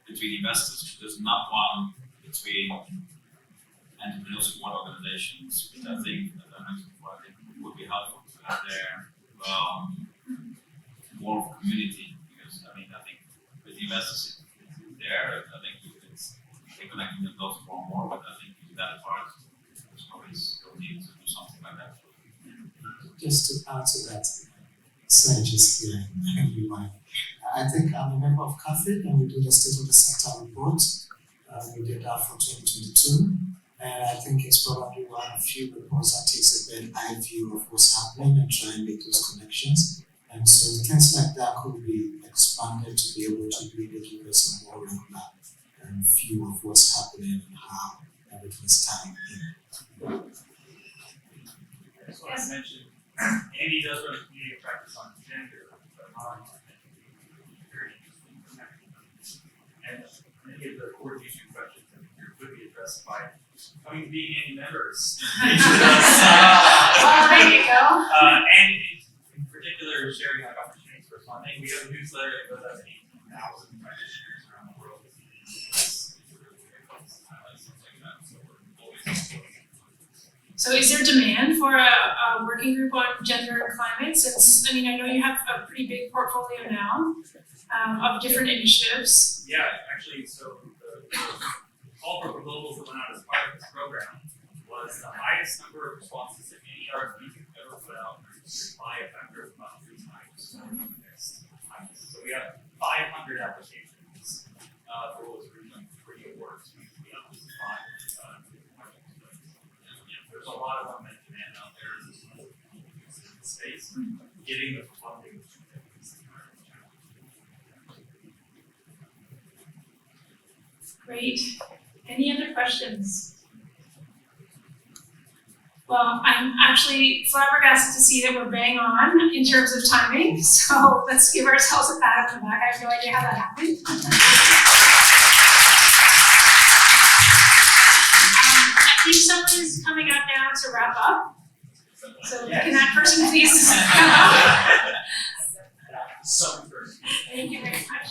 between investors. There's not one between entrepreneurial support organizations, which I think, as I mentioned before, I think would be helpful to have there more of a community, because I think with the investors it's there, I think it's connecting the dots more and more, but I think that part is probably still need to do something like that. Just to add to that, just here in rewind. I think I'm a member of CAFID and we do the State of the Sector report. We did that for 2022. And I think it's probably one of few reports that takes a bird's eye view of what's happening and try and make those connections. And so things like that could be expanded to be able to really give us a more regular view of what's happening and how everything's tying in. I just want to mention, Andy does run a community of practice on gender, but not on very interesting. And many of the coordination questions I think here could be addressed by coming to being Andy members. There you go. And in particular, sharing like opportunities for funding. We have a newsletter that goes out to 18,000 practitioners around the world. So is there demand for a working group on gender and climate? Since, I know you have a pretty big portfolio now of different initiatives. Yeah, actually, so the call for proposals that went out as part of this program was the highest number of responses to any RFP we've ever put out by a factor of about 3 times. So we have 500 applications for what was originally 3 awards. There's a lot of unmet demand out there in the space. Getting the funding is the current challenge. Great. Any other questions? Well, I'm actually flabbergasted to see that we're bang on in terms of timing. So let's give ourselves a pat on the back. I have no idea how that happened. I think someone is coming up now to wrap up. So can that person please come up? Thank you very much.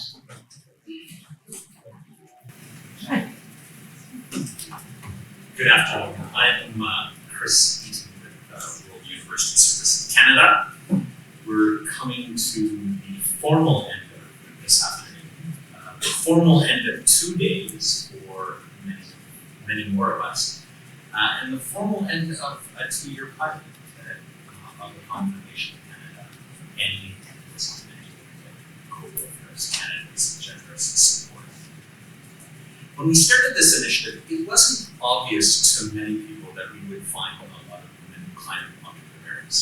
Good afternoon. I am Chris Eaton with World University Service in Canada. We're coming to the formal end of this afternoon. The formal end of 2 days for many more of us. And the formal end of a 2-year project of the Confederation of Canada ending this co-workers Canada's generous support. When we started this initiative, it wasn't obvious to many people that we would find a lot of women climate entrepreneurs.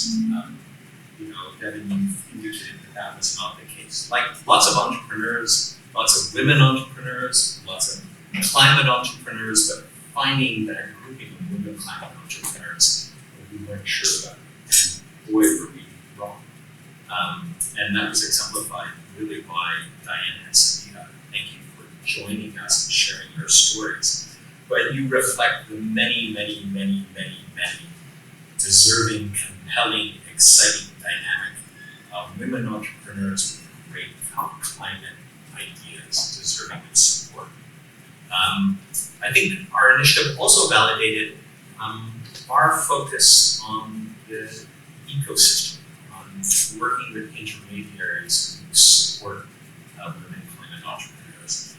Devin, you've indicated that was not the case. Like lots of entrepreneurs, lots of women entrepreneurs, lots of climate entrepreneurs, but finding that grouping of women climate entrepreneurs we weren't sure about. And boy, were we wrong. And that was exemplified really by Diane and Sanita. Thank you for joining us and sharing your stories. But you reflect the many deserving, compelling, exciting dynamic of women entrepreneurs with great climate ideas deserving of support. I think our initiative also validated our focus on the ecosystem, on working with intermediaries who support women climate entrepreneurs.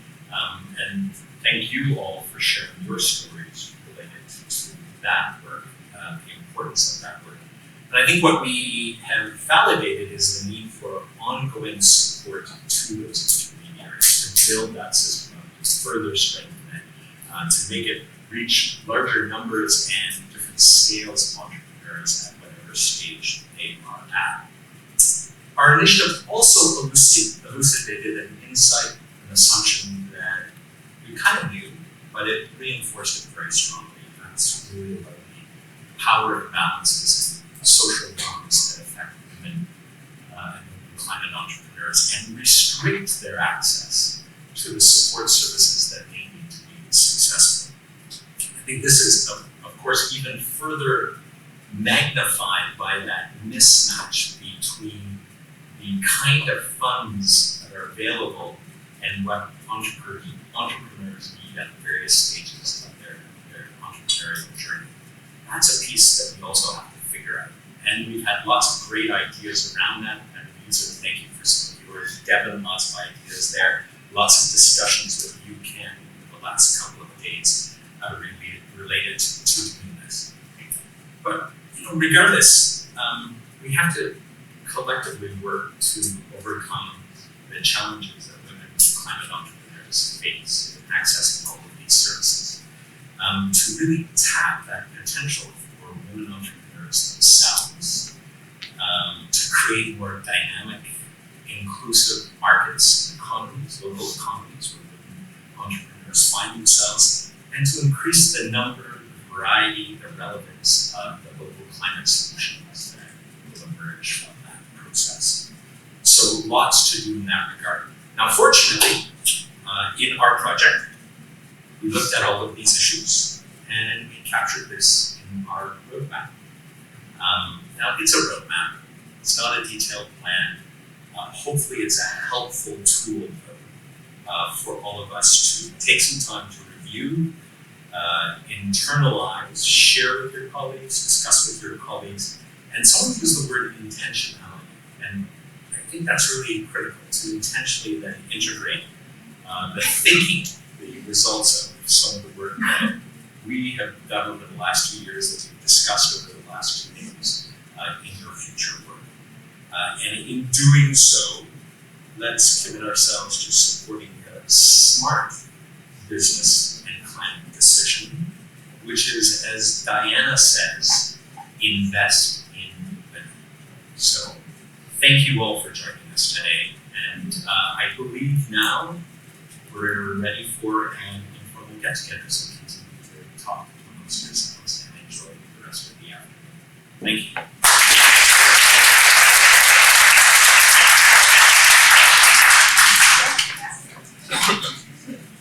And thank you all for sharing your stories related to that work, the importance of that work. And I think what we have validated is the need for ongoing support to those intermediaries to build that system up, to further strengthen it, to make it reach larger numbers and different scales of entrepreneurs at whatever stage they are at. Our initiative also elucidated an insight, an assumption that we kind of knew, but it reinforced it very strongly. That's really about the power imbalances and social norms that affect women and climate entrepreneurs and restrict their access to the support services that they need to be successful. I think this is, of course, even further magnified by that mismatch between the kind of funds that are available and what entrepreneurs need at various stages of their entrepreneurial journey. That's a piece that we also have to figure out. And we've had lots of great ideas around that. And Lisa, thank you for some of yours. Devin, lots of ideas there. Lots of discussions with you, Ken, in the last couple of days related to doing this. But regardless, we have to collectively work to overcome the challenges that women climate entrepreneurs face in accessing all of these services. To really tap that potential for women entrepreneurs themselves, to create more dynamic, inclusive markets, economies, local economies where women entrepreneurs find themselves, and to increase the number, the variety, the relevance of the local climate solutions that will emerge from that process. So lots to do in that regard. Now, fortunately, in our project, we looked at all of these issues and we captured this in our roadmap. Now, it's a roadmap. It's not a detailed plan. Hopefully, it's a helpful tool for all of us to take some time to review, internalize, share with your colleagues, discuss with your colleagues, and someone used the word intentionality. And I think that's really critical to intentionally then integrate the thinking, the results of some of the work that we have done over the last 2 years, that we've discussed over the last 2 days in your future work. And in doing so, let's commit ourselves to supporting a smart business and climate decision, which is, as Diana says, invest in women. So thank you all for joining us today. And I believe now we're ready for an informal get-together, so continue to talk amongst yourselves and enjoy the rest of the afternoon. Thank you.